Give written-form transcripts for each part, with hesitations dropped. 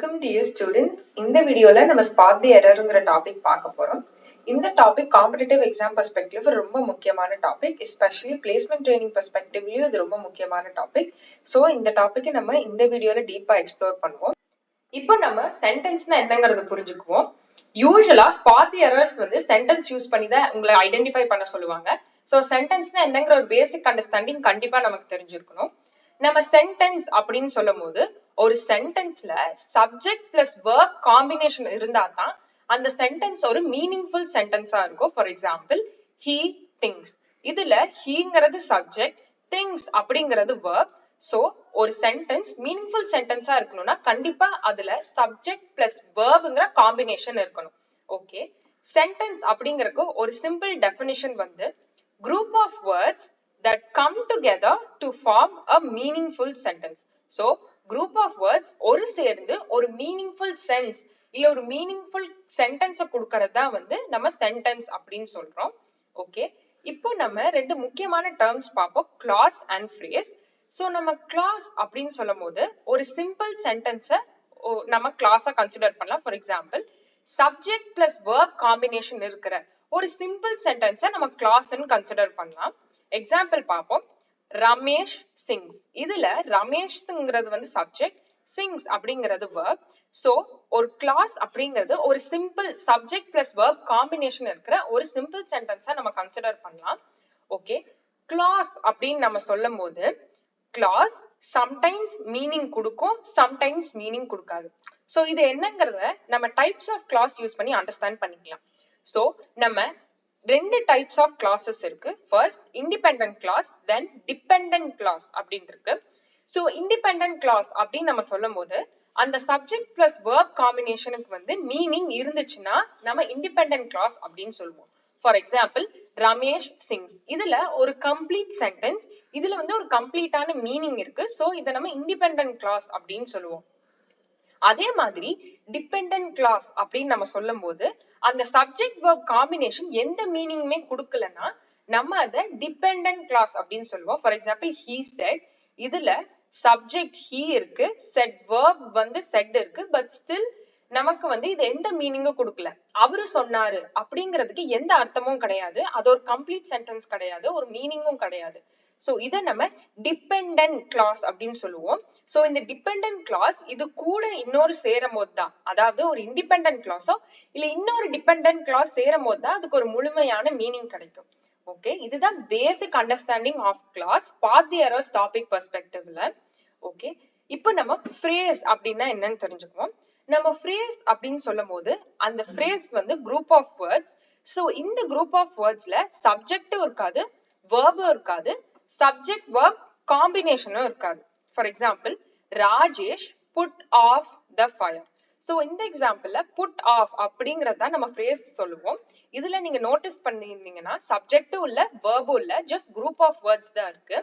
Welcome dear students. இந்த வீடியோல நம்ம spot the errorங்கிற டாபிக் பார்க்க போறோம். இந்த டாபிக் காம்படிட்டிவ் எக்ஸாம் பெர்ஸ்பெக்டிவ் ரொம்ப முக்கியமான டாபிக், எஸ்பெஷலி பிளேஸ்மெண்ட் ட்ரைனிங் பெர்ஸ்பெக்டிவ்லயும் இது ரொம்ப முக்கியமான டாபிக். ஸோ இந்த டாபிக்கை நம்ம இந்த வீடியோல டீப்பா எக்ஸ்ப்ளோர் பண்ணுவோம். இப்போ நம்ம சென்டென்ஸ்னா என்னங்கிறத புரிஞ்சுக்குவோம். யூஸ்வலா spot the errors sentence use பண்ணி தான் உங்களை ஐடென்டிஃபை பண்ண சொல்லுவாங்க. ஸோ சென்டென்ஸ்னா என்னங்கிற ஒரு பேசிக் அண்டர்ஸ்டாண்டிங் கண்டிப்பா நமக்கு தெரிஞ்சிருக்கணும். நம்ம சென்டென்ஸ் அப்படின்னு சொல்லும் போது ஒரு சென்டென்ஸ்ல சப்ஜெக்ட் பிளஸ் வெர்ப் காம்பினேஷன் இருந்தா தான் அந்த சென்டென்ஸ் ஒரு மீனிங்ஃபுல் சென்டென்ஸா இருக்கும். For example, he thinks. இதுல ஹீங்கிறது சப்ஜெக்ட், திங்ஸ் அப்படிங்கிறது வெர்ப். சோ ஒரு சென்டென்ஸ் மீனிங்ஃபுல் சென்டென்ஸா இருக்கணும்னா கண்டிப்பா அதுல சப்ஜெக்ட் பிளஸ் வெர்ப்ங்கிற காம்பினேஷன் இருக்கணும். ஓகே, சென்டென்ஸ் அப்படிங்கறதுக்கு ஒரு simple definition group of words that come together to form a meaningful sentence. So group of words ஒரு சேர்ந்து ஒரு meaningful sense இல்ல ஒரு meaningful sentence கொடுக்கறது தான் நம்ம sentence அப்படின்னு சொல்றோம். ஓகே, இப்போ நம்ம ரெண்டு முக்கியமான terms பார்ப்போம், clause and phrase. So நம்ம clause அப்படின்னு சொல்லும் போது ஒரு simple sentence நம்ம clause கன்சிடர் பண்ணலாம். For example, subject plus verb combination இருக்கிற ஒரு சிம்பிள் சென்டென்ஸை நம்ம கிளாஸ்ன்னு கன்சிடர் பண்ணலாம். எக்ஸாம்பிள் பார்ப்போம். ரமேஷ் சிங்ஸ். இதுல ரமேஷ்ங்கிறது சப்ஜெக்ட், சிங்ஸ் அப்படிங்கிறது வெர்ப். சோ ஒரு கிளாஸ் அப்படிங்கிறது ஒரு simple subject plus verb combination இருக்கிற ஒரு சிம்பிள் சென்டென்ஸா நம்ம கன்சிடர் பண்ணலாம். ஓகே, கிளாஸ் அப்படின்னு நம்ம சொல்லும் போது கிளாஸ் சம்டைம்ஸ் மீனிங் கொடுக்கும், சம்டைம்ஸ் மீனிங் கொடுக்காது. சோ இது என்னங்கிறத நம்ம டைப்ஸ் ஆஃப் கிளாஸ் யூஸ் பண்ணி அண்டர்ஸ்டாண்ட் பண்ணிக்கலாம். சோ நம்ம ரெண்டு டைப்ஸ் ஆஃப் கிளாஸஸ் இருக்கு. ஃபர்ஸ்ட் இண்டிபெண்டன்ட் கிளாஸ், தென் டிபெண்டன்ட் கிளாஸ் அப்படின்னு இருக்கு. சோ இண்டிபெண்டன்ட் கிளாஸ் அப்படின்னு நம்ம சொல்லும் போது அந்த சப்ஜெக்ட் பிளஸ் வெர்ப் காம்பினேஷனுக்கு மீனிங் இருந்துச்சுன்னா நம்ம இண்டிபெண்டன்ட் கிளாஸ் அப்படின்னு சொல்லுவோம். For example, Ramesh sings. இதுல ஒரு கம்ப்ளீட் சென்டென்ஸ், இதுல ஒரு கம்ப்ளீட்டான மீனிங் இருக்கு. சோ இதை நம்ம இண்டிபெண்டன்ட் கிளாஸ் அப்படின்னு சொல்லுவோம். அதே மாதிரி டிபெண்டன்ட் கிளாஸ் அப்படின்னு நம்ம சொல்லும் போது அந்த சப்ஜெக்ட் வெர்ப் காம்பினேஷன் எந்த மீனிங்குமே கொடுக்கலன்னா நம்ம அதை டிபெண்டன்ட் கிளாஸ் அப்படின்னு சொல்லுவோம். For example, he said. இதுல சப்ஜெக்ட் he இருக்கு, said வெர்ப் said இருக்கு, பட் ஸ்டில் நமக்கு இது எந்த மீனிங்கும் கொடுக்கல. அவரு சொன்னாரு அப்படிங்கிறதுக்கு எந்த அர்த்தமும் கிடையாது, அது ஒரு கம்ப்ளீட் சென்டென்ஸ் கிடையாது, ஒரு மீனிங்கும் கிடையாது. சோ இத நம்ம டிபெண்டன்ட் கிளாஸ் அப்படின்னு சொல்லுவோம். சோ இந்த டிபெண்டன்ட் கிளாஸ் இது கூட இன்னொரு சேரும் போது தான், அதாவது ஒரு இண்டிபெண்டன்ட் கிளாஸோ இல்ல இன்னொரு டிபெண்டன்ட் கிளாஸ் சேரும் போது தான் அதுக்கு ஒரு முழுமையான மீனிங் கிடைக்கும். ஓகே, இதுதான் basic understanding of clause spot the errors topic பெர்ஸ்பெக்டிவ்ல. ஓகே, இப்போ நம்ம ஃப்ரேஸ் அப்படின்னா என்னன்னு தெரிஞ்சுக்குவோம். நம்ம ஃப்ரேஸ் அப்படின்னு சொல்லும் போது அந்த phrase group of words. So இந்த குரூப் ஆஃப் வேர்ட்ஸ்ல சப்ஜெக்டும் இருக்காது, வெர்பும் இருக்காது, சப்ஜெக்ட் வெர்ப் காம்பினேஷனும் இருக்காது. For example, Rajesh put off the fire. So இந்த எக்ஸாம்பிள்ல புட் ஆஃப் அப்படிங்கறத நம்ம ஃப்ரேஸ் சொல்லுவோம். இதுல நீங்க நோட்டீஸ் பண்ணிருந்தீங்கன்னா சப்ஜெக்டும் இல்ல, வெர்பும் இல்ல, ஜஸ்ட் குரூப் ஆஃப் வேர்ட்ஸ் தான் இருக்கு.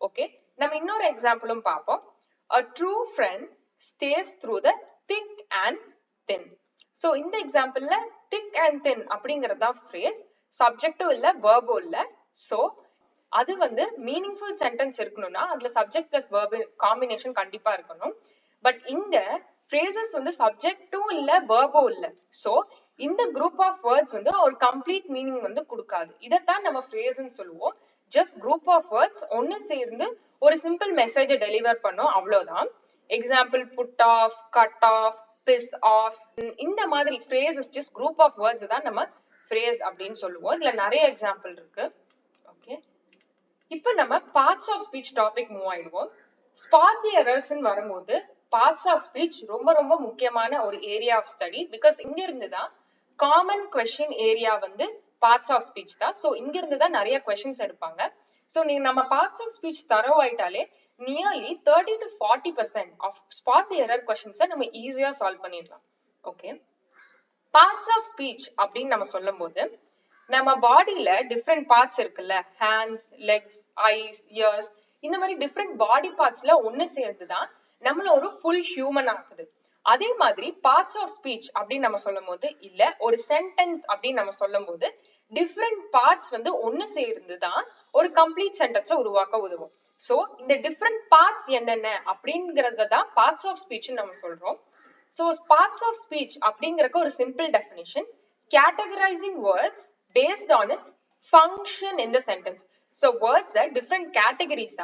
ஓகே, நம்ம இன்னொரு எக்ஸாம்பிளும் பார்ப்போம். A true friend stays through the thick and thin. So இந்த எக்ஸாம்பிள்ல thick and thin அப்படிங்கறதா ஃப்ரேஸ், சப்ஜெக்டும் இல்ல, வெர்பும் இல்ல. சோ அது மீனிங்ஃபுல் சென்டென்ஸ் இருக்கணும்னா அதுல சப்ஜெக்ட் பிளஸ் வெர்ப் காம்பினேஷன் கண்டிப்பா இருக்கணும். பட் இங்க ஃப்ரேசஸ் சப்ஜெக்டும் இல்ல, வெர்பும் இல்ல. சோ இந்த குரூப் ஆஃப் வேர்ட்ஸ் ஒரு கம்ப்ளீட் மீனிங் கொடுக்காது. இதைத்தான் நம்ம ஃப்ரேஸ்ன்னு சொல்லுவோம். ஜஸ்ட் குரூப் ஆஃப் வேர்ட்ஸ் ஒன்னு சேர்ந்து ஒரு சிம்பிள் மெசேஜை டெலிவர் பண்ணும், அவ்வளவுதான். Example, put off, cut off, piss off. இந்த மாதிரி phrases just group of words தான் நம்ம ஃப்ரேஸ் அப்படின்னு சொல்லுவோம். இதுல நிறைய எக்ஸாம்பிள் இருக்கு. ஓகே, இப்போ நம்ம parts of speech topic move ஆயிடுவோம். ஸ்பாட் தி எரர்ஸ் வரும்போது பார்ட்ஸ் ஆஃப் ஸ்பீச் ரொம்ப ரொம்ப முக்கியமான ஒரு ஏரியா ஆஃப் ஸ்டடி. பிகாஸ் இங்க இருந்து தான் common question area parts of speech தான். சோ இங்க இருந்து தான் நிறைய கொஸ்டின்ஸ் எடுப்பாங்க. சோ நீங்க நம்ம பார்ட்ஸ் ஆஃப் ஸ்பீச் தரவு ஆயிட்டாலே nearly 30 to 40% of spot the error கொஸ்டின்ஸை நம்ம ஈஸியா சால்வ் பண்ணிடலாம். ஓகே, பார்ட்ஸ் ஆஃப் ஸ்பீச் அப்படின்னு நம்ம சொல்லும் போது நம்ம பாடியில டிஃப்ரெண்ட் பார்ட்ஸ் இருக்குல்ல, ஹேண்ட்ஸ், லெக்ஸ், ஐஸ், இயர்ஸ், இந்த மாதிரி டிஃப்ரெண்ட் பாடி பார்ட்ஸ்ல ஒன்னு சேர்ந்துதான் நம்மள ஒரு ஃபுல் ஹியூமன் ஆக்குது. அதே மாதிரி பார்ட்ஸ் ஆஃப் ஸ்பீச் அப்படின்னு நம்ம சொல்லும் போது இல்ல ஒரு சென்டென்ஸ் அப்படின்னு நம்ம சொல்லும் போது டிஃப்ரெண்ட் பார்ட்ஸ் ஒன்னு சேர்ந்துதான் ஒரு கம்ப்ளீட் சென்டென்ஸை உருவாக்க உதவும். சோ இந்த டிஃப்ரெண்ட் பார்ட்ஸ் என்னென்ன அப்படிங்கறத தான் பார்ட்ஸ் ஆஃப் ஸ்பீச் நம்ம சொல்றோம். So parts of speech அப்படிங்கறக்கு ஒரு simple definition, categorizing words based on its function in the sentence. So words different categories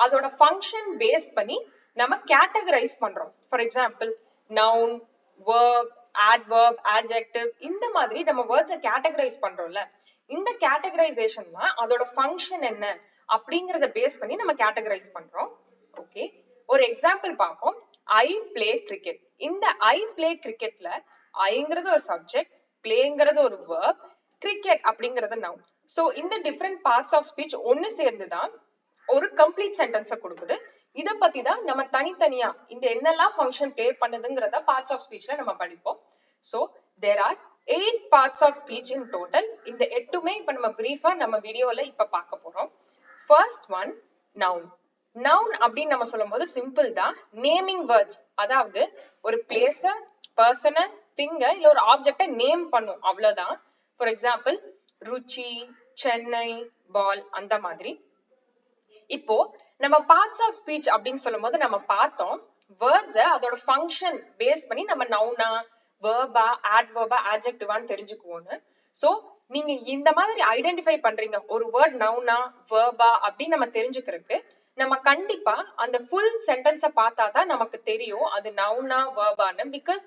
அதோட function base பண்ணி நம்ம categorize பண்றோம். For example, noun, verb, adverb, adjective, இந்த மாதிரி நம்ம words categorize பண்றோம்ல, இந்த categorization தான் அதோட function என்ன அப்படிங்கறத பேஸ் பண்ணி நம்ம categorize பண்றோம். ஓகே, ஒரு எக்ஸாம்பிள் பார்ப்போம். I play cricket. இந்த I play cricketல ஐங்கிறது ஒரு சப்ஜெக்ட், பிளேங்கிறது ஒரு verb, cricket அப்படிங்கிறது noun. So இந்த different parts of speech ஒன்னு சேர்ந்து தான் ஒரு complete sentence கொடுக்குது. இத பத்தி தான் நம்ம தனித்தனியா இந்த என்னெல்லாம் function play பண்ணுதுங்கறத parts of speechல நம்ம படிப்போம். So there are 8 parts of speech in total. இந்த 8மே இப்ப நம்ம பிரீஃபா நம்ம வீடியோல இப்ப பார்க்க போறோம். First one, noun. Noun அப்படின்னு நம்ம சொல்லும்போது சிம்பிள் தான், நேமிங் வேர்ட்ஸ். அதாவது ஒரு பிளேஸ, பர்சனை, திங்க இல்ல ஒரு ஆப்ஜெக்ட நேம் பண்ணும், அவ்வளவுதான். ஃபார் எக்ஸாம்பிள் ருச்சி, சென்னை, பால், அந்த மாதிரி. இப்போ நம்ம பார்ட்ஸ் ஆஃப் ஸ்பீச் அப்படின்னு சொல்லும் போது நம்ம பார்த்தோம் வேர்ட்ஸ அதோட ஃபங்க்ஷன் பேஸ் பண்ணி நம்ம நவுனா, வேர்பா, ஆட்வர்பா, ஆட்ஜெக்டிவான்னு தெரிஞ்சுக்குவோன்னு. சோ நீங்க இந்த மாதிரி ஐடென்டிஃபை பண்றீங்க ஒரு வேர்ட் நவுனா, வேர்பா அப்படின்னு நம்ம தெரிஞ்சுக்கிறதுக்கு நம்ம கண்டிப்பா அந்த ஃபுல் சென்டென்ஸ பார்த்தாதான் நமக்கு தெரியும் அது நவுனா வேர்பான்னு. பிகாஸ்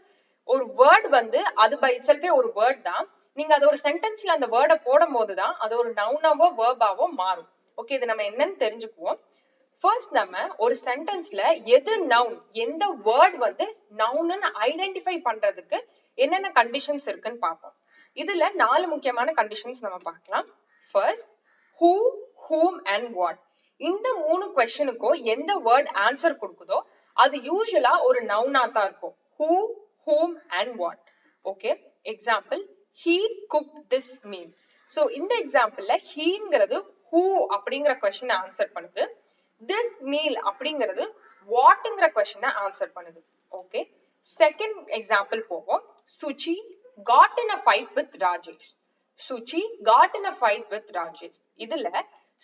ஒரு வேர்ட் வந்து அது பை இட்செல்ஃபே ஒரு வேர்ட் தான். நீங்க அது ஒரு சென்டென்ஸ்ல அந்த வேர்டை போடும் போதுதான் அது ஒரு நவுனாவோ வேர்பாவோ மாறும். ஓகே, இது நம்ம என்னன்னு தெரிஞ்சுக்குவோம். ஃபர்ஸ்ட் நம்ம ஒரு சென்டென்ஸ்ல எது நவுன், எந்த வேர்ட் வந்து நவுன்னு ஐடென்டிஃபை பண்றதுக்கு என்னென்ன கண்டிஷன்ஸ் இருக்குன்னு பார்ப்போம். இதுல 4 முக்கியமான கண்டிஷன்ஸ் நம்ம பார்க்கலாம். First, who, whom and what. இந்த 3 क्वेश्चनக்கும் எந்த வேர்ட் ஆன்சர் கொடுக்குதோ அது யூசுவலா ஒரு நவுனா தான் இருக்கும். who, whom and what. Okay, example, he cooked this meal. So இந்த எக்ஸாம்பிள்ல heங்கிறது who அப்படிங்கிற क्वेश्चन ஆன்சர் பண்ணுது. this meal அப்படிங்கிறது whatங்கிற क्वेश्चन ஆன்சர் பண்ணுது. ஓகே, செகண்ட் எக்ஸாம்பிள் போவோம். Suchi got in a fight with Rajesh. Suchi got in a fight with Rajesh. இதுல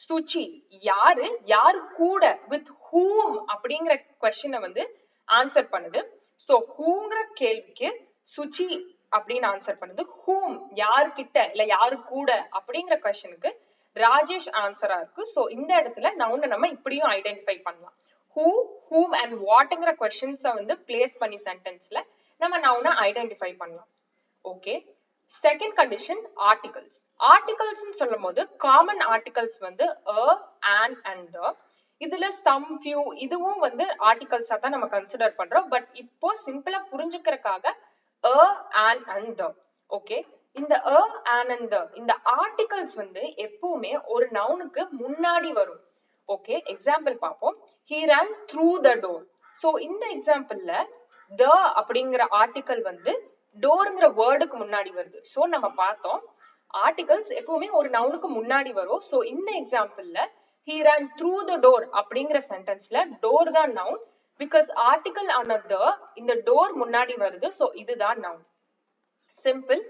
சுச்சி யாரு, யாரு கூட, with whom அப்படிங்கிற क्वेश्चन வந்து ஆன்சர் பண்ணுது. சோ whoங்கிற கேள்விக்கு சுச்சி அப்படின்னு ஆன்சர் பண்ணுது. whom யாருக்கிட்ட இல்ல யாரு கூட அப்படிங்கிற क्वेश्चनக்கு ராஜேஷ் ஆன்சரா இருக்கு. சோ இந்த இடத்துல நவுனை நம்ம இப்படியும் ஐடென்டிஃபை பண்ணலாம். who, whom and whatங்கிற क्वेश्चंस வந்து பிளேஸ் பண்ணி சென்டென்ஸ்ல நம்ம நவுனை ஐடென்டிஃபை பண்ணலாம். Okay, second condition, articles. Articles சொல்லும் போது காமன் ஆர்டிகல்ஸ் வந்து a, an and the. இதுல some, few இதுவும் வந்து ஆர்டிகல்ஸா தான் நம்ம கன்சிடர் பண்றோம். பட் இப்போ சிம்பிளா புரிஞ்சுக்கிறதுக்காக a, an and the. Okay, இந்த a, an and the இந்த ஆர்டிகல்ஸ் வந்து எப்பவுமே ஒரு நவுனுக்கு முன்னாடி வரும். ஓகே, எக்ஸாம்பிள் பார்ப்போம். he ran through the door. So இந்த எக்ஸாம்பிள்ல the அப்படிங்கிற ஆர்டிகல் வந்து டோர்ங்கிற வேர்டுக்கு முன்னாடி வருது. சோ நம்ம பார்த்தோம் ஆர்டிகல்ஸ் எப்பவுமே ஒரு நவுனுக்கு முன்னாடி வரும். சோ இந்த எக்ஸாம்பிள்ல he ran through the door அப்படிங்கிற சென்டென்ஸ்ல டோர் தான் நவுன். பிகாஸ் ஆர்டிகல் ஆன the இந்த டோர் முன்னாடி வருது. சோ இதுதான் நவுன். சிம்பிள்.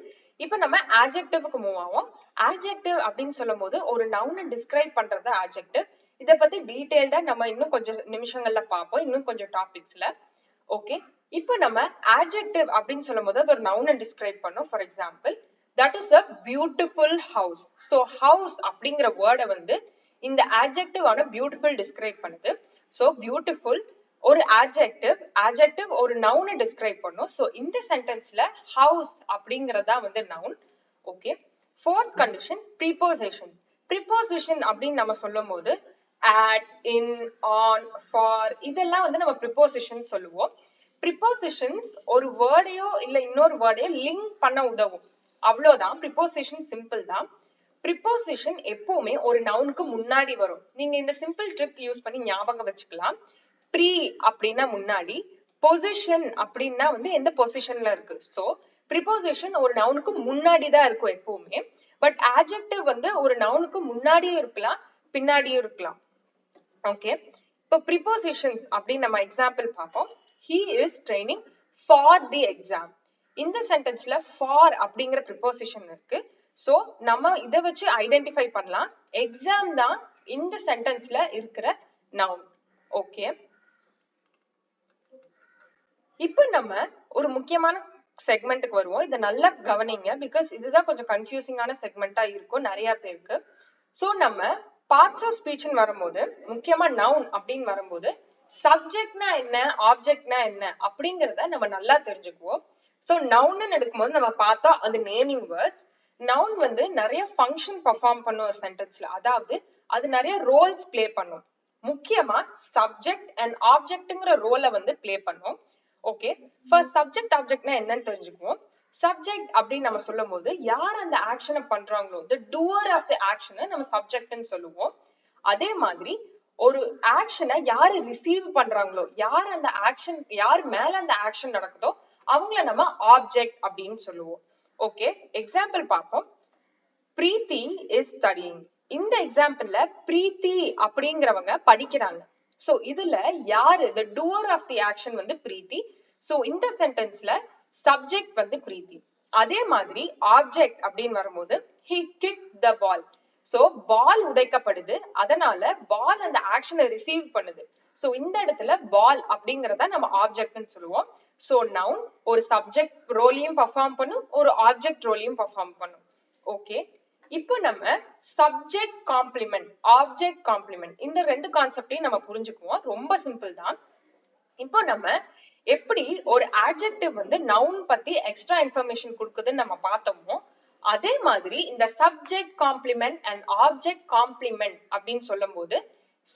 இப்ப நம்ம adjectiveக்கு மூவ் ஆவோம். adjective அப்படின்னு சொல்லும் போது ஒரு நவுனை டிஸ்கிரைப் பண்றது adjective. இத பத்தி டீடைல்டா நம்ம இன்னும் கொஞ்சம் நிமிஷங்கள்ல பார்ப்போம், இன்னும் கொஞ்சம் டாபிக்ஸ்ல. ஓகே, இப்போ நம்ம adjective அப்படின்னு சொல்லும் போது அது ஒரு நவுனை டிஸ்கிரைப் பண்ணும். For example, that is a beautiful house. so house அப்படிங்கிற வேர்டை வந்து இந்த adjective ஆன beautiful டிஸ்கிரைப் பண்ணுது. so beautiful ஒரு adjective ஒரு நவுனை டிஸ்கிரைப் பண்ணும். சோ இந்த சென்டென்ஸ்ல house அப்படிங்கறதா வந்து noun. Okay, fourth condition, preposition. preposition அப்படின்னு நம்ம சொல்லும் போது at, in, on, for இதெல்லாம் வந்து நம்ம preposition சொல்லுவோம். prepositions ஒரு வேர்டையோ இல்ல இன்னொரு வேர்டையோ லிங்க் பண்ண உதவும், அவ்வளவுதான். preposition சிம்பிள் தான். preposition எப்பவுமே ஒரு நவுனுக்கு முன்னாடி வரும். நீங்க இந்த சிம்பிள் ட்ரிக் யூஸ் பண்ணி ஞாபகம் வச்சுக்கலாம். pre அப்படின்னா முன்னாடி, position அப்படின்னா வந்து எந்த பொசிஷன்ல இருக்கு. சோ preposition ஒரு நவுனுக்கு முன்னாடி தான் இருக்கும் எப்பவுமே. பட் adjective வந்து ஒரு நவுனுக்கு முன்னாடியும் இருக்கலாம், பின்னாடியும் இருக்கலாம். ஓகே, இப்போ prepositions அப்படின்னு நம்ம எக்ஸாம்பிள் பார்ப்போம். he is training for the exam. இந்த சென்டென்ஸ்ல for அப்படிங்கிற preposition இருக்கு. சோ நம்ம இத வச்சு ஐடென்டிஃபை பண்ணலாம் எக்ஸாம் தான் இந்த சென்டென்ஸ்ல இருக்கிற நவுன். ஓகே, இப்போ நம்ம ஒரு முக்கியமான செக்மெண்ட்டுக்கு வருவோம். இதை நல்லா கவனிங்க, பிகாஸ் இதுதான் கொஞ்சம் கன்ஃபியூசிங்கான செக்மெண்டா இருக்கும் நிறைய பேருக்கு. சோ நம்ம பார்ட்ஸ் ஆஃப் ஸ்பீச்னு வரும்போது, முக்கியமா நவுன் அப்படின்னு வரும்போது, சப்ஜெக்ட்னா என்ன, ஆப்ஜெக்ட்னா என்ன அப்படிங்கறத நம்ம நல்லா தெரிஞ்சுக்குவோம். சோ நவுன் எடுக்கும்போது நம்ம பார்த்தா அது நேமிங் வேர்ட்ஸ். நவுன் வந்து நிறைய ஃபங்க்ஷன் பெர்ஃபார்ம் பண்ணும் ஒரு சென்டென்ஸ்ல, அதாவது அது நிறைய ரோல்ஸ் பிளே பண்ணும். முக்கியமா சப்ஜெக்ட் அண்ட் ஆப்ஜெக்ட்ங்கிற ரோலை வந்து பிளே பண்ணும். ஓகே, ஃபர்ஸ்ட் சப்ஜெக்ட் ஆப்ஜெக்ட்னா என்னன்னு தெரிஞ்சுக்குவோம். சப்ஜெக்ட் அப்படின்னு நம்ம சொல்லும் போது யார் அந்த ஆக்ஷனை பண்றாங்களோ, the doer of the ஆக்ஷனை நம்ம சப்ஜெக்ட்னு சொல்லுவோம். அதே மாதிரி ஒரு ஆக்ஷனை யாரு ரிசீவ் பண்றாங்களோ, யார் அந்த ஆக்ஷன், யார் மேல அந்த ஆக்ஷன் நடக்குதோ அவங்கள நம்ம ஆப்ஜெக்ட் அப்படின்னு சொல்லுவோம். ஓகே, எக்ஸாம்பிள் பார்ப்போம். பிரீத்தி இஸ் ஸ்டடியிங். இந்த எக்ஸாம்பிள்ல பிரீத்தி அப்படிங்கிறவங்க படிக்கிறாங்க. சோ இதுல யாரு the doer of the action வந்து பிரீத்தி. சோ இந்த சென்டென்ஸ்ல சப்ஜெக்ட் வந்து பிரீத்தி. அதே மாதிரி ஆப்ஜெக்ட் அப்படின்னு வரும்போது he kicked the ball. So ball உதைக்கப்படுது, அதனால பால் அந்த ஆக்ஷனை ரிசீவ் பண்ணுது. சோ இந்த இடத்துல பால் அப்படிங்கறத நம்ம ஆப்ஜெக்ட்னு சொல்லுவோம். சோ நவுன் ஒரு சப்ஜெக்ட் ரோலையும் பெர்ஃபார்ம் பண்ணும், ஒரு ஆப்ஜெக்ட் ரோலையும் பெர்ஃபார்ம் பண்ணும். ஓகே, இப்போ நம்ம சப்ஜெக்ட் காம்ப்ளிமெண்ட், ஆப்ஜெக்ட் காம்ப்ளிமெண்ட், இந்த ரெண்டு கான்செப்டையும் நம்ம புரிஞ்சுக்குவோம். ரொம்ப சிம்பிள் தான். இப்போ நம்ம எப்படி ஒரு ஆட்ஜெக்டிவ் வந்து நவுன் பத்தி எக்ஸ்ட்ரா இன்ஃபர்மேஷன் கொடுக்குதுன்னு நம்ம பார்த்தோமோ, அதே மாதிரி இந்த subject complement and object complement அப்படின்னு சொல்லும் போது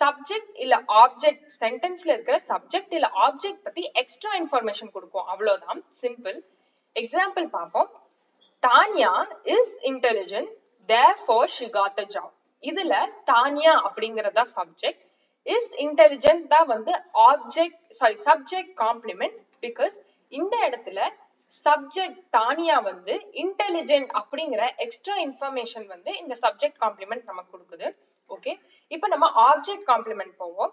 சப்ஜெக்ட் இல்ல ஆப்ஜெக்ட், சென்டென்ஸ்ல இருக்கிற சப்ஜெக்ட் இல்ல ஆப்ஜெக்ட் பத்தி எக்ஸ்ட்ரா இன்ஃபர்மேஷன் கொடுக்கும். அவ்வளவுதான், சிம்பிள். எக்ஸாம்பிள் பார்ப்போம். Tania is intelligent, therefore she got the job. இதுல தானியா அப்படிங்கறதா சப்ஜெக்ட், இஸ் இன்டெலிஜென்ட் தான் வந்து object, sorry subject complement. Because இந்த இடத்துல சப்ஜெக்ட் தானியா வந்து இன்டெலிஜென்ட் அப்படிங்கிற எக்ஸ்ட்ரா இன்ஃபர்மேஷன் வந்து இந்த சப்ஜெக்ட் காம்ப்ளிமெண்ட் நமக்கு கொடுக்குது. ஓகே, இப்போ நம்ம ஆப்ஜெக்ட் காம்ப்ளிமெண்ட் போவோம்.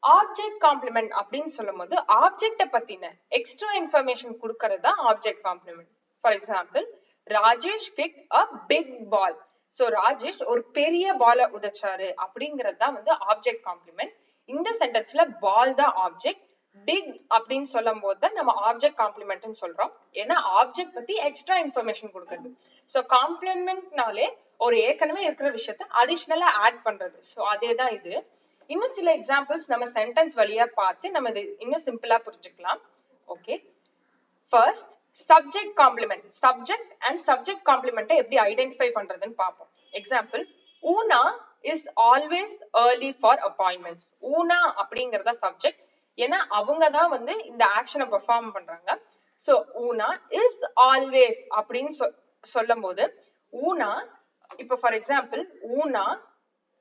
ஆப்ஜெக்ட் காம்ப்ளிமெண்ட் அப்படின்னு சொல்லும் போது ஆப்ஜெக்ட பத்தின எக்ஸ்ட்ரா இன்ஃபர்மேஷன் கொடுக்கறது தான் object complement. For example, Rajesh kicked a big ball. So Rajesh ஒரு பெரிய பால உதைச்சாரு அப்படிங்கிறது தான் வந்து ஆப்ஜெக்ட் காம்ப்ளிமெண்ட். இந்த சென்டென்ஸ்ல பால் தான் ஆப்ஜெக்ட், பிக் அப்படின்னு சொல்லும் போது தான் நம்ம ஆப்ஜெக்ட் காம்ப்ளிமெண்ட்னு சொல்றோம். ஏன்னா ஆப்ஜெக்ட் பத்தி எக்ஸ்ட்ரா இன்ஃபர்மேஷன் கொடுக்குறது. சோ காம்ப்ளிமெண்ட்னாலே ஒரு ஏற்கனவே இருக்கிற விஷயத்த அடிஷனலா ஆட் பண்றது. சோ அதே தான் இது. இன்னும் சில எக்ஸாம்பிள்ஸ் நம்ம சென்டென்ஸ் வழியா பார்த்து நம்ம இது இன்னும் சிம்பிளா புரிஞ்சுக்கலாம். Okay, first subject complement, subject and subject காம்ப்ளிமெண்ட்டை எப்படி ஐடென்டிஃபை பண்றதுன்னு பார்ப்போம். Example, Oona is always early for appointments. ஊனா அப்படிங்கறத சப்ஜெக்ட், ஏன்னா அவங்க தான் வந்து இந்த ஆக்ஷனை பெர்ஃபார்ம் பண்றாங்க. சோ ஊனா இஸ் ஆல்வேஸ் அப்படின்னு சொல்லும் போது ஊனா, இப்போ for example Oona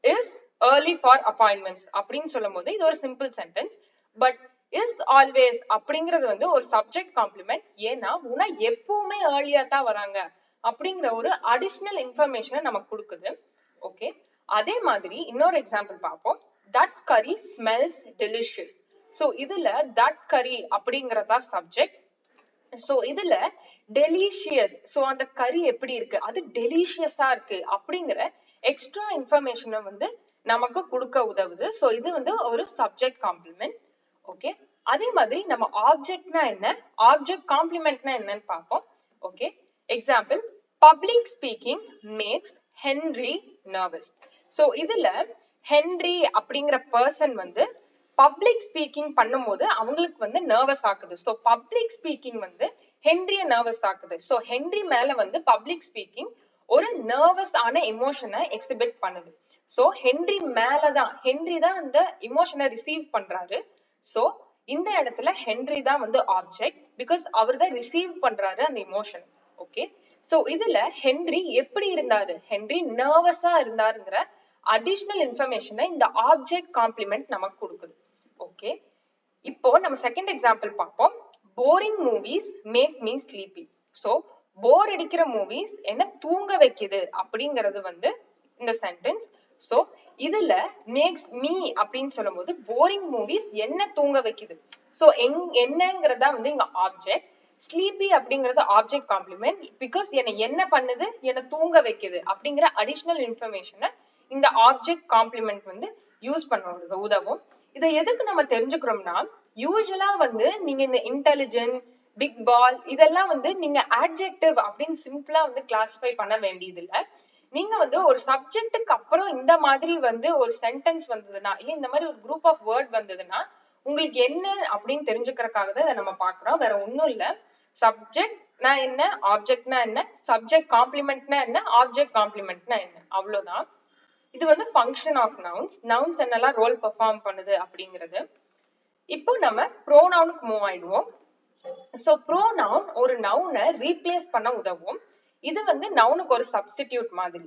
is early for appointments அப்படின்னு சொல்லும் போது இது ஒரு simple sentence. But is always அப்படிங்கிறது வந்து ஒரு சப்ஜெக்ட் காம்ப்ளிமெண்ட். ஏன்னா ஊனா எப்பவுமே ஏர்லியா தான் வராங்க அப்படிங்கிற ஒரு அடிஷனல் இன்ஃபர்மேஷனை நமக்கு கொடுக்குது. ஓகே, அதே மாதிரி இன்னொரு எக்ஸாம்பிள் பார்ப்போம். That curry smells delicious. So இதுல தட் கரி அப்படிங்கறதா சப்ஜெக்ட். சோ இதுல டெலிஷியஸ், சோ அந்த கறி எப்படி இருக்கு, அது டெலிஷியஸா இருக்கு அப்படிங்கிற எக்ஸ்ட்ரா இன்ஃபர்மேஷனை வந்து நமக்கு கொடுக்க உதவுது. சோ இது வந்து ஒரு சப்ஜெக்ட் காம்ப்ளிமெண்ட். ஓகே, அதே மாதிரி நம்ம ஆப்ஜெக்ட்னா என்ன, ஆப்ஜெக்ட் காம்ப்ளிமெண்ட்னா என்னன்னு பார்ப்போம். Okay, example, public speaking makes Henry nervous. So இதுல ஹென்ரி அப்படிங்கிற பர்சன் வந்து பப்ளிக் ஸ்பீக்கிங் பண்ணும்போது அவங்களுக்கு வந்து நர்வஸ் ஆக்குது. சோ பப்ளிக் ஸ்பீக்கிங் வந்து ஹென்ரிய நர்வஸ் ஆக்குது. சோ ஹென்ரி மேல வந்து பப்ளிக் ஸ்பீக்கிங் ஒரு நர்வஸ் ஆன எமோஷனை எக்ஸிபிட் பண்ணுது. சோ ஹென்ரி மேலதான், ஹென்ரி தான் அந்த எமோஷனை ரிசீவ் பண்றாரு. சோ இந்த இடத்துல ஹென்ரி தான் வந்து ஆப்ஜெக்ட், பிகாஸ் அவர் தான் ரிசீவ் பண்றாரு அந்த எமோஷன். ஓகே, சோ இதுல ஹென்ரி எப்படி இருந்தாரு, ஹென்ரி நர்வஸா இருந்தாருங்கிற அடிஷனல் இன்ஃபர்மேஷனை இந்த ஆப்ஜெக்ட் காம்ப்ளிமெண்ட் நமக்கு கொடுக்குது. ஓகே, இப்போ நம்ம செகண்ட் எக்ஸாம்பிள் பார்ப்போம். Boring movies make me sleepy. So bore அடிக்கிற மூவிஸ் என்ன தூங்க வைக்குது அப்படிங்கிறது வந்து இந்த சென்டென்ஸ். சோ இதுல மேக்ஸ் மீ அப்படின்னு சொல்லும் போது போரிங் மூவிஸ் என்ன தூங்க வைக்குது. சோ என்னங்கிறதா வந்து இங்க ஆப்ஜெக்ட். ஸ்லீப்பி அப்படிங்கறது ஆப்ஜெக்ட் காம்ப்ளிமெண்ட், பிகாஸ் என்ன பண்ணுது, என்ன தூங்க வைக்குது அப்படிங்கிற அடிஷனல் இன்ஃபர்மேஷனை இந்த ஆப்ஜெக்ட் காம்ப்ளிமெண்ட் வந்து யூஸ் பண்ண உதவும். இதை எதுக்கு நம்ம தெரிஞ்சுக்கிறோம்னா, யூசுவலா வந்து நீங்க இந்த இன்டெலிஜென்ட், பிக் பால் இதெல்லாம் வந்து நீங்க adjective அப்படின்னு சிம்பிளா வந்து கிளாசிஃபை பண்ண வேண்டியது இல்ல. நீங்க வந்து ஒரு சப்ஜெக்ட்டுக்கு அப்புறம் இந்த மாதிரி வந்து ஒரு சென்டென்ஸ் வந்ததுன்னா இல்ல இந்த மாதிரி ஒரு குரூப் ஆஃப் வேர்ட் வந்ததுன்னா உங்களுக்கு என்ன அப்படின்னு தெரிஞ்சுக்கிறதுக்காக தான் இதை நம்ம பாக்குறோம். வேற ஒண்ணும் இல்ல. சப்ஜெக்ட்னா என்ன, ஆப்ஜெக்ட்னா என்ன, சப்ஜெக்ட் காம்ப்ளிமெண்ட்னா என்ன, ஆப்ஜெக்ட் காம்ப்ளிமெண்ட்னா என்ன, அவ்வளவுதான். இது வந்து ஃபங்க்ஷன் ஆஃப் நவுன்ஸ். நவுன்ஸ் என்னெல்லாம் ரோல் பெர்ஃபார்ம் பண்ணுது அப்படிங்கிறது. இப்போ நம்ம ப்ரோனவுனுக்கு மூவ் ஆயிடுவோம். சோ ப்ரோனவுன் ஒரு நவுனை ரீப்ளேஸ் பண்ண உதவும். இது வந்து நவுனுக்கு ஒரு சப்ஸ்டிடியூட் மாதிரி.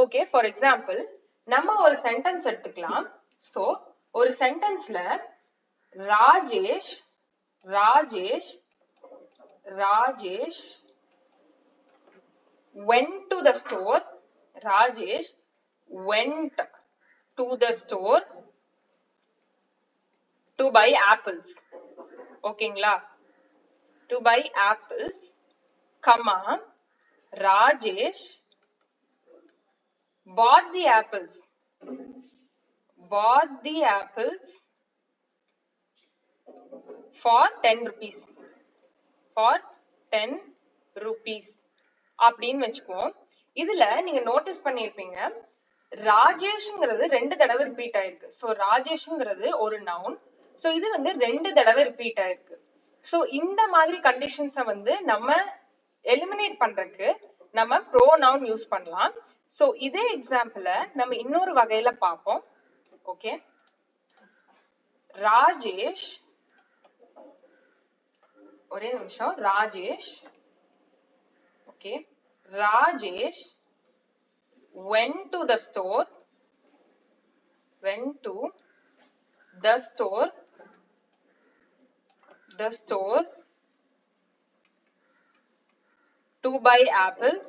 ஓகே, ஃபார் எக்ஸாம்பிள் நம்ம ஒரு சென்டென்ஸ் எடுத்துக்கலாம். சோ ஒரு சென்டென்ஸ்ல Rajesh Rajesh Rajesh went to the store. Rajesh went to the store to buy apples. ஓகேங்களா? To buy apples, comma, Rajesh bought the apples. Bought the apples for 10 rupees. For 10 rupees. அப்படின்னு வச்சுக்குவோம். இதுல நீங்க notice பண்ணிருப்பீங்க, ராஜேஷ்ங்கிறது 2 தடவை ரிப்பீட் ஆயிருக்கு. சோ ராஜேஷ்ங்கிறது ஒரு நவுன். சோ இது வந்து 2 தடவை ரிப்பீட் ஆயிருக்கு. சோ இந்த மாதிரி கண்டிஷன்ஸை வந்து நம்ம எலிமினேட் பண்றதுக்கு நம்ம ப்ரோனவுன் யூஸ் பண்ணலாம். சோ இதே எக்ஸாம்பிள நம்ம இன்னொரு வகையில பார்ப்போம். ஓகே, ராஜேஷ், ஒரே நிமிஷம், Rajesh, okay, Rajesh went to the store, went to the store, the store to buy apples.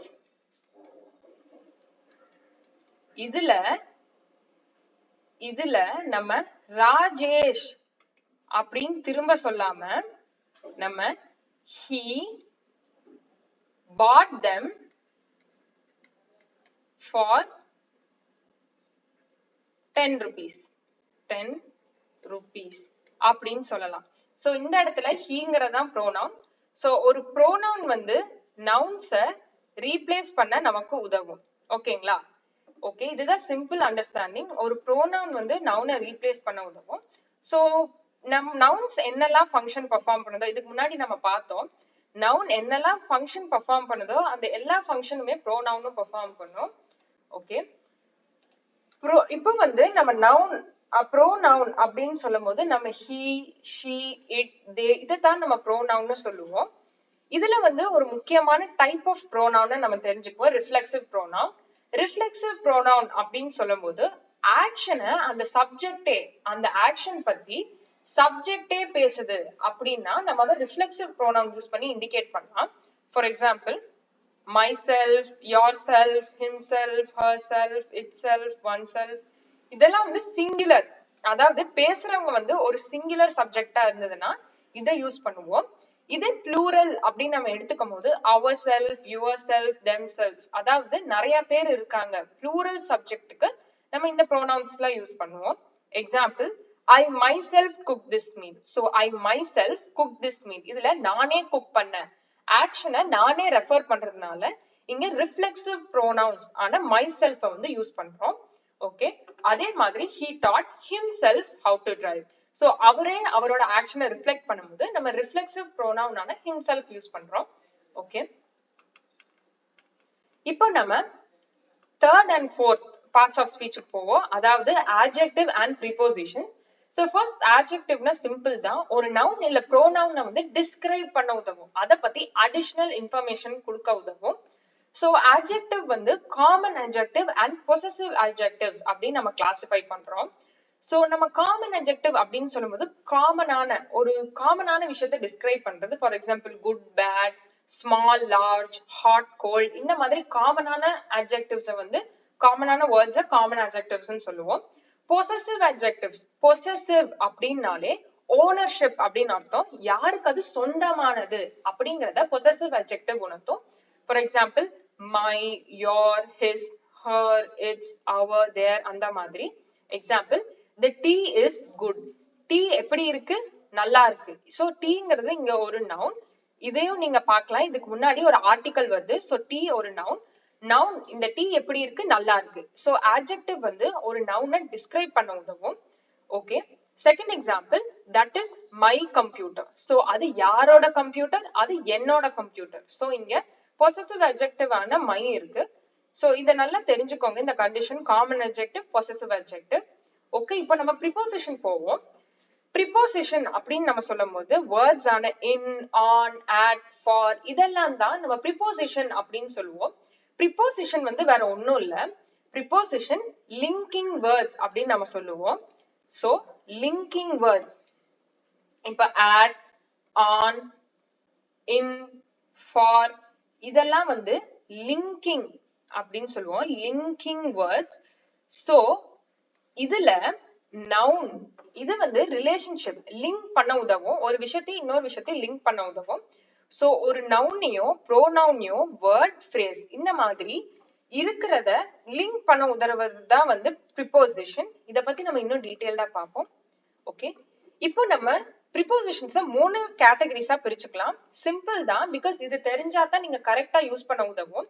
இதுல நம்ம ராஜேஷ் அப்படின்னு திரும்ப சொல்லாம நம்ம he bought them for 10 rupees. 10 rupees அப்படின்னு சொல்லலாம். சோ இந்த இடத்துல ஹீங்கிறதான் ப்ரோனவுன். சோ ஒரு ப்ரோனவுன் வந்து நவுன்ஸை ரீப்ளேஸ் பண்ண நமக்கு உதவும். ஓகேங்களா? ஓகே, இதுதான் சிம்பிள் அண்டர்ஸ்டாண்டிங். ஒரு ப்ரோனவுன் வந்து நவுனை ரீப்ளேஸ் பண்ண உதவும். சோ நம் நவுன்ஸ் என்னெல்லாம் ஃபங்க்ஷன் பெர்ஃபார்ம் பண்ணுதோ, இதுக்கு முன்னாடி நம்ம பார்த்தோம், நவுன் என்னெல்லாம் ஃபங்க்ஷன் பெர்ஃபார்ம் பண்ணுதோ அந்த எல்லா ஃபங்க்ஷனுமே ப்ரோனவுனும் பெர்ஃபார்ம் பண்ணும். ஓகே, இப்போ வந்து நம்ம நவுன் ப்ரோனவுன் அப்படின்னு சொல்லும் போது நம்ம he, she, it, they இதைத்தான் நம்ம ப்ரோனவுன்னு சொல்லுவோம். இதுல வந்து ஒரு முக்கியமான டைப் ஆஃப் ப்ரோனவுனை நம்ம தெரிஞ்சுக்குவோம், ரிஃப்ளெக்சிவ் ப்ரோனவுன். ரிஃப்ளெக்சிவ் ப்ரோனவுன் அப்படின்னு சொல்லும் போது ஆக்ஷனை அந்த சப்ஜெக்டே, அந்த ஆக்ஷன் பத்தி சப்ஜெக்டே பேசுது அப்படின்னா நம்ம அதை ரிஃப்ளெக்சிவ் ப்ரோனவுன் யூஸ் பண்ணி இண்டிகேட் பண்ணலாம். For example myself, yourself, himself, herself, itself, oneself இதெல்லாம் வந்து சிங்குலர். அதாவது பேசுறவங்க வந்து ஒரு சிங்குலர் சப்ஜெக்டா இருந்ததுன்னா இதை யூஸ் பண்ணுவோம். இதே ப்ளூரல் அப்படின்னு நம்ம எடுத்துக்கும் போது ourself, yourself, themselves, அதாவது நிறைய பேர் இருக்காங்க, ப்ளூரல் சப்ஜெக்ட்டுக்கு நம்ம இந்த ப்ரோனவுன்ஸ் எல்லாம் யூஸ் பண்ணுவோம். Example, I myself cook this meal. So I myself cook this meal. இதுல நானே குக் பண்ணேன், ஆக்ஷனை நானே ரெஃபர் பண்றதுனால இங்க ரிஃப்ளெக்சிவ் ப்ரோனவுன்ஸ் ஆன myself வந்து யூஸ் பண்றோம். ஓகே, அதே மாதிரி he taught himself how to drive. So அவரே அவரோட ஆக்ஷனை ரிஃப்ளெக்ட் பண்ணும்போது நம்ம ரிஃப்ளெக்சிவ் ப்ரோனவுன் ஆன himself யூஸ் பண்றோம். ஓகே, இப்போ நம்ம third and fourth parts of ஸ்பீச்சுக்கு போவோம். அதாவது adjective and preposition. So first adjectiveனா சிம்பிள் தான். ஒரு நவுன் இல்ல ப்ரோனவுனை வந்து டிஸ்கிரைப் பண்ண உதவும், அதை பத்தி அடிஷனல் இன்ஃபர்மேஷன் கொடுக்க உதவும். So adjective வந்து common adjective and possessive adjectives அப்படின்னு நம்ம கிளாசிஃபை பண்றோம். So நம்ம காமன் adjective அப்படின்னு சொல்லும்போது ஒரு காமனான விஷயத்தை டிஸ்கிரைப் பண்றது. For example good, bad, small, large, hot, cold, இந்த மாதிரி காமனான adjectives வந்து காமனான வேர்ட்ஸை காமன் adjectives சொல்லுவோம். பொசசிவ் adjectives, பொசசிவ் அப்படின்னாலே ஓனர்ஷிப் அப்படின்னு அர்த்தம், யாருக்கு அது சொந்தமானது அப்படிங்கறத பொசசிவ் adjective உணர்த்தும். For example my, your, his, her, its, our, their அந்த மாதிரி. Example, the tea is good. Tea எப்படி இருக்கு? நல்லா இருக்கு. சோ டீங்கிறது இங்க ஒரு நவுன். இதையும் நீங்க பார்க்கலாம். இதுக்கு முன்னாடி ஒரு ஆர்டிகல் வருது. சோ டீ ஒரு நவுன். நவுன் இந்த டீ எப்படி இருக்கு? நல்லா இருக்கு. சோ adjective வந்து ஒரு நவுனை டிஸ்கிரைப் பண்ண உதவும். Okay. Second example, that is my computer. So அது யாரோட கம்ப்யூட்டர்? அது என்னோட கம்ப்யூட்டர். சோ இங்க possessive adjective ஆன மை இருக்கு. சோ இத நல்லா தெரிஞ்சுக்கோங்க. இந்த condition common adjective, possessive adjective. Okay, இப்போ நம்ம preposition போவோம். preposition அப்படின்னு நம்ம சொல்லும் போது words ஆன in, on, at, for இதெல்லாம் தான் நம்ம preposition அப்படின்னு சொல்லுவோம். preposition வந்து வேற ஒண்ணும் இல்ல. preposition linking words அப்படின்னு நம்ம சொல்லுவோம். so linking words இப்ப at, on, in, for இதெல்லாம் வந்து linking அப்படின்னு சொல்லுவோம். linking words. so இதுல noun இது வந்து relationship link பண்ண உதவும். ஒரு விஷயத்தை இன்னொரு விஷயத்தை லிங்க் பண்ண உதவும். சோ ஒரு நவுனையோ ப்ரோனவுனையோ word phrase இந்த மாதிரி இருக்கிறத லிங்க் பண்ண உதவுறது தான் வந்து preposition. இத பத்தி நம்ம இன்னும் டீடைலா பார்ப்போம். ஓகே, இப்போ நம்ம prepositions மூணு கேட்டகரிஸா பிரிச்சுக்கலாம். சிம்பிள் தான், பிகாஸ் இது தெரிஞ்சா தான் நீங்க கரெக்டா யூஸ் பண்ண உதவும்.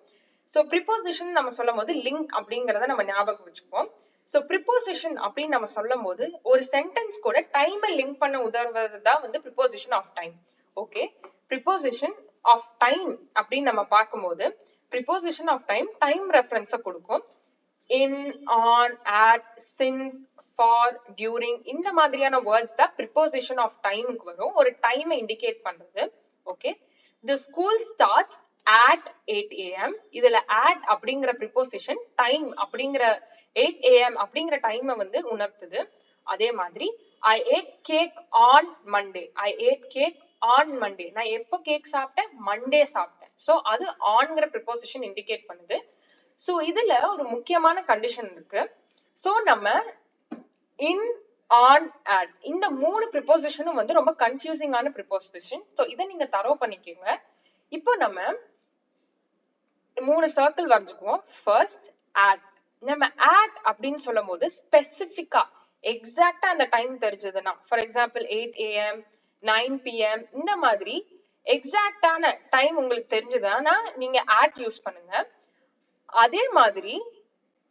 சோ preposition நம்ம சொல்லும் போது லிங்க் அப்படிங்கறத நம்ம ஞாபகம் வச்சுக்குவோம். சோ preposition அப்படின்னு நம்ம சொல்லும் போது ஒரு சென்டென்ஸ் கூட டைமை லிங்க் பண்ண உதவுறது தான் வந்து preposition of time. Okay, preposition of time அப்படின்னு நம்ம பார்க்கும்போது preposition of time time reference கொடுக்கும். in, on, at, since, for, during இந்த மாதிரியான words தான் preposition of timeக்கு வரும். ஒரு டைமை இண்டிகேட் பண்றது. Okay, the school starts at 8 am. இதுல at அப்படிங்கிற preposition time அப்படிங்கிற 8 am அப்படிங்கிற டைமை வந்து உணர்த்துது. அதே மாதிரி I ate cake on Monday. I ate cake on Monday. நான் எப்போ கேக் சாப்பிட்டேன்? மண்டே சாப்பிட்டேன். சோ அது onங்கிற preposition இண்டிகேட் பண்ணுது. சோ இதுல ஒரு முக்கியமான கண்டிஷன் இருக்கு. சோ நம்ம in, on, at இந்த மூணு prepositionம் வந்து ரொம்ப கன்ஃபியூசிங் ஆன preposition. சோ இதை நீங்க தரவு பண்ணிக்கோங்க. இப்போ நம்ம மூணு சர்க்கிள் வரைஞ்சுக்குவோம். First at. நம்ம at அப்படின்னு சொல்லும் போது ஸ்பெசிபிக்கா எக்ஸாக்டா அந்த டைம் தெரிஞ்சதுன்னா, ஃபார் எக்ஸாம்பிள் 8 am 9 pm இந்த மாதிரி எக்ஸாக்டான டைம் உங்களுக்கு தெரிஞ்சதுன்னா நீங்க at யூஸ் பண்ணுங்க. அதே மாதிரி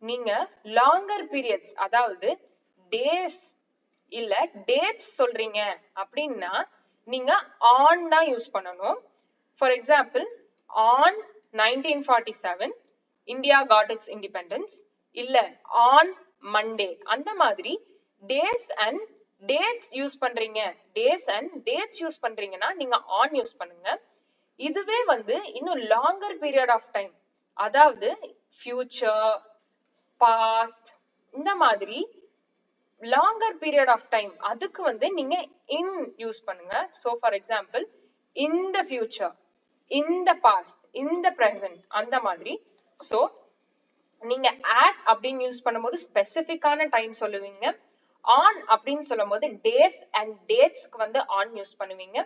நீங்க லாங்கர் பீரியட்ஸ் அதாவது டேஸ் இல்ல டேட்ஸ் சொல்றீங்க அப்படின்னா நீங்க on தான் யூஸ் பண்ணணும். For example on 1947 India got its independence. இல்ல on Monday அந்த மாதிரி days and dates யூஸ் பண்றீங்க, days and dates யூஸ் பண்றீங்கன்னா நீங்க on யூஸ் பண்ணுங்க. இதுவே வந்து இன்னும் longer period of time அதாவது future, past இந்த மாதிரி longer period of time அதுக்கு வந்து நீங்க in யூஸ் பண்ணுங்க. so for example in the future, in the past, in the present அந்த மாதிரி. so நீங்க at அப்படின்னு யூஸ் பண்ணும்போது ஸ்பெசிபிக்கான டைம் சொல்லுவீங்க. on அப்படின்னு சொல்லும் போது டேஸ் அண்ட் டேட்ஸ்க்கு வந்து on யூஸ் பண்ணுவீங்க.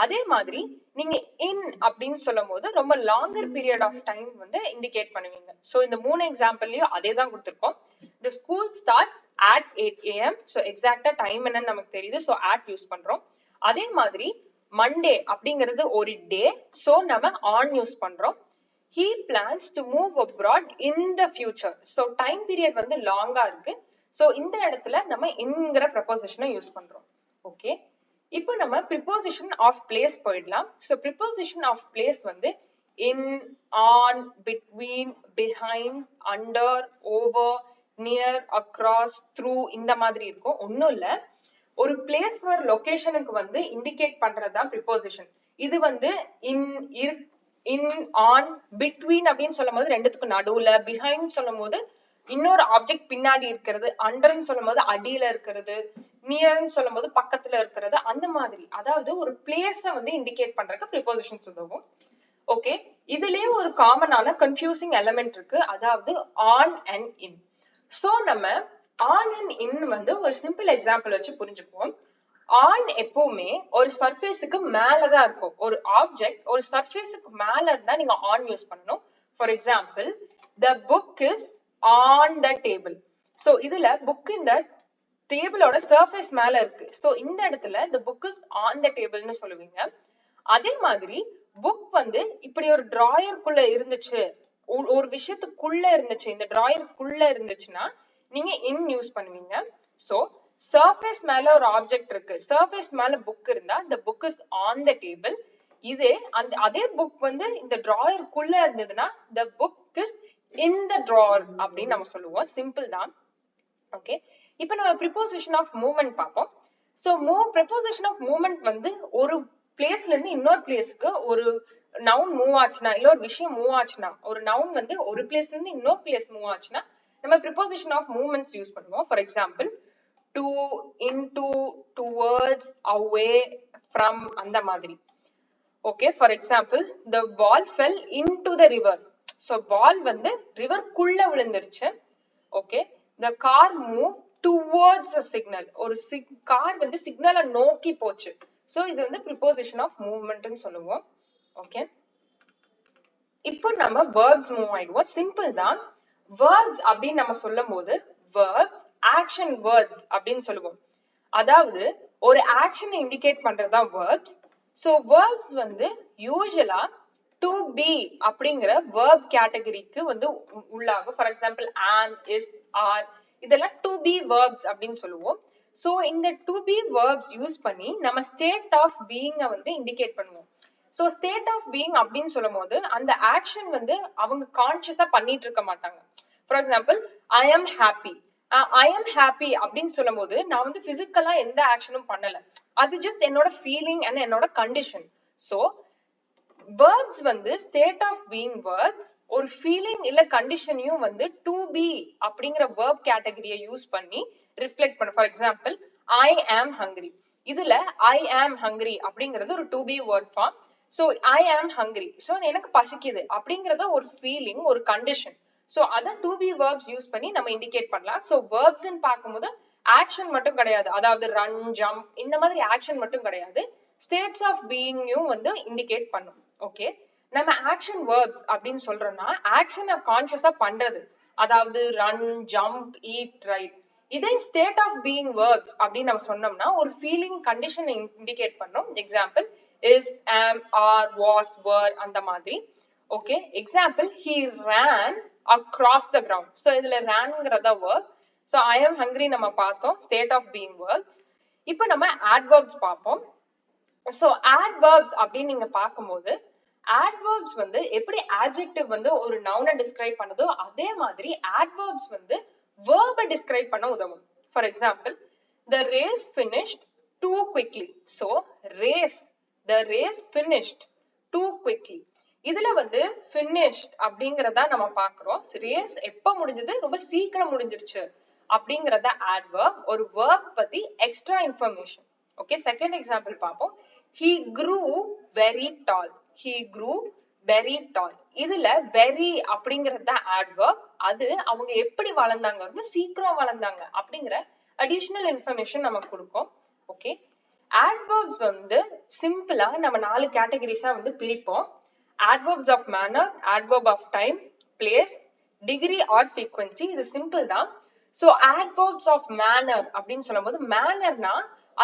அதே மாதிரி நீங்க in அப்படின்னு சொல்லும் போது ரொம்ப லாங்கர் பீரியட் ஆஃப் டைம் வந்து இண்டிகேட் பண்ணுவீங்க. சோ இந்த மூணு எக்ஸாம்பிள்லயும் அதே தான் கொடுத்திருக்கோம். the school starts at 8 am. So எக்ஸாக்ட்டா டைம் என்னன்னு நமக்கு தெரியுது. சோ at யூஸ் பண்றோம். அதே மாதிரி மண்டே அப்படிங்கிறது ஒரு டே. சோ நம்ம on யூஸ் பண்றோம். he plans to move abroad in the future. so time period வந்து லாங்கா இருக்கு. so இந்த இடத்துல நம்ம inங்கிற preposition யூஸ் பண்றோம். ஓகே, இப்போ நம்ம preposition of place போயிடலாம். so preposition of place வந்து in, on, between, behind, under, over, near, across, through இந்த மாதிரி இருக்கும். ஒண்ணும் இல்ல, ஒரு பிளேஸ் ஒரு லொகேஷனுக்கு வந்து இண்டிகேட் பண்றதுதான் preposition. இது வந்து in, on, between அப்படின்னு சொல்லும் போது ரெண்டுத்துக்கும் நடுவுல, behind சொல்லும் போது இன்னொரு ஆப்ஜெக்ட் பின்னாடி இருக்கிறது, அண்டர்ன்னு சொல்லும் போது அடியில இருக்கிறது, நியர்ன்னு சொல்லும் போது பக்கத்துல இருக்கிறது, அந்த மாதிரி. அதாவது ஒரு பிளேஸ வந்து இண்டிகேட் பண்றதுக்கு prepositions உதவும். ஓகே, இதுலயே ஒரு காமனான கன்ஃபியூசிங் எலிமெண்ட் இருக்கு, அதாவது on and in. சோ நம்ம on and in வந்து ஒரு சிம்பிள் எக்ஸாம்பிள் வச்சு புரிஞ்சுக்குவோம். on எப்பவுமே ஒரு சர்ஃபேஸுக்கு மேலதான் இருக்கும். ஒரு ஆப்ஜெக்ட் ஒரு சர்ஃபேஸுக்கு மேல இருந்தா நீங்க on யூஸ் பண்ணணும். For example the book is on the table. So இதுல book இந்த டேபிளோட சர்ஃபேஸ் மேல இருக்கு. சோ இந்த இடத்துல the book is on the table னு சொல்லுவீங்க. அதே மாதிரி புக் வந்து இப்படி ஒரு டிராயருக்குள்ள இருந்துச்சு, ஒரு விஷயத்துக்குள்ள இருந்துச்சு, இந்த டிராயருக்குள்ள இருந்துச்சுன்னா நீங்க இன் யூஸ் பண்ணுவீங்க. சோ சர்ஃபேஸ் மேல ஒரு ஆப்ஜெக்ட் இருக்கு, சர்ஃபேஸ் மேல புக் இருந்தா the book is on the table. இதே அதே புக் வந்து இந்த டிராயருக்குள்ள இருந்ததுன்னா the book is in the drawer அப்படின்னு நம்ம சொல்லுவோம். சிம்பிள் தான். ஓகே, இப்போ நம்ம preposition of movement பார்ப்போம். சோ preposition of movement வந்து ஒரு பிளேஸ்ல இருந்து இன்னொரு பிளேஸ்க்கு ஒரு நவுன் மூவ் ஆச்சுன்னா, இல்ல ஒரு விஷயம் மூவ் ஆச்சுன்னா, ஒரு நவுன் வந்து ஒரு பிளேஸ்ல இருந்து இன்னொரு பிளேஸ் மூவ் ஆச்சுன்னா நம்ம preposition of movements யூஸ் பண்ணுவோம். For example to, into, towards, away, from அந்த மாதிரி. Okay, for example the ball fell into the river. So ball வந்து ரிவர் குள்ள விழுந்துருச்சு. Okay, the car moved towards the signal. ஒரு car வந்து சிக்னலை நோக்கி போச்சு. சோ இது வந்து preposition of movement ன்னு சொல்லுவோம். ஓகே, இப்போ நம்ம verbs மூவ் ஆயிடுவோம். சிம்பிள் தான். verbs அப்படின்னு நம்ம சொல்லும் போது verbs action words அப்படின்னு சொல்லுவோம். அதாவது ஒரு ஆக்ஷனை இண்டிகேட் பண்றதுதான் verbs. சோ verbs வந்து யூசுவலா to be அப்படிங்கிற verb கேட்டகரிக்கு வந்து உள்ளாகும். For example am, is, are இதெல்லாம் to be verbs அப்படின்னு சொல்லுவோம். சோ இந்த to be verbs யூஸ் பண்ணி நம்ம state of being வந்து இண்டிகேட் பண்ணுவோம். சோ state of being அப்படின்னு சொல்லும் போது அந்த ஆக்ஷன் வந்து அவங்க கான்சியஸா பண்ணிட்டு இருக்க மாட்டாங்க. For example I am happy. I am happy அப்படின்னு சொல்லும் போது நான் வந்து பிசிக்கலா எந்த ஆக்ஷனும் பண்ணல, அது ஜஸ்ட் என்னோட ஃபீலிங் அண்ட் என்னோட கண்டிஷன். சோ verbs வந்து state of being verbs ஒரு ஃபீலிங் இல்ல கண்டிஷனையும் வந்து to be அப்படிங்கிற verb கேட்டகரியை யூஸ் பண்ணி ரிஃப்ளெக்ட் பண்ண. For example I am hungry. இதுல I am hungry அப்படிங்கிறது ஒரு to be word form. So I am hungry, so எனக்கு பசிக்குது அப்படிங்கறத ஒரு ஃபீலிங், ஒரு கண்டிஷன். சோ அத to be verbs யூஸ் பண்ணி நம்ம இண்டிகேட் பண்ணலாம். சோ verbs ன்னு பார்க்கும்போது ஆக்ஷன் மட்டும் கிடையாது, அதாவது run, jump இந்த மாதிரி ஆக்ஷன் மட்டும் கிடையாது, states of being வந்து இண்டிகேட் பண்ணும். ஓகே, நம்ம ஆக்ஷன் verbs அப்படின்னு சொல்றோம்னா ஆக்ஷனை கான்சியஸா பண்றது, அதாவது run, jump, eat, write. இதே state of being verbs அப்படின்னு நம்ம சொன்னோம்னா ஒரு ஃபீலிங், கண்டிஷன் இண்டிகேட் பண்ணும். Example is, am, are, was, were அந்த மாதிரி. Okay, example he ran across the ground. So இதுல ranங்கிறத verb. So I am hungry நம்ம பார்த்தோம், state of being verbs. இப்போ நம்ம adverbs பார்ப்போம். சோ adverbs அப்படின்னு நீங்க பார்க்கும்போது adverbs வந்து எப்படி adjective வந்து ஒரு noun describe பண்ணுதோ அதே மாதிரி adverbs வந்து verb describe பண்ண உதவும். For example the race finished too quickly. so the race finished too quickly. இதுல வந்து finished அப்படிங்கறத நம்ம பார்க்கிறோம். ரேஸ் எப்ப முடிஞ்சது, ரொம்ப சீக்கிரம் முடிஞ்சிருச்சு அப்படிங்கறத adverb, ஒரு verb பத்தி extra information. Okay, second example பார்ப்போம். he grew very tall. he grew very tall. இதுல very அப்படிங்கறது adverb, அது அவங்க எப்படி வளர்ந்தாங்க, ரொம்ப சீக்கிரம் வளர்ந்தாங்க அப்படிங்கிற அடிஷனல் இன்ஃபர்மேஷன் நமக்கு கொடுக்கும். ஓகே, adverbs வந்து சிம்பிளா நம்ம 4 கேட்டகரிஸா வந்து பிரிப்போம். adverbs of manner, adverb of time, place, degree or frequency. இது சிம்பிள் தான். சோ adverbs of manner அப்படின்னு சொல்லும்போது mannerனா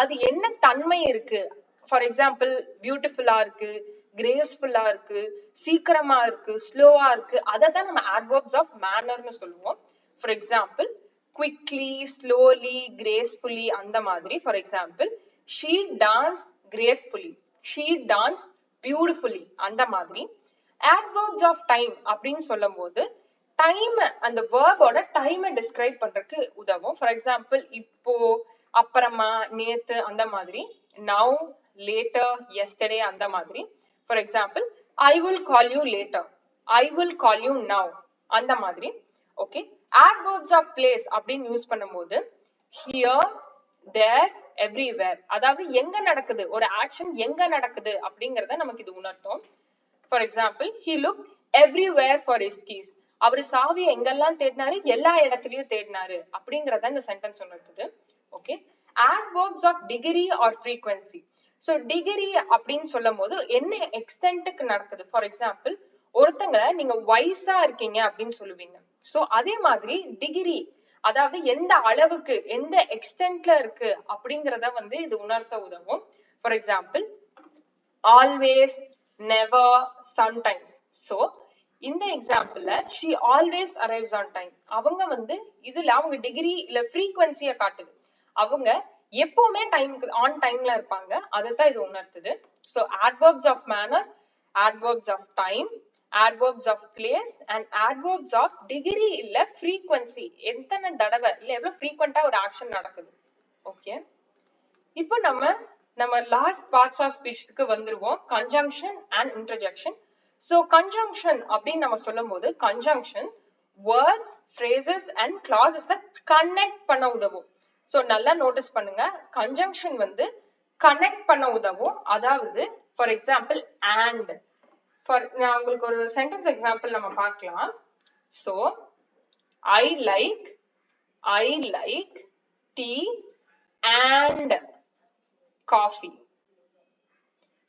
அது என்ன தன்மை இருக்கு. ஃபார் எக்ஸாம்பிள் பியூட்டிஃபுல்லா இருக்கு, கிரேஸ்ஃபுல்லா இருக்கு, சீக்கிரமா இருக்கு, ஸ்லோவா இருக்கு, அததான் நம்ம adverbs of mannerன்னு சொல்லுவோம். For example quickly, slowly, gracefully அந்த மாதிரி. For example she danced gracefully, she danced beautifully அந்த மாதிரி. adverbs of time அப்படின்னு சொல்லும் போது டைம், அந்த வேர்போட டைமை டிஸ்கிரைப் பண்றதுக்கு உதவும். ஃபார் எக்ஸாம்பிள் இப்போ, அப்புறமா, நேத்து அந்த மாதிரி. now, later, yesterday அந்த மாதிரி. For example I will call you later, I will call you now அந்த மாதிரி. ஓகே, adverbs of place அப்படின்னு யூஸ் பண்ணும்போது here, there, everywhere, அதாவது எங்க நடக்குது, ஒரு ஆக்ஷன் எங்க நடக்குது அப்படிங்கறத நமக்கு இது உணர்த்தும். For example he looked everywhere for his keys. அவரு சாவி எங்கெல்லாம் தேடினாரு, எல்லா இடத்துலயும் தேடினாரு அப்படிங்கறத இந்த சென்டென்ஸ் உணர்த்துது. Okay, adverbs of degree or frequency. So degree அப்படின்னு சொல்லும் போது என்ன எக்ஸ்டென்ட்க்கு நடக்குது. ஃபார் எக்ஸாம்பிள் ஒருத்தங்க நீங்க வைஸா இருக்கீங்க அப்படின்னு சொல்லுவீங்க. சோ அதே மாதிரி டிகிரி அதாவது எந்த அளவுக்கு எந்த எக்ஸ்டென்ட்ல இருக்கு அப்படிங்கறத வந்து இது உணர்த்த உதவும். For example always, never, sometimes. So இந்த எக்ஸாம்பிள்ல she always arrives on time. அவங்க வந்து இதுல அவங்க டிகிரி இல்ல frequency காட்டுது. அவங்க எப்பவுமே டைம்க்கு ஆன் டைம்ல இருப்பாங்க. அதுதான் இது உணர்த்துது. So adverbs of manner, adverbs of time, adverbs of place and adverbs of degree இல்ல frequency. எத்தனை தடவை இல்ல எவ்வளவு frequent ஒரு ஆக்ஷன் நடக்குது. ஓகே, இப்போ நம்ம லாஸ்ட் பார்ட்ஸ் ஆஃப் ஸ்பீச்சுக்கு வந்துருவோம், conjunction and interjection. So conjunction அப்படின்னு நம்ம சொல்லும் போது conjunction words, phrases and clauses connect பண்ண உதவும். சோ நல்லா நோட்டீஸ் பண்ணுங்க, கன்ஜங்ஷன் வந்து கனெக்ட் பண்ண உதவும். அதாவது ஃபார் எக்ஸாம்பிள் and, நான் உங்களுக்கு ஒரு சென்டென்ஸ் எக்ஸாம்பிள் நம்ம பார்க்கலாம். So I like tea and coffee.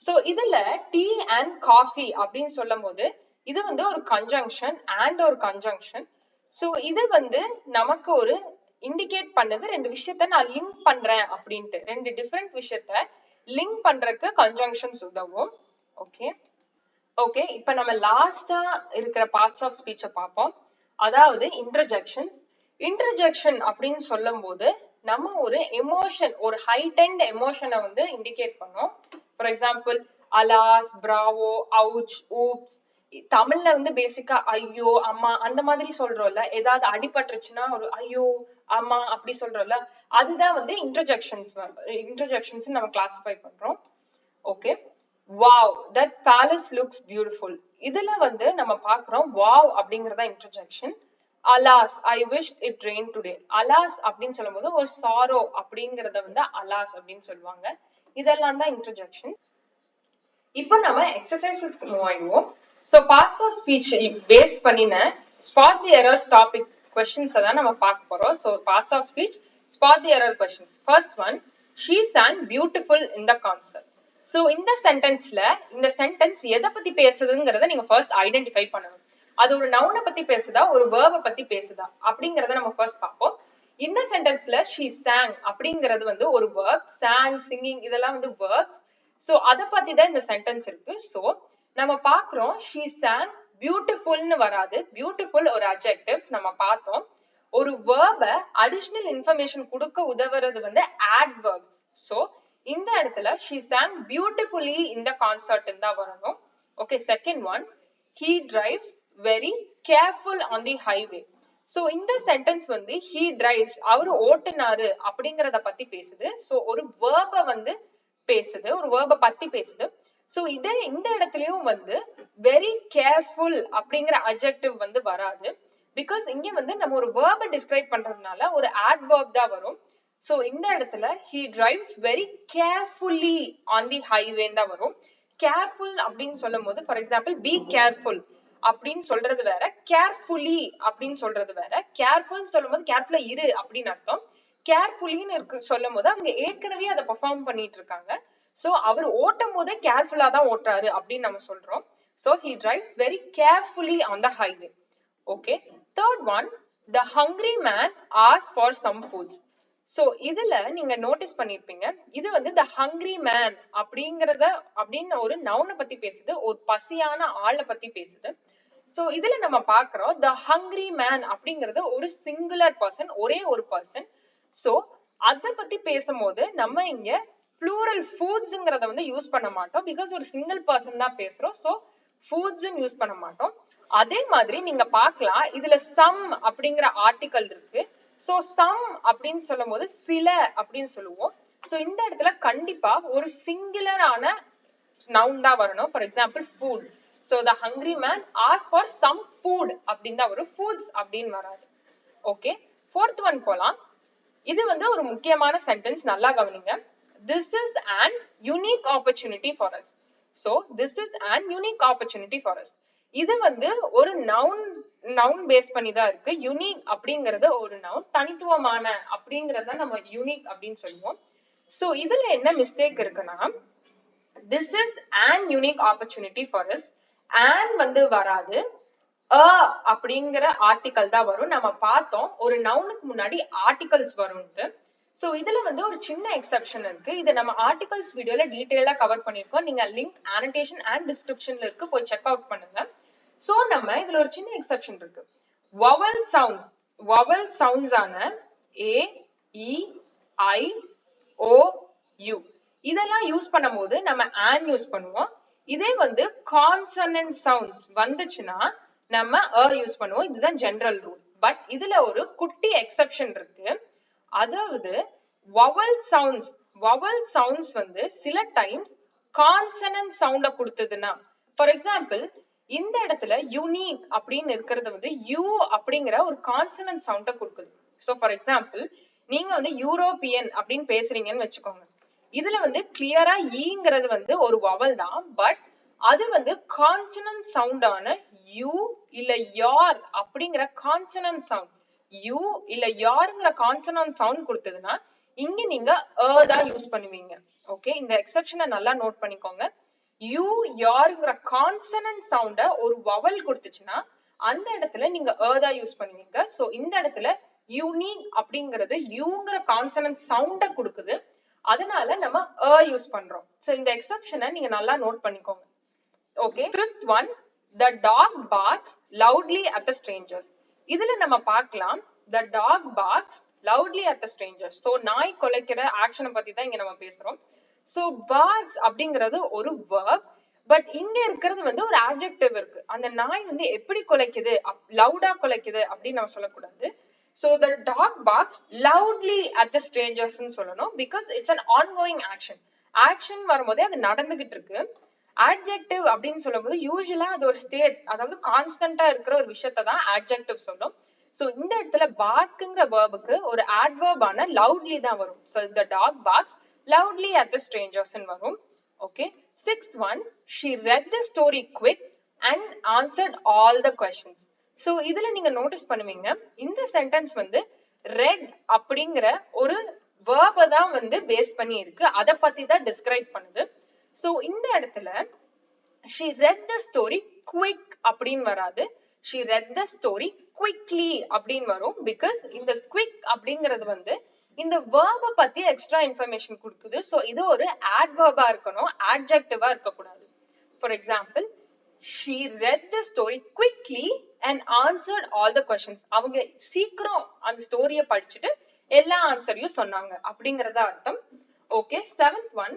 So இதுல டீ அண்ட் காஃபி அப்படின்னு சொல்லும் போது இது வந்து ஒரு கன்ஜங்ஷன் அண்ட் ஒரு கன்ஜங்ஷன். சோ இது வந்து நமக்கு ஒரு இண்டிகேட் பண்ணுது ரெண்டு விஷயத்த நான் லிங்க் பண்றேன் அப்படின்ட்டு, ரெண்டு டிஃபரெண்ட் விஷயத்த லிங்க் பண்றதுக்கு கன்ஜங்ஷன்ஸ் உதவும். ஓகே, இப்ப நம்ம லாஸ்டா இருக்கிற பார்ட்ஸ் ஆஃப் ஸ்பீச்ச பார்ப்போம். அதாவது இன்டர்ஜெக்ஷன்ஸ். இன்டர்ஜெக்ஷன் அப்படின்னு சொல்லும் போது நம்ம ஒரு எமோஷன், ஒரு ஹைட்டெண்ட் எமோஷனை வந்து இண்டிகேட் பண்ணோம். For example alas, Bravo, ouch, oops. தமிழ்ல வந்து பேசிக்கா ஐயோ, அம்மா அந்த மாதிரி சொல்றோம்ல, ஏதாவது அடிபட்டுருச்சுன்னா ஒரு ஐயோ அம்மா அப்படி சொல்றோம்ல, அதுதான் வந்து இன்டர்ஜெக்ஷன்ஸ் நம்ம கிளாசிஃபை பண்றோம். Okay, wow that palace looks beautiful. இதுல வந்து நம்ம பாக்குறோம் வாவ் அப்படிங்கறத interjection. Alas I wish it rain today. Alas அப்படின்னு சொல்லும் போது ஒரு சாரோ அப்படிங்கறத வந்து அலாஸ் அப்படின்னு சொல்லுவாங்க. இதெல்லாம் தான் இன்டர்ஜெக்ஷன். இப்போ நம்ம எக்ஸசைசஸ்க்கு மூவ் ஆயிடுவோம். So parts of speech base பண்ணின spot the errors topic questions தான் நம்ம பார்க்க போறோம். So parts of speech, spot the error questions. First one, she sang beautiful in the concert. So இந்த சென்டென்ஸ்ல இந்த சென்டென்ஸ் எதை பத்தி பேசுதுங்கிறத நீங்க ஃபர்ஸ்ட் ஐடென்டிஃபை பண்ணணும். அது ஒரு நவுனை பத்தி பேசுதா, ஒரு வேர்பை பத்தி பேசுதா அப்படிங்கறத நம்ம ஃபர்ஸ்ட் பார்ப்போம். இந்த சென்டென்ஸ்ல she sang அப்படிங்கிறது வந்து ஒரு verb, sang, singing இதெல்லாம் வந்து verbs. சோ அத பத்தி தான் இந்த சென்டென்ஸ் இருக்கு. சோ நம்ம பார்க்கிறோம் she sang beautifulனு வராது. beautiful ஒரு adjectives நம்ம பார்த்தோம். ஒரு verb additional information கொடுக்க உதவுறது வந்து adverbs. சோ இந்த இடத்துல she sang beautifully in the concert தான் வரணும். Okay, second one, he drives very careful on the highway. So இந்த சென்டென்ஸ் வந்து he drives, அவரு ஓட்டுனாரு அப்படிங்கறத பத்தி பேசுது. சோ ஒரு verb வந்து பேசுது, ஒரு verb பத்தி பேசுது. சோ இதே இந்த இடத்துலயும் வந்து very careful அப்படிங்கிற adjective வந்து வராது. பிகாஸ் இங்க வந்து நம்ம ஒரு verb டிஸ்கிரைப் பண்றதுனால ஒரு adverb தான் வரும். சோ இந்த இடத்துல he drives very carefully on the highway தான் வரும். careful அப்படின்னு சொல்லும் போது ஃபார் எக்ஸாம்பிள் be careful அப்படின்னு சொல்றது வேற, carefully அப்படின்னு சொல்றது வேற. careful சொல்லும் போது கேர்ஃபுல்லா இரு அப்படின்னு அர்த்தம். கேர்ஃபுல்லின்னு இருக்கு சொல்லும் போது அவங்க ஏற்கனவே அதை பெர்ஃபார்ம் பண்ணிட்டு இருக்காங்க. சோ அவர் ஓட்டும் போதே கேர்ஃபுல்லா தான் ஓட்டுறாரு அப்படின்னு நம்ம சொல்றோம். So he drives very carefully on the highway. Okay, third one, the hungry man asked for some foods. So இதுல நீங்க நோட்டீஸ் பண்ணிருப்பீங்க, இது வந்து the hungry man அப்படிங்கறத அப்படின்னு ஒரு நவுனை பத்தி பேசுது, ஒரு பசியான ஆளை பத்தி பேசுது. சோ இதுல நம்ம பாக்குறோம் the hungry man அப்படிங்கறது ஒரு சிங்குலர் பர்சன், ஒரே ஒரு பர்சன். சோ அத பத்தி பேசும்போது நம்ம இங்க plural foodsங்கறத வந்து யூஸ் பண்ண மாட்டோம், பிகாஸ் ஒரு சிங்கிள் பர்சன் தான் பேசுறோம். சோ foods யூஸ் பண்ண மாட்டோம். அதே மாதிரி நீங்க பார்க்கலாம், இதுல some அப்படிங்கிற ஆர்டிகல் இருக்கு. சோ some அப்படின்னு சொல்லும் போது சில அப்படின்னு சொல்லுவோம். சோ இந்த இடத்துல கண்டிப்பா ஒரு சிங்குலரான நவுன் தான் வரணும். For example food. So the hungry man asked for some food அப்படின்னு தான் வரும், foods அப்படின்னு வராது. ஓகே, ஃபோர்த் ஒன் போலாம். இது வந்து ஒரு முக்கியமான சென்டென்ஸ், நல்லா கவனிங்க. This is an unique opportunity for us. So this is an unique opportunity for us. இது வந்து ஒரு நவுன் பேஸ் பண்ணி தான் இருக்கு. யூனிக் அப்படிங்கறது ஒரு நவுன், தனித்துவமான அப்படிங்கறத நம்ம யூனிக் அப்படின்னு சொல்லுவோம். சோ இதுல என்ன மிஸ்டேக் இருக்குன்னா, this is an unique opportunity for us, and வந்து வராது, அப்படிங்கிற ஆர்டிகல் தான் வரும். நம்ம பார்த்தோம் ஒரு நவுனுக்கு முன்னாடி ஆர்டிகல்ஸ் வரும்ட்டு. சோ இதுல வந்து ஒரு சின்ன எக்ஸெப்ஷன் இருக்கு. இதை நம்ம ஆர்டிகல்ஸ் வீடியோல டீடைலா கவர் பண்ணிருக்கோம். நீங்க லிங்க் annotation and descriptionல இருக்கு, போய் செக் அவுட் பண்ணுங்க. சோ நம்ம இதுல ஒரு சின்ன எக்ஸெப்ஷன் இருக்கு. vowel sounds ஆன a, e, i, o, u இதெல்லாம் யூஸ் பண்ணும்போது நம்ம an யூஸ் பண்ணுவோம். இதே வந்து கான்சனன்ட் சவுண்ட்ஸ் வந்துச்சுன்னா நம்ம யூஸ் பண்ணுவோம். இதுதான் ஜெனரல் ரூல். பட் இதுல ஒரு குட்டி எக்ஸெப்ஷன் இருக்கு. அதாவது vowel sounds வந்து சில டைம்ஸ் கான்சனன்ட் சவுண்ட கொடுத்ததுன்னா, ஃபார் எக்ஸாம்பிள் இந்த இடத்துல யூனிக் அப்படின்னு இருக்கிறது வந்து யூ அப்படிங்கிற ஒரு கான்சனன்ட் சவுண்ட கொடுக்குது. சோ ஃபார் எக்ஸாம்பிள் நீங்க வந்து யூரோப்பியன் அப்படின்னு பேசுறீங்கன்னு வச்சுக்கோங்க. இதுல வந்து கிளியரா ஈங்கிறது வந்து ஒரு vowel தான். பட் அது வந்து கான்சனன்ட் சவுண்டான யூ இல்ல யார் அப்படிங்கிற கான்சனன்ட் சவுண்ட், யூ இல்ல யாருங்கிற கான்சனன்ட் சவுண்ட் கொடுத்ததுன்னா இங்க நீங்க தான் யூஸ் பண்ணுவீங்க. ஓகே, இந்த எக்ஸெப்ஷனை நல்லா நோட் பண்ணிக்கோங்க. யூ யாருங்கிற கான்சனன்ட் சவுண்ட ஒரு vowel கொடுத்துச்சுன்னா அந்த இடத்துல நீங்க தான் யூஸ் பண்ணுவீங்க. சோ இந்த இடத்துல யூனிக் அப்படிங்கிறது யூங்கிற கான்சனன்ட் சவுண்ட கொடுக்குது, அதனால நம்ம யூஸ் பண்றோம். சோ இந்த எக்ஸெப்ஷனை நீங்க நல்லா நோட் பண்ணிக்கோங்க. Okay, fifth one, the dog barks loudly at the strangers. இதுல நம்ம பார்க்கலாம் the dog barks loudly at the strangers. So நாய் குலைக்கிற ஆக்ஷனை பத்தி தான் இங்க நம்ம பேசுறோம். சோ barks அப்படிங்கிறது ஒரு verb, பட் இங்க இருக்கிறது வந்து ஒரு adjective இருக்கு. அந்த நாய் வந்து எப்படி குலைக்குது, லவுடா குலைக்குது அப்படின்னு நம்ம சொல்லக்கூடாது. So the dog barks loudly at the strangers ன்னு சொல்லணும், because it's an ongoing action. Action வரும்போதே அது நடந்துகிட்டு இருக்கு. adjective அப்படின்னு சொல்லும்போது யூசுவலா அது ஒரு ஸ்டேட், அதாவது கான்ஸ்டன்டா இருக்கிற ஒரு விஷயத்தை தான் adjective சொல்லும். சோ இந்த இடத்துல barkங்கிற verb-க்கு ஒரு adverb ஆன loudly தான் வரும். So the dog barks loudly at the strangers ன்னு வரும். Okay, sixth one, she read the story quick and answered all the questions. So இதுல நீங்க நோட்டீஸ் பண்ணுவீங்க இந்த சென்டென்ஸ் வந்து ரெட் அப்படிங்கிற ஒரு verb தான் வந்து பேஸ் பண்ணி இருக்கு, அத பத்தி தான் டிஸ்கிரைப் பண்ணுது. சோ இந்த இடத்துல she read the story quick அப்படின்னு வராது, she read the story quickly அப்படின்னு வரும். பிகாஸ் இந்த quick அப்படிங்கிறது வந்து இந்த verb பத்தி எக்ஸ்ட்ரா இன்ஃபர்மேஷன் கொடுக்குது. சோ இது ஒரு adverb இருக்கணும், adjective இருக்க கூடாது. For example she read the story quickly and answered all the questions. அவங்க சீக்கிரம் அந்த ஸ்டோரிய படிச்சுட்டு எல்லா ஆன்சரையும் சொன்னாங்க அப்படிங்கறத அர்த்தம். Okay, seventh one,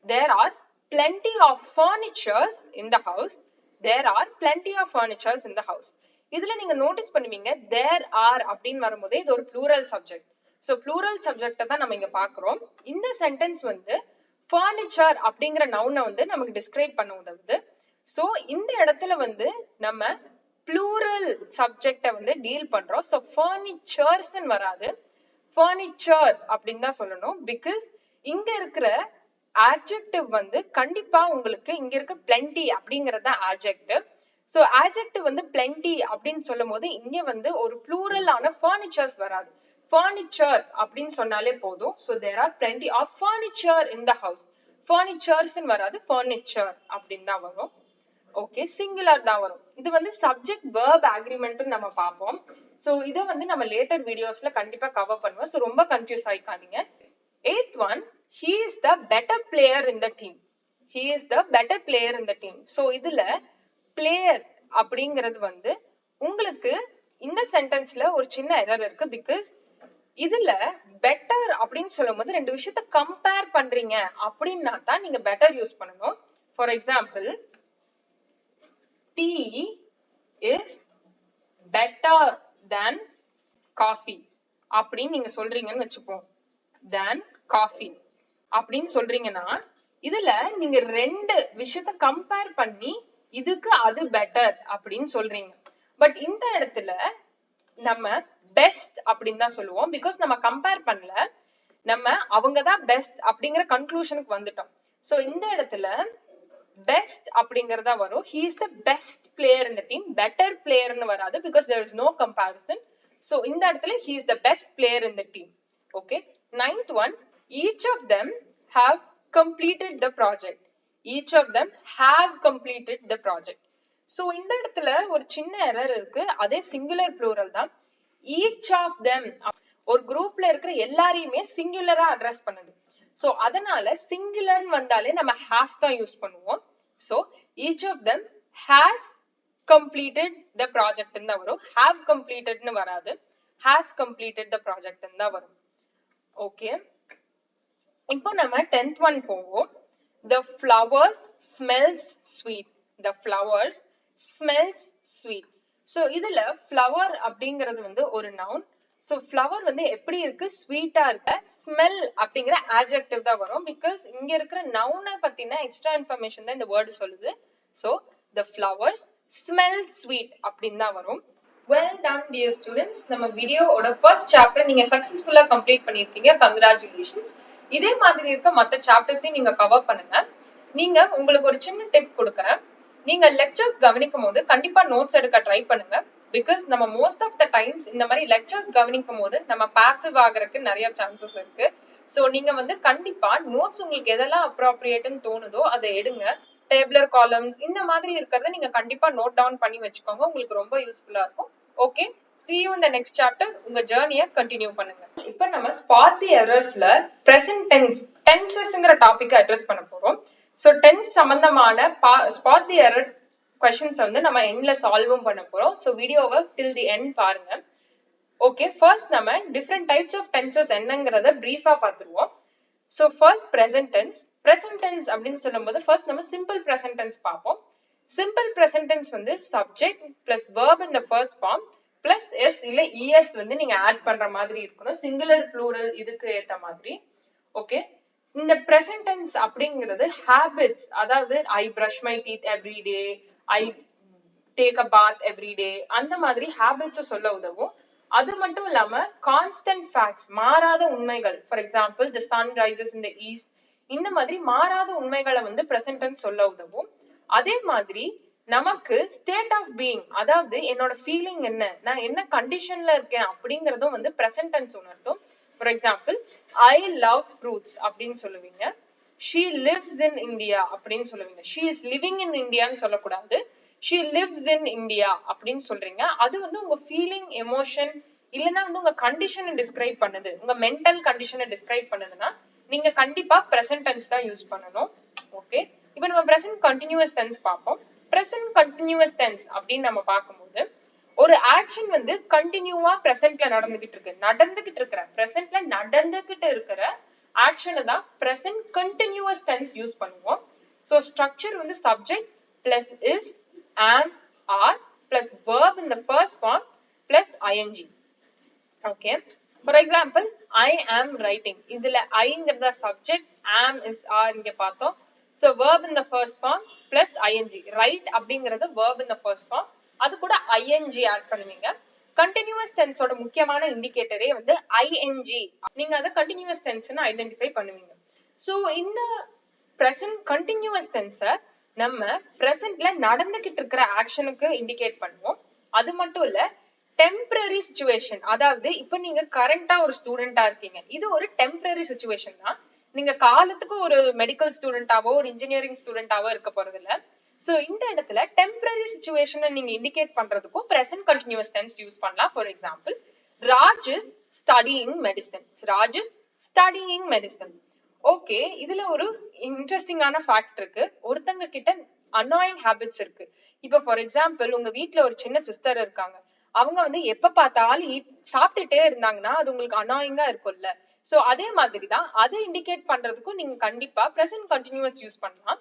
there are plenty of furnitures in the house. There are plenty of furnitures in the house. இதுல நீங்க நோட்டீஸ் பண்ணுவீங்க there are அப்படின்னு வரும்போது இது ஒரு plural subject. So plural subject தான் நம்ம இங்க பாக்குறோம். இந்த சென்டென்ஸ் வந்து furniture அப்படிங்கிற நவுனை வந்து நமக்கு டிஸ்கிரைப் பண்ண உதவுது. சோ இந்த இடத்துல வந்து நம்ம plural subject வந்து டீல் பண்றோம். சோ furnitures ன்னு வராது, furniture அப்படின்னு தான் சொல்லணும். பிகாஸ் இங்க இருக்கிற adjective வந்து கண்டிப்பா உங்களுக்கு இங்க இருக்க plenty அப்படிங்கறது தான் adjective. சோ adjective வந்து plenty அப்படின்னு சொல்லும் போது இங்க வந்து ஒரு plural ஆன furnitures வராது, furniture அப்படின்னு சொன்னாலே போதும். So there are plenty of furniture in the house. furnitures ன்னு வராது, furniture அப்படின்னு தான் வரும். ஓகே, சிங்குலர் தான் வரும். இது வந்து சப்ஜெக்ட் verb agreement நம்ம பார்ப்போம். சோ இத வந்து நம்ம லேட்டர் வீடியோஸ்ல கண்டிப்பா கவர் பண்ணுவோம். சோ ரொம்ப confuse ஆயிக்காதீங்க. eighth one, he is the better player in the team. He is the better player in the team. So இதுல player அப்படிங்கிறது வந்து உங்களுக்கு இந்த சென்டென்ஸ்ல ஒரு சின்ன எரர் இருக்கு. பிகாஸ் இதுல பெட்டர் அப்படின்னு சொல்லும் போது ரெண்டு விஷயத்த கம்பேர் பண்றீங்க அப்படின்னா தான் நீங்க பெட்டர் யூஸ் பண்ணணும். For example tea is better than coffee அப்படின்னு நீங்க சொல்றீங்கன்னு வச்சுப்போம். than coffee அப்படின்னு சொல்றீங்கன்னா இதுல நீங்க ரெண்டு விஷயத்த கம்பேர் பண்ணி இதுக்கு அது பெட்டர் அப்படின்னு சொல்றீங்க. பட் இந்த இடத்துல நம்ம பெஸ்ட் அப்படின்னு தான் சொல்லுவோம். பிகாஸ் நம்ம கம்பேர் பண்ணல, நம்ம அவங்கதான் பெஸ்ட் அப்படிங்கிற கன்க்ளூஷனுக்கு வந்துட்டோம். சோ இந்த இடத்துல பெஸ்ட் அப்படிங்கறதா வரும். he is the best player in the team. better player ன்னு வராது, because there is no comparison. so இந்த இடத்துல he is the best player in the team. okay, ninth one, each of them have completed the project. each of them have completed the project. So இந்த இடத்துல ஒரு சின்ன error இருக்கு, அதே singular plural தான். Each of them ஒரு குரூப்ல இருக்கிற எல்லாரையுமே சிங்குலரா அட்ரஸ் பண்ணுது. சோ அதனால சிங்குலர் வந்தாலே நம்ம ஹாஸ் தான் யூஸ் பண்ணுவோம். So each of them has completed the project ன்னு வரும், have completed ன்னு வராது, has completed the project ன்னு தான் வரும். ஓகே, இப்போ நம்ம 10th one போவோம். The flowers smells sweet. The flowers smells sweet. So இதுல flower அப்படிங்கிறது வந்து ஒரு noun. So flower வந்து எப்படி இருக்கு, ஸ்வீட்டா இருக்கு. Smell அப்படிங்கிற adjective தான் வரும், because இங்க இருக்கிற noun பத்தின extra information தான் இந்த word சொல்லுது. So the flowers smell sweet அப்படின்னு தான் வரும். Well done dear students. நம்ம வீடியோவோட first chapter நீங்க successfully complete பண்ணிருக்கீங்க. Congratulations. இதே மாதிரி இருக்க மத்த சாப்டர்ஸையும் நீங்க கவர் பண்ணுங்க. நீங்க உங்களுக்கு ஒரு சின்ன டிப் கொடுக்கறேன். நீங்க லெக்சர்ஸ் கவனிக்கும் போது கண்டிப்பா நோட்ஸ் எடுக்க ட்ரை பண்ணுங்க. பிகாஸ் நம்ம மோஸ்ட் ஆஃப் த டைம்ஸ் இந்த மாதிரி லெக்சர்ஸ் கவனிக்கும் போது நம்ம பாசிவ் ஆகிறதுக்கு நிறைய சான்சஸ் இருக்கு. சோ நீங்க வந்து கண்டிப்பா நோட்ஸ் உங்களுக்கு எதெல்லாம் அப்ரோப்ரியேட்னு தோணுதோ அதை எடுங்க. டேபிளர் காலம்ஸ் இந்த மாதிரி இருக்கிறத நீங்க கண்டிப்பா நோட் டவுன் பண்ணி வச்சுக்கோங்க, உங்களுக்கு ரொம்ப யூஸ்ஃபுல்லா இருக்கும். Okay, see you in the next chapter. உங்க ஜர்னியை கண்டினியூ பண்ணுங்க. இப்போ நம்ம ஸ்பாட் தி எரர்ஸ்ல பிரசன்ட் டென்ஸ் டென்சஸ்ங்கற டாபிக் அட்ரஸ் பண்ண போறோம். சோ டென்ஸ் சம்பந்தமான ஸ்பாட் தி எரர் क्वेश्चंस வந்து நம்ம எண்ட்ல சால்வும் பண்ண போறோம். சோ வீடியோவை till the end பாருங்க. ஓகே, ஃபர்ஸ்ட் நம்ம டிஃபரண்ட் டைப்ஸ் ஆஃப் டென்சஸ் என்னங்கறத பிரீஃபா பாத்துருவோம். So first present tense. Present tense அப்படின்னு சொல்லும்போது ஃபர்ஸ்ட் நம்ம சிம்பிள் பிரசன்ட் டென்ஸ் பார்ப்போம். சிம்பிள் பிரசன்ட் டென்ஸ் வந்து subject plus verb in the first form plus s இல்ல es வந்து நீங்க ஆட் பண்ற மாதிரி இருக்கணும், சிங்குலர் ப்ளூரல் இதுக்கு ஏத்த மாதிரி. ஓகே, இந்த பிரசன்ட் டென்ஸ் அப்படிங்கிறது ஹாபிட்ஸ், அதாவது I brush my teeth every day, I take a bath every day, அந்த மாதிரி ஹாபிட்ஸ் சொல்ல உதவும். அது மட்டும் இல்லாம கான்ஸ்டன்ட் ஃபேக்ட்ஸ், மாறாத உண்மைகள், for example the sun rises in the east, இந்த மாதிரி மாறாத உண்மைகளை வந்து பிரசன்ட் டென்ஸ் சொல்ல உதவும். அதே மாதிரி நமக்கு ஸ்டேட் ஆஃப் பீயிங், அதாவது என்னோட ஃபீலிங் என்ன, நான் என்ன கண்டிஷன்ல இருக்கேன் அப்படிங்கறதும் வந்து பிரசன்ட் டென்ஸ் உணர்த்தும். For example I love fruits அப்படின்னு சொல்லுவீங்க, she lives in India அப்படின்னு சொல்லுவீங்க. she is living in Indiaன்னு சொல்லக்கூடாது, she lives in India அப்படின்னு சொல்றீங்க. அது வந்து உங்க ஃபீலிங், எமோஷன் இல்லனா வந்து உங்க கண்டிஷனை டிஸ்கிரைப் பண்ணுது, உங்க மென்டல் கண்டிஷனை டிஸ்கிரைப் பண்ணுதுன்னா நீங்க கண்டிப்பா பிரசன்ட் டென்ஸ் தான் யூஸ் பண்ணணும். ஓகே, இப்போ நம்ம பிரசன்ட் கண்டினியூஸ் டென்ஸ் பார்ப்போம். பிரசன்ட் கண்டினியூஸ் டென்ஸ் அப்படின்னு நம்ம பார்க்கும்போது ஒரு ஆக்ஷன் வந்து கண்டினியூவா பிரசன்ட்ல நடந்துகிட்டு இருக்கிற பிரசன்ட்ல நடந்துகிட்டு இருக்கிற ஆக்ஷனை தான் பிரசன்ட் கண்டினியூஸ் டென்ஸ் யூஸ் பண்ணுவோம். சோ ஸ்ட்ரக்சர் வந்து subject plus is, am, are plus verb in the first form plus ing. Okay, for example I am writing, இதுல ஐங்கிறத சப்ஜெக்ட், am is are இங்க பார்த்தோம். So verb in the first form plus ing. write அப்படிங்கிறது verb in the first form, அது கூட ing add பண்ணுவீங்க. Continuous டென்ஸோட முக்கியமான இண்டிகேட்டரே வந்து ing, நீங்க அதை கண்டினியூஸ் டென்ஸ்னு ஐடென்டிஃபை பண்ணுவீங்க. சோ இந்த பிரசன்ட் கண்டினியூஸ் டென்ஸை நம்ம பிரசன்ட்ல நடந்துகிட்டு இருக்கிற ஆக்ஷனுக்கு இண்டிகேட் பண்ணுவோம். அது மட்டும் இல்ல டெம்பரரி சிச்சுவேஷன், அதாவது இப்ப நீங்க கரண்டா ஒரு ஸ்டூடெண்டா இருக்கீங்க, இது ஒரு டெம்பரரி சிச்சுவேஷன் தான். நீங்க காலத்துக்கு ஒரு மெடிக்கல் ஸ்டூடெண்டாவோ ஒரு இன்ஜினியரிங் ஸ்டூடெண்டாவோ இருக்க போறது இல்ல. சோ இந்த இடத்துல டெம்பரரி சிச்சுவேஷனை நீங்க இண்டிகேட் பண்றதுக்கும் பிரசன்ட் கண்டினியூஸ் டென்ஸ் யூஸ் பண்ணலாம். For example Raj is studying medicine, Raj is studying medicine. Okay, இதுல ஒரு இன்ட்ரெஸ்டிங்கான ஃபேக்ட் இருக்கு. ஒருத்தங்க கிட்ட அனாயிங் ஹேபிட்ஸ் இருக்கு. இப்ப ஃபார் எக்ஸாம்பிள் உங்க வீட்ல ஒரு சின்ன சிஸ்டர் இருக்காங்க, அவங்க வந்து எப்ப பார்த்தாலும் சாப்பிட்டுட்டே இருந்தாங்கன்னா அது உங்களுக்கு அனாயிங்கா இருக்கும்ல. சோ அதே மாதிரி தான் அதை இண்டிகேட் பண்றதுக்கும் நீங்க கண்டிப்பா பிரசன்ட் கண்டினியூஸ் யூஸ் பண்ணலாம்.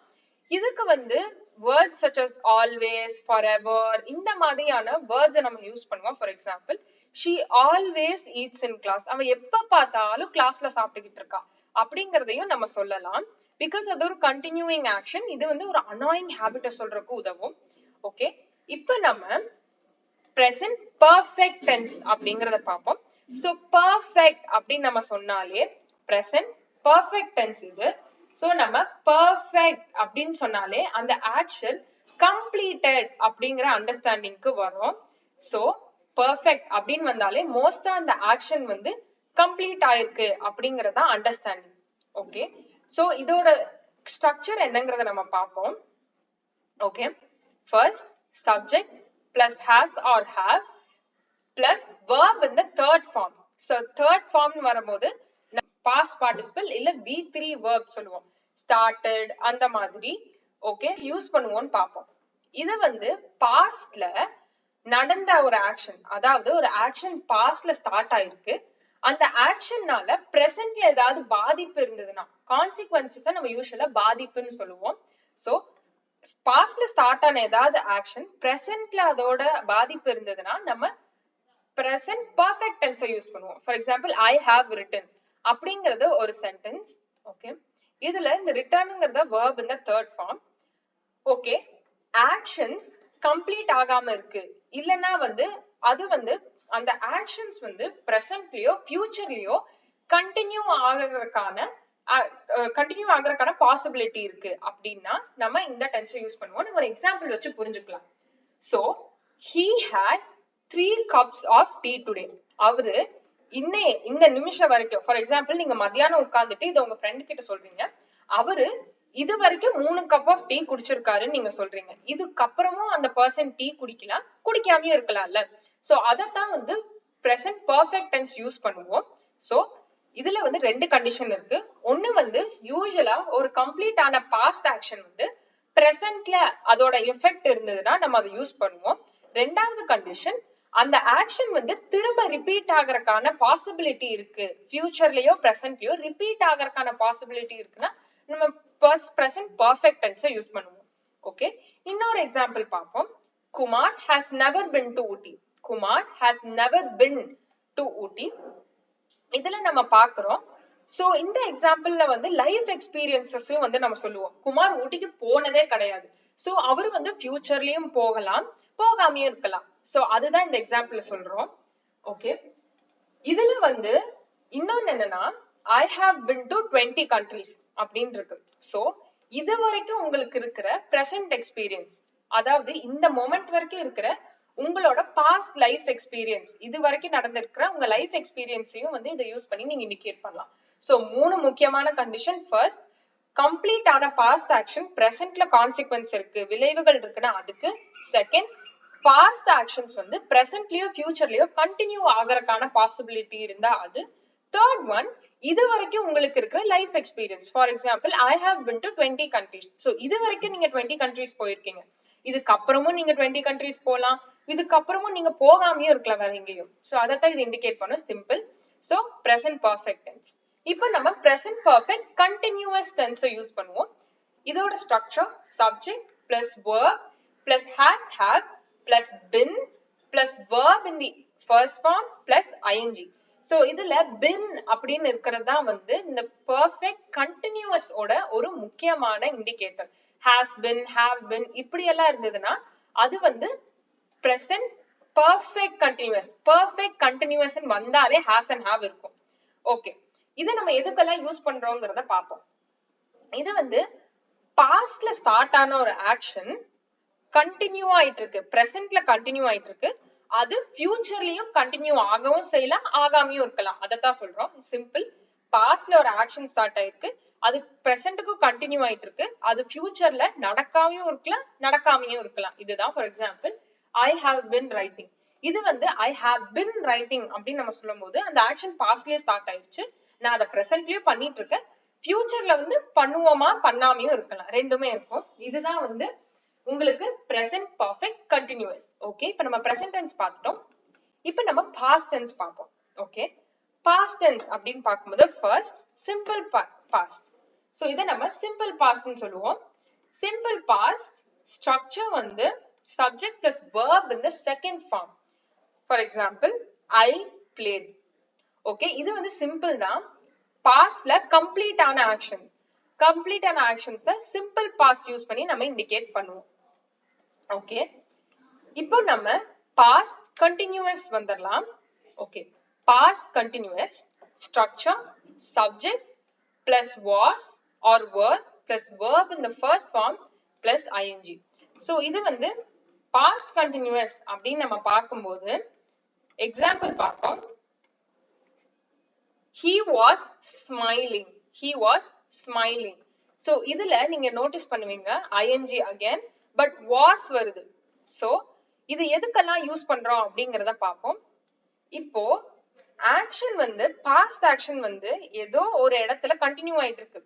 இதுக்கு வந்து words such as always, forever இந்த மாதிரியான வேர்ட்ஸ் நம்ம யூஸ் பண்ணுவோம். For example she always eats in class, அவ எப்ப பார்த்தாலும் கிளாஸ்ல சாப்பிட்டுக்கிட்டு இருக்கா அப்படிங்கறதையும் நம்ம சொல்லலாம். பிகாஸ் அது ஒரு கண்டினியூயிங் ஆக்ஷன், இது வந்து ஒரு அனாயிங் ஹேபிட்ட சொல்றதுக்கு உதவும். ஓகே, இப்போ நம்ம present perfect tense அப்படிங்கறத பார்ப்போம். சோ perfect அப்படின்னு நம்ம சொன்னாலே present perfect tense இது. சோ நம்ம perfect அப்படின்னு சொன்னாலே அந்த ஆக்ஷன் completed அப்படிங்கிற அண்டர்ஸ்டாண்டிங்க்கு வரும். சோ perfect அப்படின்னு வந்தாலே மோஸ்டா அந்த ஆக்ஷன் வந்து கம்ப்ளீட் ஆயிருக்கு அப்படிங்கறத அண்டர்ஸ்டாண்டிங். ஓகே, சோ இதோட ஸ்ட்ரக்சர் என்னங்கறத நம்ம பார்ப்போம். Okay, first subject plus has or have plus verb in the third form. So third form வரும்போது past participle இல்ல V3 verb சொல்லுவோம். started அந்த மாதிரி ஓகே யூஸ் பண்ணுவோம்னு பாப்போம். இது வந்து பாஸ்ட்ல நடந்த ஒரு ஆக்ஷன், அதாவது ஒரு ஆக்ஷன் பாஸ்ட்ல ஸ்டார்ட் ஆயிருக்கு, அந்த ஆக்ஷன்னால பிரசன்ட்ல ஏதாவது பாதிப்பு இருந்ததுன்னா கான்சிக்வன்சஸ் நம்ம யூசுவலா பாதிப்புன்னு சொல்லுவோம். சோ பாஸ்ட்ல ஸ்டார்ட் ஆன ஏதாவது ஆக்ஷன் பிரசன்ட்ல அதோட பாதிப்பு இருந்ததுன்னா நம்ம present perfect tense யூஸ் பண்ணுவோம். For example I have written அப்படிங்கிறது ஒரு சென்டென்ஸ். ஓகே, இதுல இந்த ரிட்டர்ன்ங்கிறத verb in the third form. Okay, actions complete ஆகாம இருக்கு இல்லனா வந்து அது வந்து அந்த ஆக்ஷன்ஸ் வந்து பிரசன்ட்லயோ ஃபியூச்சர்லயோ கண்டினியூ ஆகறதுக்கான பாசிபிலிட்டி இருக்கு அப்படின்னா நம்ம இந்த டென்ஸை யூஸ் பண்ணுவோம். நம்ம ஒரு எக்ஸாம்பிள் வச்சு புரிஞ்சுக்கலாம். So he had 3 cups of tea today. அவரு இந்த நிமிஷம் வரைக்கும், ஃபார் எக்ஸாம்பிள் நீங்க மத்தியானம் உட்கார்ந்துட்டு இதை உங்க ஃப்ரெண்ட் கிட்ட சொல்றீங்க, அவரு இது வரைக்கும் 3 கப் ஆஃப் டீ குடிச்சிருக்காருன்னு நீங்க சொல்றீங்க. இதுக்கப்புறமும் அந்த பர்சன் டீ குடிக்காமயும் இருக்கலாம்ல. சோ அதத்தான் வந்து present perfect tense யூஸ் பண்ணுவோம். சோ இதுல வந்து ரெண்டு கண்டிஷன் இருக்கு. ஒண்ணு வந்து யூசுவலா ஒரு கம்ப்ளீட் ஆன பாஸ்ட் ஆக்ஷன் வந்து பிரசன்ட்ல அதோட எஃபெக்ட் இருந்ததுன்னா நம்ம அதை யூஸ் பண்ணுவோம். ரெண்டாவது கண்டிஷன், அந்த ஆக்ஷன் வந்து திரும்ப ரிப்பீட் ஆகறதுக்கான பாசிபிலிட்டி இருக்கு, ஃபியூச்சர்லயோ பிரசன்ட்லயோ ரிப்பீட் ஆகறதுக்கான பாசிபிலிட்டி இருக்குன்னா நம்ம present perfect tense யூஸ் பண்ணுவோம். ஓகே, இன்னொரு எக்ஸாம்பிள் பார்ப்போம். Kumar has never been to Ooty. Kumar has never been to ஊட்டி. இதுல நம்ம பார்க்கிறோம். சோ இந்த எக்ஸாம்பிள்ல வந்து லைஃப் எக்ஸ்பீரியன்ஸஸையும் வந்து நம்ம சொல்லுவோம். குமார் ஊட்டிக்கு போனதே கிடையாது. சோ அவர் வந்து ஃபியூச்சர்லயும் போகலாம், போகாமயும் இருக்கலாம். சோ அதுதான் இந்த எக்ஸாம்பிள்ல சொல்றோம். ஓகே, இதுல வந்து இன்னொன்னு என்னன்னா I have been to 20 countries அப்படின்னு இருக்கு. சோ இது வரைக்கும் உங்களுக்கு இருக்கிற present experience, அதாவது இந்த மொமெண்ட் வரைக்கும் இருக்கிற உங்களோட பாஸ்ட் லைஃப் எக்ஸ்பீரியன்ஸ், இது வரைக்கும் நடந்திருக்கிற உங்க லைஃப் எக்ஸ்பீரியன்ஸையும் வந்து இதை யூஸ் பண்ணி நீங்க இண்டிகேட் பண்ணலாம். சோ 3 முக்கியமான கண்டிஷன். ஃபர்ஸ்ட், கம்ப்ளீட் ஆன பாஸ்ட் ஆக்ஷன் பிரசன்ட்ல கான்சிக்வன்ஸ் இருக்கு, விளைவுகள் இருக்குன்னா அதுக்கு. செகண்ட், பாஸ்ட் ஆக்ஷன்ஸ் வந்து பிரசன்ட்லயோ ஃபியூச்சர்லயோ கண்டினியூ ஆகறதுக்கான பாசிபிலிட்டி இருந்தா அது. தேர்ட் ஒன், இது வரைக்கும் உங்களுக்கு இருக்கிற life experience. For example I have been to 20 countries. So இது வரைக்கும் நீங்க 20 countries போயிருக்கீங்க, இதுக்கப்புறமும் நீங்க 20 countries போலாம், இதுக்கப்புறமும் நீங்க போகாமயும் இருக்கலாம் வேற எங்கேயும். சோ அதைத்தான் இது இண்டிகேட் பண்ணும். Simple. So present perfect tense. இப்போ நம்ம present perfect continuous tense use பண்ணுவோம். இதோட structure subject plus verb plus has have plus been plus verb in the first form plus ing. So இதுல been அப்படின்னு இருக்கிறது தான் வந்து இந்த perfect continuous ஓட ஒரு முக்கியமான indicator. has been, have been இப்படி எல்லாம் இருந்ததுன்னா அது வந்து present perfect continuous. perfect continuous வந்தாலே has and have இருக்கும். ஓகே, இதை நம்ம எதுக்கெல்லாம் யூஸ் பண்றோங்கிறத பார்ப்போம். இது வந்து பாஸ்ட்ல ஸ்டார்ட் ஆன ஒரு ஆக்ஷன் கண்டினியூ ஆயிட்டு இருக்கு, பிரசன்ட்ல கண்டினியூ ஆயிட்டு இருக்கு, அது ஃபியூச்சர்லயும் கண்டினியூ ஆகவும் செய்யலாம், ஆகாமையும் இருக்கலாம். அதத்தான் சொல்றோம். சிம்பிள். பாஸ்ட்ல ஒரு ஆக்ஷன் ஸ்டார்ட் ஆயிருக்கு, அது பிரசன்ட்டுக்கும் கண்டினியூ ஆயிட்டு இருக்கு, அது ஃபியூச்சர்ல நடக்காமையும் இருக்கலாம், நடக்காமையும் இருக்கலாம். இதுதான் for example I have been writing. இது வந்து I have been writing அப்படின்னு நம்ம சொல்லும் போது அந்த ஆக்ஷன் பாஸ்ட்லயே ஸ்டார்ட் ஆயிடுச்சு, நான் அதை பிரசன்ட்லயும் பண்ணிட்டு இருக்கேன், ஃபியூச்சர்ல வந்து பண்ணுவோமா பண்ணாமையும் இருக்கலாம், ரெண்டுமே இருக்கும். இதுதான் வந்து உங்களுக்கு present perfect continuous. ஓகே, இப்போ நம்ம present tense பார்த்துட்டோம். இப்போ நம்ம past tense பார்ப்போம். ஓகே, past tense அப்படின்னு பார்க்கும்போது first simple past. சோ இதை நம்ம simple past ன்னு சொல்லுவோம். simple past structure வந்து subject plus verb in the second form. For example, I played. Okay, இது வந்து சிம்பிள் தான். பாஸ்ட்ல கம்ப்ளீட் ஆன ஆக்ஷன், கம்ப்ளீட் ஆன ஆக்ஷன்ஸ் சிம்பிள் பாஸ்ட் யூஸ் பண்ணி நம்ம இண்டிகேட் பண்ணுவோம். ஓகே, இப்போ நம்ம பாஸ்ட் கண்டினியூஸ் வந்துடலாம். Okay, past continuous structure subject plus was or were plus verb in the first form plus ing. So இது வந்து பாஸ்ட் கண்டினியூஸ் அப்படின்னு நம்ம பார்க்கும்போது எக்ஸாம்பிள் பார்ப்போம். He was smiling. He was smiling. So இதுல நீங்க நோட்டீஸ் பண்ணுவீங்க ing again, but was வருது. சோ இது எதுக்கெல்லாம் யூஸ் பண்றோம் அப்படிங்கறத பார்ப்போம். இப்போ ஆக்ஷன் வந்து பாஸ்ட் ஆக்ஷன் வந்து ஏதோ ஒரு இடத்துல கண்டினியூ ஆயிட்டு இருக்கு.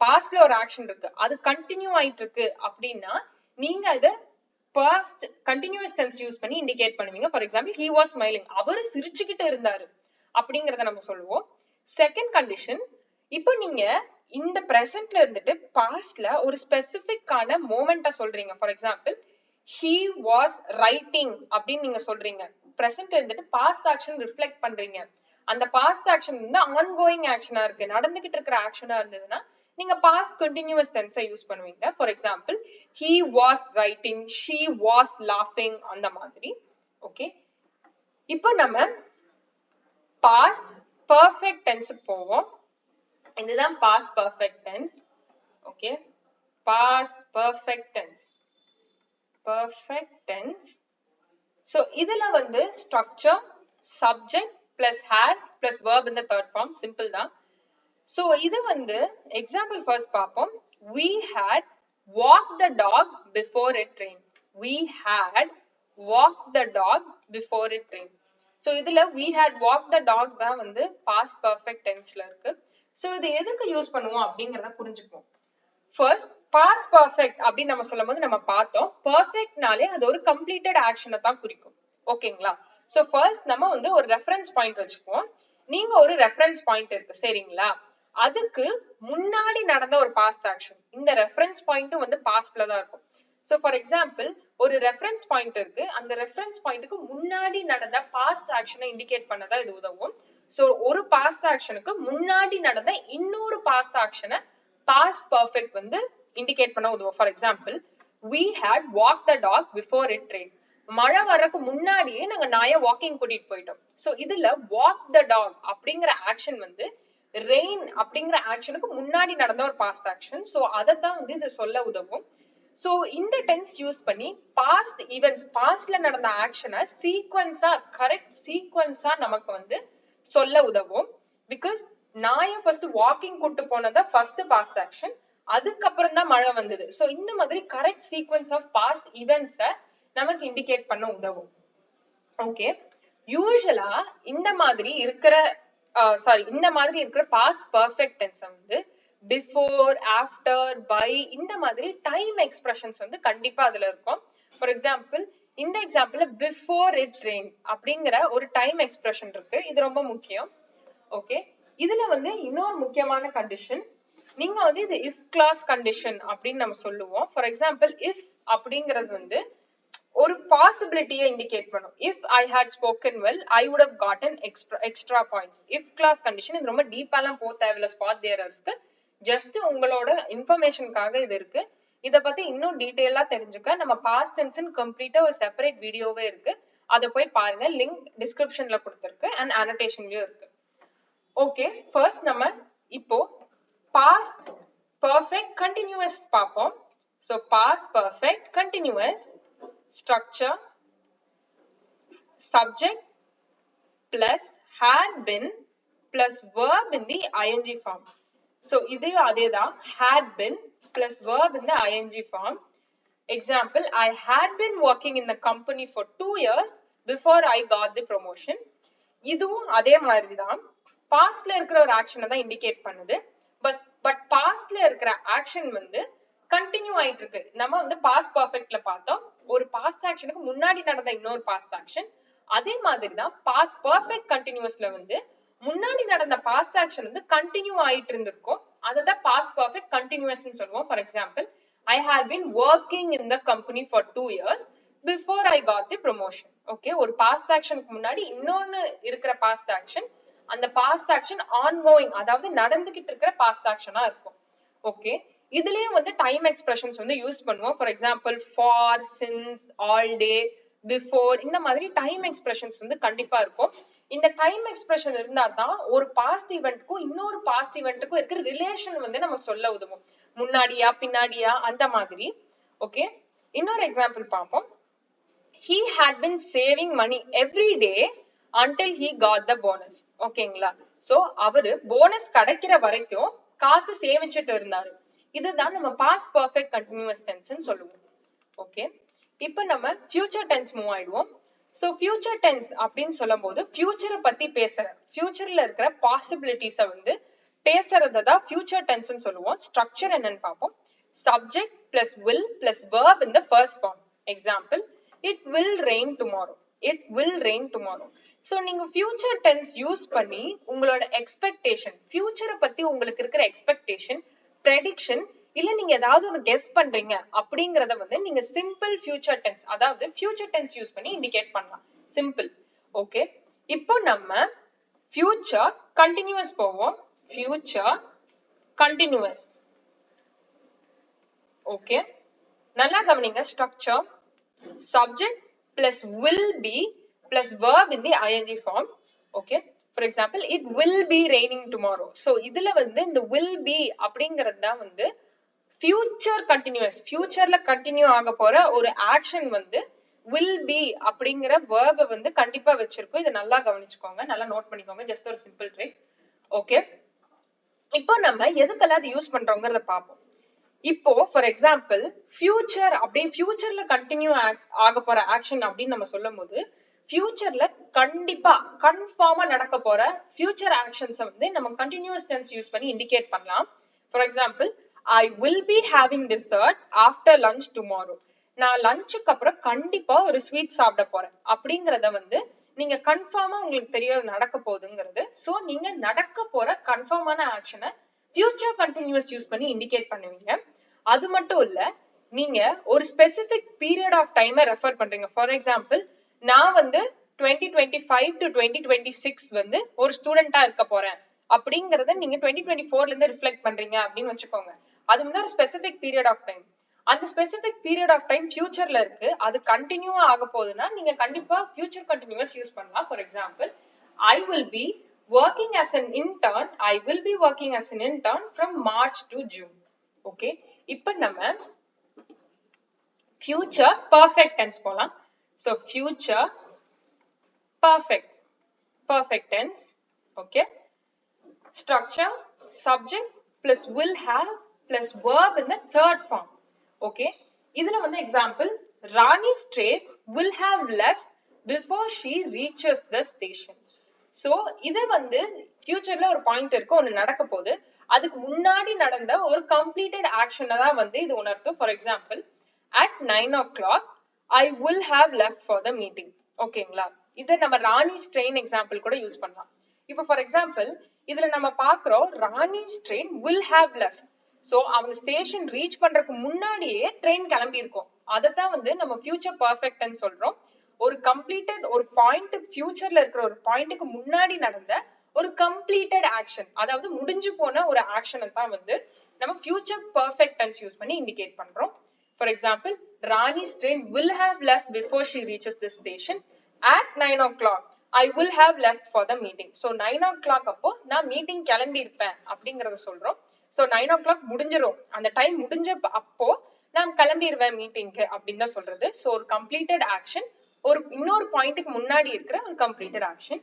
பாஸ்ட்ல ஒரு ஆக்ஷன் இருக்கு, அது கண்டினியூ ஆயிட்டு இருக்கு அப்படின்னா நீங்க இத பாஸ்ட் கண்டினியூஸ் டென்ஸ் யூஸ் பண்ணி இண்டிகேட் பண்ணுவீங்க. For example he was smiling, அவரு சிரிச்சுக்கிட்டு இருந்தாரு அப்படிங்கறத நம்ம சொல்லுவோம். செகண்ட் கண்டிஷன், இப்போ நீங்க இந்த பிரசன்ட்ல இருந்துட்டு பாஸ்ட்ல ஒரு ஸ்பெசிபிக்கான மோமெண்ட்டை சொல்றீங்க. For example he was writing அப்படின்னு நீங்க சொல்றீங்க. பிரசன்ட்ல இருந்துட்டு பாஸ்ட் ஆக்ஷன் ரிஃப்ளெக்ட் பண்றீங்க. அந்த பாஸ்ட் ஆக்ஷன் வந்து ஆன்கோயிங் ஆக்ஷனா இருக்கு, நடந்துகிட்டு இருக்கிற ஆக்ஷனா இருந்ததுன்னா நீங்க பாஸ்ட் கண்டினியூஸ் டென்ஸை யூஸ் பண்ணுவீங்க. For example he was writing, she was laughing, அந்த மாதிரி. ஓகே, இப்போ நம்ம பாஸ்ட் பெர்ஃபெக்ட் டென்ஸ் போவோம். இதுதான் past perfect tense. Okay, past perfect tense. perfect tense. So இதுல வந்து structure, subject plus had plus verb in the third form. Simple தான். So இது வந்து example first பார்ப்போம். We had walked the dog before it rained. We had walked the dog before it rained. So இதுல we had walked the dog தான் வந்து past perfect tenseல இருக்கு. So இது எதுக்கு யூஸ் பண்ணுவோம் அப்படிங்கறத புரிஞ்சுப்போம். ஃபர்ஸ்ட் பாஸ்ட் பெர்ஃபெக்ட் அப்படின்னு நம்ம சொல்லும்போது நம்ம பார்த்தோம், பெர்ஃபெக்ட்னாலே அது ஒரு கம்ப்ளீட்டட் ஆக்ஷனை தான் குறிக்கும். ஓகேங்களா? சோ ஃபர்ஸ்ட் நம்ம வந்து ஒரு ரெஃபரன்ஸ் பாயிண்ட் வச்சுக்குவோம். நீங்க ஒரு ரெஃபரன்ஸ் பாயிண்ட் இருக்கு, சரிங்களா? அதுக்கு முன்னாடி நடந்த ஒரு பாஸ்ட் ஆக்ஷன், இந்த ரெஃபரன்ஸ் பாயிண்ட்டும் வந்து பாஸ்ட்ல தான் இருக்கும். சோ ஃபார் எக்ஸாம்பிள் ஒரு ரெஃபரன்ஸ் பாயிண்ட் இருக்கு, அந்த ரெஃபரன்ஸ் பாயிண்ட்க்கு முன்னாடி நடந்த பாஸ்ட் ஆக்ஷனை இண்டிகேட் பண்ணதா இது உதவும். சோ ஒரு பாஸ்ட் ஆக்ஷனுக்கு முன்னாடி நடந்த இன்னொரு பாஸ்ட் ஆக்ஷனை past perfect வந்து indicate பண்ண உதவும். For example we had walked the dog before it rained. மழை வரக்கு முன்னாடியே நாங்க நாயை வாக்கிங் கூட்டிட்டு போயிட்டோம். சோ இதுல walk the dog அப்படிங்கிற ஆக்ஷன் வந்து rain அப்படிங்கிற ஆக்ஷனுக்கு முன்னாடி நடந்த ஒரு பாஸ்ட் ஆக்ஷன். சோ அதத்தான் வந்து இது சொல்ல உதவும். சோ இந்த டென்ஸ் யூஸ் பண்ணி பாஸ்ட் ஈவென்ட்ஸ், பாஸ்ட்ல நடந்த ஆக்ஷனை சீக்வன்ஸா, கரெக்ட் சீக்வன்ஸா நமக்கு வந்து சொல்ல உதவும். பிகாஸ் நாயை ஃபர்ஸ்ட் வாக்கிங் கூட்டு போனதா ஃபர்ஸ்ட் பாஸ்ட் ஆக்ஷன், அதுக்கப்புறம் தான் மழை வந்தது. சோ இந்த மாதிரி கரெக்ட் சீக்வன்ஸ் ஆஃப் பாஸ்ட் ஈவென்ட்ஸை நமக்கு இண்டிகேட் பண்ண உதவும். ஓகே, யூசுவலா இந்த மாதிரி இருக்கிற பாஸ்ட் பெர்ஃபெக்ட் டென்ஸ் வந்து பிஃபோர், ஆஃப்டர், பை, இந்த மாதிரி டைம் எக்ஸ்பிரஷன்ஸ் வந்து கண்டிப்பா அதுல இருக்கும். ஃபார் எக்ஸாம்பிள் இந்த எக்ஸாம்பிள்ல பிஃபோர் இட் ரெயின் அப்படிங்கிற ஒரு டைம் எக்ஸ்பிரஷன் இருக்கு, இது ரொம்ப முக்கியம். ஓகே, இதுல வந்து இன்னொரு முக்கியமான கண்டிஷன், நீங்க வந்து இது இஃப் கிளாஸ் கண்டிஷன் அப்படின்னு நம்ம சொல்லுவோம். ஃபார் எக்ஸாம்பிள் இஃப் அப்படிங்கிறது வந்து ஒரு பாசிபிலிட்டியை இண்டிகேட் பண்ணும். If I had spoken well I would have gotten extra points. If clause condition இது ரொம்ப டீப்பாலாம் போக தேவையில்ல ஸ்பாட் தியரர்ஸ்க்கு, ஜஸ்ட் உங்களோட இன்ஃபர்மேஷனுக்காக இது இருக்கு. இத பத்தி இன்னும் டீடைலா தெரிஞ்சுக்க நம்ம பாஸ்ட் டென்ஸ் கம்ப்ளீட்டா ஒரு செப்பரேட் வீடியோவே இருக்கு, அதை போய் பாருங்க, லிங்க் டிஸ்கிரிப்ஷன்ல கொடுத்திருக்கு அண்ட் அனோடேஷன்லயும் இருக்கு. ஓகே, ஃபர்ஸ்ட் நம்ம இப்போ பாஸ்ட் பெர்ஃபெக்ட் கண்டினியூஸ் பார்ப்போம். So past perfect continuous, structure, subject plus had been plus verb in the ing form. So இதையும் அதேதான், had been plus verb in the ing form. Example, I had been working in the company for 2 years before I got the promotion. இதுவும் அதே மாதிரி தான், பாஸ்ட்ல இருக்கிற ஒரு ஆக்ஷனை தான் indicate பண்ணுது. பட் பாஸ்ட்ல இருக்கிற ஆக்ஷன் வந்து கண்டினியூ ஆயிட்டு இருக்கு. நம்ம வந்து பாஸ்ட் பெர்ஃபெக்ட்ல பார்த்தோம், ஒரு பாஸ்ட் ஆக்ஷனுக்கு முன்னாடி நடந்த இன்னொரு பாஸ்ட் ஆக்ஷன். அதே மாதிரி தான் பாஸ்ட் பெர்ஃபெக்ட் கண்டினியூஸ்ல வந்து முன்னாடி நடந்த பாஸ்ட் ஆக்ஷன் வந்து கண்டினியூ ஆயிட்டு இருந்திருக்கும், அததான் பாஸ்ட் பெர்ஃபெக்ட் கண்டினியூஸ்னு சொல்லுவோம். For example I had been working in the company for 2 years before I got the promotion. Okay, ஒரு பாஸ்ட் ஆக்ஷனுக்கு முன்னாடி இன்னொன்னு இருக்கிற பாஸ்ட் ஆக்ஷன், அந்த பாஸ்ட் ஆக்ஷன் ஆன்கோயிங், அதாவது நடந்துகிட்டு இருக்கிற பாஸ்ட் ஆக்ஷனா இருக்கும். ஓகே, இதுலயும் வந்து டைம் எக்ஸ்பிரஷன்ஸ் வந்து யூஸ் பண்ணுவோம். For example for, since, all day, before, இந்த மாதிரி டைம் எக்ஸ்பிரஷன்ஸ் வந்து கண்டிப்பா இருக்கும். இந்த டைம் எக்ஸ்பிரஷன் இருந்தா தான் ஒரு பாஸ்ட் ஈவென்ட்க்கும் இன்னொரு பாஸ்ட் ஈவென்ட்டுக்கும் இருக்கிற ரிலேஷன் வந்து நமக்கு சொல்ல உதவும், முன்னாடியா பின்னாடியா அந்த மாதிரி. ஓகே, இன்னொரு எக்ஸாம்பிள் பார்ப்போம். he had been saving money every day until he got the bonus. ஓகேங்களா? சோ அவரு போனஸ் கிடைக்கிற வரைக்கும் காசு சேமிச்சிட்டு இருந்தாரு. இதுதான் நம்ம பாஸ்ட் பெர்ஃபெக்ட் கண்டினியூஸ் டென்ஸ்னு சொல்லுவோம். ஓகே, இப்போ நம்ம future tense மூவ் ஆயிடுவோம். So future tense அப்படின்னு சொல்லும் போது future பத்தி பேசுறேன், futureல இருக்கிற possibilities வந்து பேசுறத தான் future tense ன்னு சொல்லுவோம். Structure என்னன்னு பார்ப்போம். Subject plus will plus verb in the first form. Example, it will rain tomorrow. It will rain tomorrow. So நீங்க future tense யூஸ் பண்ணி உங்களோட expectation, future பத்தி உங்களுக்கு இருக்கிற expectation, prediction இல்ல நீங்க ஏதாவது ஒரு கெஸ் பண்றீங்க அப்படிங்கறத வந்து நீங்க simple future tense, அதாவது future tense யூஸ் பண்ணி இண்டிகேட் பண்ணலாம். simple. ஓகே, இப்போ நம்ம future continuous போவோம். future continuous. ஓகே, நல்லா கவனிங்க. structure subject plus will be plus verb in the ing form. okay, for example, it will be raining tomorrow. so இதுல வந்து இந்த will be அப்படிங்கிறது தான் வந்து future continuous, futureல continue ஆக போற ஒரு action வந்து will be அப்படிங்கிற verb வந்து கண்டிப்பா வச்சிருக்கும். இதை நல்லா கவனிச்சுக்கோங்க, நல்லா நோட் பண்ணிக்கோங்க. ஜஸ்ட் ஒரு simple trick. ஓகே, இப்போ நம்ம எதுக்கெல்லாம் அது யூஸ் பண்றோங்கிறத பார்ப்போம். இப்போ ஃபார் எக்ஸாம்பிள் ஃபியூச்சர் அப்படி ஃபியூச்சர்ல கண்டினியூ ஆக போற ஆக்ஷன் அப்படின்னு நம்ம சொல்லும் போது ஃபியூச்சர்ல கண்டிப்பா கன்ஃபார்மா நடக்க போற ஃபியூச்சர் ஆக்ஷன்ஸ் வந்து நம்ம கண்டினியூஸ் டென்ஸ் யூஸ் பண்ணி இண்டிகேட் பண்ணலாம். For example, I will be having dessert after lunch tomorrow. நான் லஞ்சுக்கு அப்புறம் கண்டிப்பா ஒரு ஸ்வீட் சாப்பிட போறேன் அப்படிங்கறத வந்து நீங்க கன்ஃபார்மா உங்களுக்கு தெரியாது நடக்க போகுதுங்கிறது. சோ நீங்க நடக்க போற கன்ஃபார்மான ஆக்ஷனை future continuous யூஸ் பண்ணி இண்டிகேட் பண்ணுவீங்க. அது மட்டும் இல்ல, நீங்க ஒரு ஸ்பெசிபிக் பீரியட் ஆஃப் டைமை ரெஃபர் பண்றீங்க. ஃபார் எக்ஸாம்பிள், நான் வந்து 2025 to 2026 வந்து ஒரு ஸ்டூடெண்டா இருக்க போறேன் அப்படிங்கறத நீங்க 2024ல இருந்து ரிஃப்ளெக்ட் பண்றீங்க அப்படின்னு வச்சுக்கோங்க. அது வந்து ஒரு ஸ்பெசிபிக் பீரியட் ஆஃப் டைம். அந்த ஸ்பெசிபிக் பீரியட் ஆஃப் டைம் ஃபியூச்சர்ல இருக்கு, அது கண்டினியூவா ஆக போகுதுன்னா நீங்க கண்டிப்பா ஃபியூச்சர் கண்டினியூஸ் யூஸ் பண்ணலாம். For example, I will be working as an intern, I will be working as an intern from March to June. okay, இப்போ நம்ம future perfect tense போலாம். so future perfect, perfect tense. okay, structure subject plus will have plus verb in the third form. okay, இதுல வந்து example, Rani's train will have left before she reaches the station. So இது வந்து ஃபியூச்சர்ல ஒரு point இருக்கு, ஒன்னு நடக்க போகுது, அதுக்கு முன்னாடி நடந்த ஒரு கம்ப்ளீட்டட் ஆக்ஷனை தான் வந்து இது உணர்த்தும். For example, at 9 o'clock I will have left for the meeting. ஓகேங்களா, இதை நம்ம ராணிஸ் ட்ரெயின் எக்ஸாம்பிள் கூட யூஸ் பண்ணலாம். இப்போ ஃபார் எக்ஸாம்பிள் இதுல நம்ம பாக்குறோம் Rani's train will have left. So அவங்க ஸ்டேஷன் ரீச் பண்றதுக்கு முன்னாடியே ட்ரெயின் கிளம்பி இருக்கும். அதை தான் வந்து நம்ம ஃபியூச்சர் பர்ஃபெக்ட்னு சொல்றோம். ஒரு கம்ப்ளீட்டட் ஒரு பாயிண்ட், ஃபியூச்சர்ல இருக்கிற ஒரு பாயிண்ட்டுக்கு முன்னாடி நடந்த ஒரு கம்ப்ளீட்டட் ஆக்ஷன், அதாவது முடிஞ்சு போன ஒரு ஆக்ஷனை தான் வந்து நம்ம ஃபியூச்சர் பர்ஃபெக்ட் டென்ஸ் யூஸ் பண்ணி இண்டிகேட் பண்றோம். For example, Rani's train will have left before she reaches the station at 9 o'clock. I will have left for the meeting. so 9 o'clock அப்போ நான் மீட்டிங் கிளம்பி இருப்பேன் அப்படிங்கறத சொல்றோம். so 9 o'clock முடிஞ்சிரும், அந்த டைம் முடிஞ்ச அப்போ நான் கிளம்பிடுவேன் மீட்டிங்க்கு அப்படின்னு தான் சொல்றது. so ஒரு கம்ப்ளீட்டட் ஆக்ஷன் ஒரு இன்னொரு பாயிண்ட்டுக்கு முன்னாடி இருக்கிற ஒரு கம்ப்ளீட்டட் ஆக்ஷன்.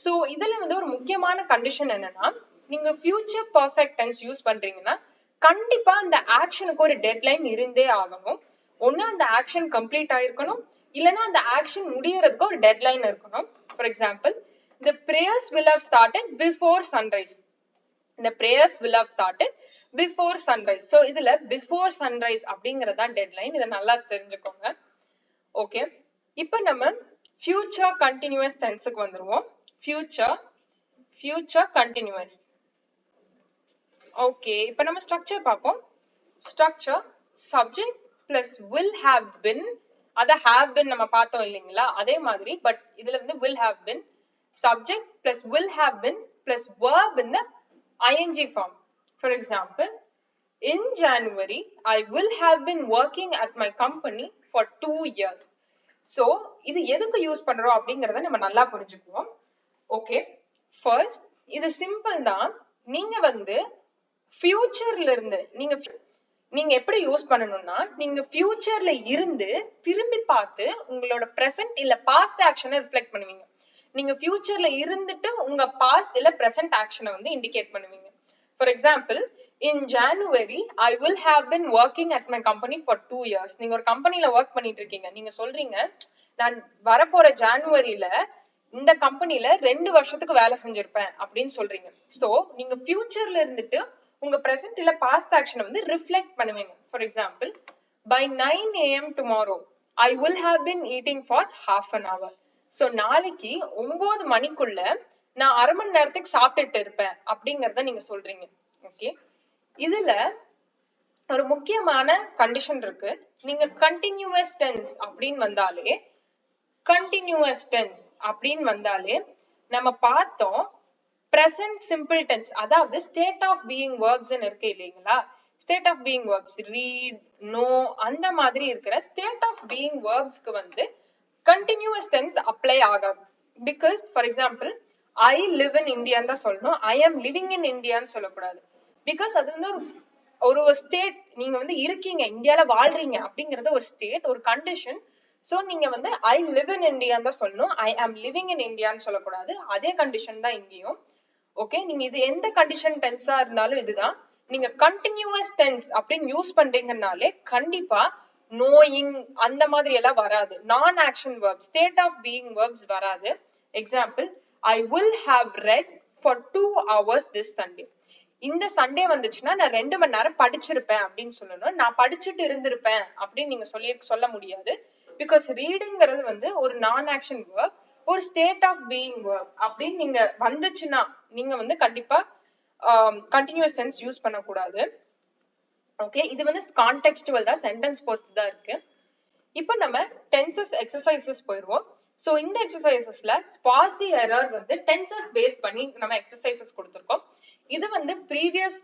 சோ இதுல வந்து ஒரு முக்கியமான கண்டிஷன் என்னன்னா, நீங்க ஃபியூச்சர் பர்ஃபெக்ட் டென்ஸ் யூஸ் பண்றீங்கன்னா கண்டிப்பா அந்த ஆக்ஷனுக்கு ஒரு டெட்லைன் இருந்தே ஆகணும். ஒண்ணு அந்த ஆக்ஷன் கம்ப்ளீட் ஆயிருக்கணும், இல்லனா அந்த ஆக்ஷன் முடியறதுக்கு ஒரு டெட்லைன் இருக்கணும். For example, the prayers will have started before sunrise. the prayers will have started before sunrise. so இதுல before sunrise அப்படிங்கறதா டெட்லைன். இதை நல்லா தெரிஞ்சுக்கோங்க. ஓகே, இப்போ நம்ம future continuous tenseக்கு வந்துருவோம். future continuous. ஓகே, இப்போ நம்ம ஸ்ட்ரக்சர் பார்ப்போம். Structure subject plus will have been, அத have been நம்ம பார்த்தோம் இல்லைங்களா, அதே மாதிரி பட் இதுல வந்து will have been, subject plus will have been plus verb in the ing form. for example, in January I will have been working at my company for 2 years. So இது எதுக்கு use பண்றோம் அப்படிங்கறத நம்ம நல்லா புரிஞ்சுக்குவோம். Okay, first இது simple தான். நீங்க வந்து ஃபியூச்சர்ல இருந்து நீங்க எப்படி யூஸ் பண்ணணும்னா, நீங்க ஃபியூச்சர்ல இருந்து திரும்பி பார்த்து உங்களோட பிரசன்ட் இல்ல பாஸ்ட் ஆக்ஷனை ரிஃப்ளெக்ட் பண்ணுவீங்க. நீங்க ஃபியூச்சர்ல இருந்துட்டு உங்க பாஸ்ட் இல்ல பிரசன்ட் ஆக்ஷனை வந்து இண்டிகேட் பண்ணுவீங்க. For example, in January I will have been working at my company for 2 years. நீங்க ஒரு கம்பெனில ஒர்க் பண்ணிட்டு இருக்கீங்க, நீங்க சொல்றீங்க நான் வரப்போற ஜானுவரியில இந்த கம்பெனில 2 வருஷத்துக்கு வேலை செஞ்சிருப்பேன் அப்படின்னு சொல்றீங்க. சோ நீங்க ஃபியூச்சர்ல இருந்துட்டு உங்க பிரசன்ட் இல்ல பாஸ்ட் ஆக்ஷனை வந்து ரிஃப்ளெக்ட் பண்ணுவீங்க. For example, by 9 AM tomorrow I will have been eating for half an hour. So நாளைக்கு 9 மணிக்குள்ள நான் அரை மணி நேரத்துக்கு சாப்பிட்டுட்டு இருப்பேன் அப்படிங்கறத நீங்க சொல்றீங்க. ஓகே, இதுல ஒரு முக்கியமான கண்டிஷன் இருக்கு. நீங்க கண்டினியூஸ் டென்ஸ் அப்படின்னு வந்தாலே நம்ம பார்த்தோம் present simple tense, அதாவது state of being verbs இருக்கு இல்லைங்களா? state of being verbs read, know அந்த மாதிரி இருக்கிற state of being verbs க்கு வந்து continuous tense apply ஆகாது. because for example, I live in India ன்னு தான் சொல்லணும், I am living in India ன்னு சொல்லக்கூடாது. because அது வந்து ஒரு ஸ்டேட், நீங்க வந்து இருக்கீங்க இந்தியால வாழ்றீங்க அப்படிங்கறது ஒரு ஸ்டேட், ஒரு கண்டிஷன். சோ நீங்க வந்து I live in India தான் சொல்லணும், I am living in India ன்னு சொல்லக்கூடாது. அதே கண்டிஷன் தான் இங்கேயும். ஓகே, நீங்க இது எந்த கண்டிஷன் டென்ஸா இருந்தாலும் இதுதான். நீங்க கண்டினியூஸ் டென்ஸ் அப்படின்னு யூஸ் பண்றீங்கனாலே கண்டிப்பா நோயிங் அந்த மாதிரி எல்லாம் வராது. Non action verb, state of being verbs வராது. Example, I will have read for 2 hours this Sunday. இந்த சண்டே வந்துச்சுன்னா நான் 2 மணி நேரம் படிச்சிருப்பேன் அப்படின்னு சொல்லணும். நான் படிச்சுட்டு இருந்திருப்பேன் அப்படின்னு நீங்க சொல்ல முடியாது. பிகாஸ் ரீடிங்கிறது வந்து ஒரு நான் ஆக்ஷன் வெர்ப், ஒரு ஸ்டேட் ஆஃப் பீயிங் வெர்ப் அப்படின்னு நீங்க வந்துச்சுன்னா நீங்க வந்து கண்டிப்பா கண்டினியூஸ் டென்ஸ் யூஸ் பண்ணக்கூடாது. ஓகே, இது வந்து கான்டெக்ஸ்டுவல் தான், சென்டென்ஸ் பொறுத்து தான் இருக்கு. இப்போ நம்ம டென்சஸ் எக்ஸசைசஸ் போயிடுவோம். சோ இந்த எக்ஸசைசஸ்ல ஸ்பாட் தி எரர் வந்து டென்சஸ் பேஸ் பண்ணி நம்ம எக்ஸசைசஸ் கொடுத்திருக்கோம். இது வந்து ப்ரீவியஸ்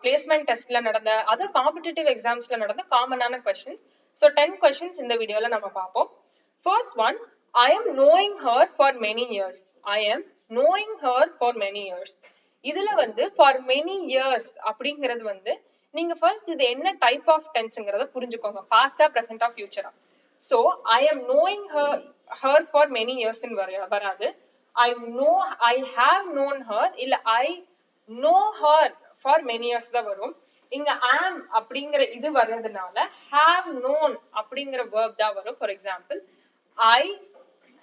பிளேஸ்மெண்ட் டெஸ்ட்ல நடந்த, அதர் காம்படிட்டிவ் எக்ஸாம்ஸ்ல நடந்த காமனான கொஸ்டின்ஸ். சோ 10 கொஸ்டின்ஸ் இந்த வீடியோல நம்ம பார்ப்போம். First one, I am knowing her for many years. I am knowing her for many years. இதுல வந்து for many years அப்படிங்கிறது வந்து நீங்க ஃபர்ஸ்ட் இது என்ன டைப் ஆஃப் டென்ஸ்ங்கறத புரிஞ்சுக்கோங்க, பாஸ்டா பிரசன்டா ஃபியூச்சரா. So I am knowing her for many years ன்னு வராது. I have known her இல்ல I know her for many years தான் வரும். இங்க am அப்படிங்கிற இது வர்றதுனால have known அப்படிங்கிற verb தான் வரும். For example, I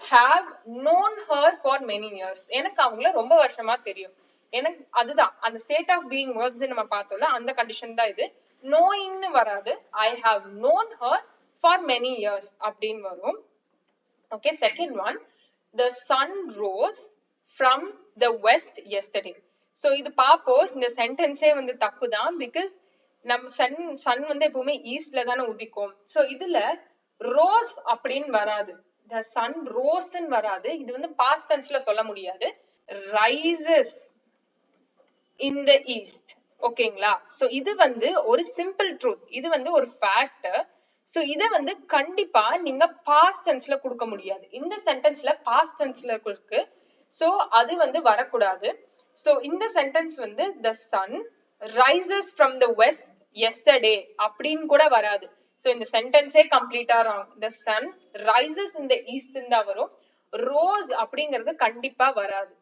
have known her for many years. எனக்கு அவங்கள ரொம்ப வருஷமா தெரியும். எனக்கு அதுதான் அந்த ஸ்டேட் ஆஃப் பீயிங் வெர்ப்ஸ் நம்ம பார்த்தோம்ல, அந்த கண்டிஷன் தான் இது. knowing ன்னு வராது, I have known her for many years அப்படின்னு வரும். Okay, second one, the sun rose from the west yesterday. So இது பாப்போம், இந்த சென்டென்ஸே வந்து தப்பு தான். பிகாஸ் நம்ம சன் வந்து எப்பவுமே ஈஸ்ட்ல தானே உதிக்கும். சோ இதுல ரோஸ் அப்படின்னு வராது, the sun rose ன்னு வராது. இது வந்து பாஸ்ட் டென்ஸ்ல சொல்ல முடியாது. rises in the east. ஓகேங்களா? சோ இது வந்து ஒரு சிம்பிள் ட்ரூத், இது வந்து ஒரு ஃபேக்ட். சோ இத வந்து கண்டிப்பா நீங்க பாஸ்ட் டென்ஸ்ல கொடுக்க முடியாது. இந்த சென்டென்ஸ்ல பாஸ்ட் டென்ஸ்ல இருக்கு, சோ அது வந்து வரக்கூடாது. சோ இந்த சென்டென்ஸ் வந்து the sun rises from the west yesterday அப்படின்னு கூட வராது. சோ இந்த சென்டென்ஸே கம்ப்ளீட்டா wrong. the sun rises in the east தான் வரும், rose அப்படிங்கிறது கண்டிப்பா வராது.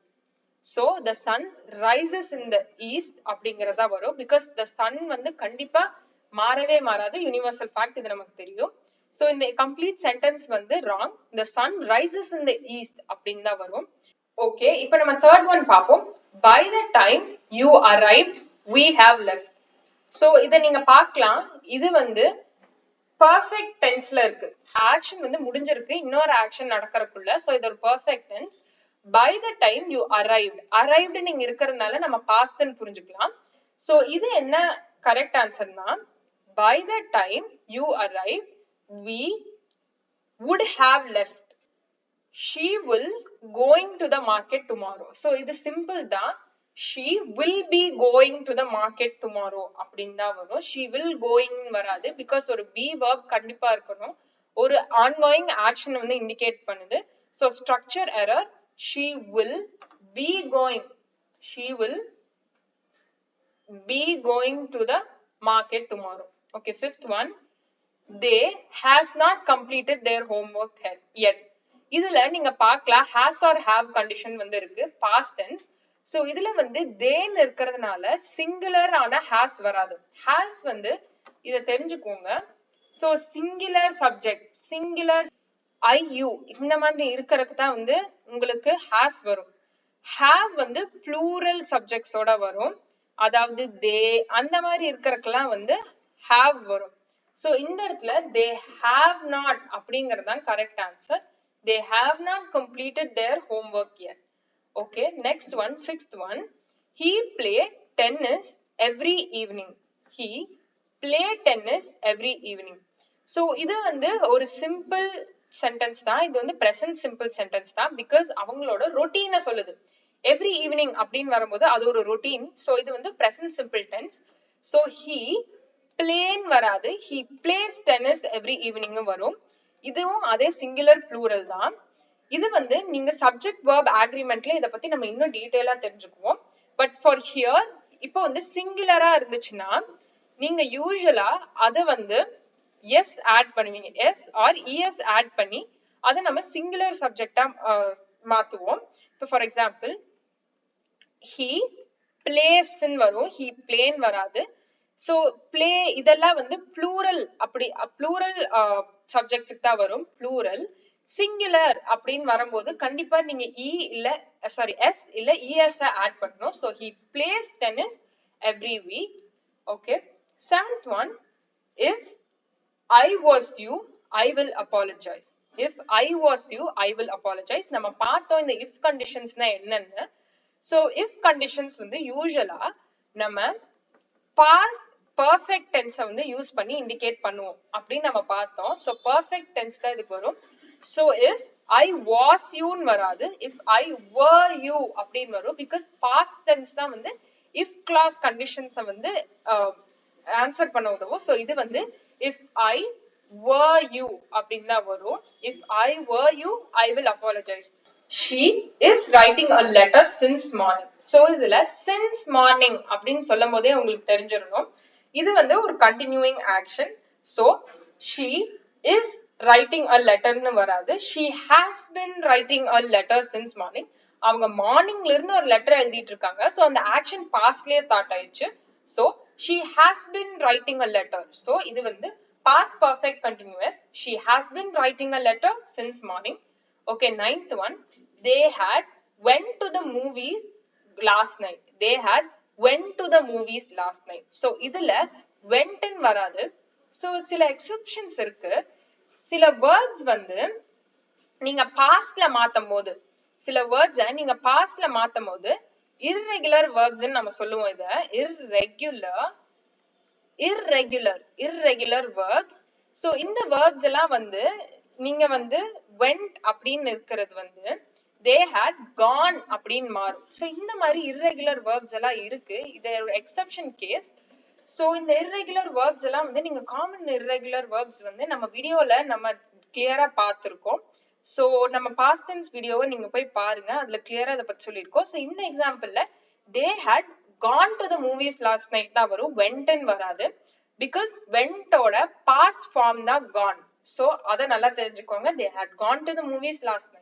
so the sun rises in the east அப்படிங்கறதா வரும். because the sun வந்து கண்டிப்பா மாறவே மாறாது, யூனிவர்சல் ஃபேக்ட், இது நமக்கு தெரியும். சோ இந்த கம்ப்ளீட் சென்டென்ஸ் வந்து wrong. the sun rises in the east அப்படின்னு தான் வரும். ஓகே, இப்போ நம்ம தேர்ட் ஒன் பாப்போம். by the time you arrived we have left. So இத நீங்க பார்க்கலாம், இது வந்து பெர்ஃபெக்ட் டென்ஸ்ல இருக்கு. ஆக்ஷன் வந்து முடிஞ்சிருக்கு, இன்னொரு ஆக்ஷன் நடக்கறதுக்குள்ள. சோ இது ஒரு perfect tense. by the time you arrived நீங்க இருக்கறதுனால நம்ம பாஸ்ட் ன்னு புரிஞ்சுக்கலாம். சோ இது என்ன correct ஆன்சர்னா, by the time you arrived we would have left. she will going to the market tomorrow. so இது சிம்பிள் தான். she will be going to the market tomorrow அப்படின்னு தான் வரும். she will going வராது, because ஒரு be verb கண்டிப்பா இருக்கணும், ஒரு ongoing action வந்து indicate பண்ணுது. so structure error, she will be going, she will be going to the market tomorrow. okay, fifth one, they has not completed their homework yet. இதுல நீங்க பார்க்கலாம் has or have condition வந்து இருக்கு, past tense. So இதுல வந்து தேன்னு இருக்கிறதுனால singular ஆன has வராது. ஹாஸ் வந்து இத தெரிஞ்சுக்கோங்க. So singular subject, singular I you இந்த மாதிரி இருக்கிறதுக்கு தான் வந்து உங்களுக்கு ஹாஸ் வரும். ஹாவ் வந்து ப்ளூரல் சப்ஜெக்ட்ஸோட வரும். அதாவது தே அந்த மாதிரி இருக்கிறதுக்கெல்லாம் வந்து ஹாவ் வரும். சோ இந்த இடத்துல they have not அப்படிங்கிறது தான் correct answer. They have not completed their homework yet. Okay, next one, sixth one. He play tennis every evening. He play tennis every evening. So இது வந்து ஒரு சிம்பிள் சென்டென்ஸ் தான். இது வந்து present simple sentence தான். because அவங்களோட ரொட்டீனை சொல்லுது. every evening அப்படின்னு வரும்போது அது ஒரு ரொட்டீன். so இது வந்து present simple tense. so he playன்னு வராது. he plays tennis every evening வரும். இதுவும் அதே சிங்குலர் ப்ளூரல் தான். இது வந்து நீங்க சப்ஜெக்ட் verb agreementல இத பத்தி நம்ம இன்னும் டீடைலா தெரிஞ்சுக்குவோம். பட் ஃபார் ஹியர் இப்போ வந்து சிங்குலரா இருந்துச்சுன்னா நீங்க யூசுவலா அத வந்து எஸ் ஆட் பண்ணுவீங்க. எஸ் ஆர் இஎஸ் ஆட் பண்ணி அதை நம்ம சிங்குலர் சப்ஜெக்டா மாத்துவோம். இப்போ ஃபார் எக்ஸாம்பிள் he plays ன்னு வரும். he playன்னு வராது. சோ பிளே இதெல்லாம் வந்து ப்ளூரல், அப்படி ப்ளூரல் சப்ஜெக்ட்ஸ்க்கு தான் வரும். ப்ளூரல் சிங்குலர் அப்படின்னு வரும்போது கண்டிப்பா நீங்க எஸ் இல்ல இஎஸ் ஆட் பண்ணணும். So he plays tennis every week. okay, seventh one, if I was you I will apologize. if I was you I will apologize. நம்ம பார்த்தோம் இந்த if கண்டிஷன்ஸ்னா என்னன்னு. சோ if கண்டிஷன்ஸ் வந்து யூசுவலா நம்ம past perfect tense வந்து use பண்ணி indicate பண்ணுவோம் அப்படின்னு நம்ம பார்த்தோம். சோ perfect tense தான் இதுக்கு வரும். so if I was you ன்னு வராது. if I were you அப்படின்னு வரும். because past tense தான் வந்து if clause conditions வந்து ஆன்சர் பண்ண உதவும். சோ இது வந்து if I were you அப்படின்னு தான் வரும். if I were you I will apologize. she is writing a letter since morning. so இதுல since morning அப்படின்னு சொல்லும் போதே உங்களுக்கு தெரிஞ்சிடணும் இது வந்து ஒரு continuing action. so she is writing a letter ன்னு வராது. she has been writing a letter since morning. அவங்க மார்னிங்ல இருந்து ஒரு லெட்டர் எழுதிட்டு இருக்காங்க. சோ அந்த ஆக்ஷன் பாஸ்ட்லயே ஸ்டார்ட் ஆயிடுச்சு. so she has been writing a letter. so இது வந்து past perfect continuous. she has been writing a letter since morning. okay, ninth one, they had went to the movies last night. they had went to the movies last night. so இதுல went ன்னு வராது. so சில exceptions இருக்கு. சில words வந்து நீங்க பாஸ்ட்ல மாத்தும் போது சில வேர்ட்ஸை நீங்க பாஸ்ட்ல மாத்தும் போது irregular verbs ன்னு நம்ம சொல்லுவோம். இத irregular verbs. so இந்த verbs எல்லாம் வந்து நீங்க வந்து went அப்படின்னு இருக்கிறது வந்து they had gone அப்படின்னு மாறும். so இந்த மாதிரி irregular verbs எல்லாம் இருக்கு. இது ஒரு exception case. so இந்த irregular verbs எல்லாம் வந்து நீங்க common irregular verbs வந்து நம்ம வீடியோல நம்ம கிளியரா பார்த்திருக்கோம். so நம்ம past tense வீடியோவை நீங்க போய் பாருங்க. அதுல கிளியரா இத பத்தி சொல்லிருக்கோம். so இந்த எக்ஸாம்பிள்ல they had gone to the movies last night தான் வரும். went ன்னு வராது. because went ஓட past form தான் gone. so அத நல்லா தெரிஞ்சுக்கோங்க. they had gone to the movies last night.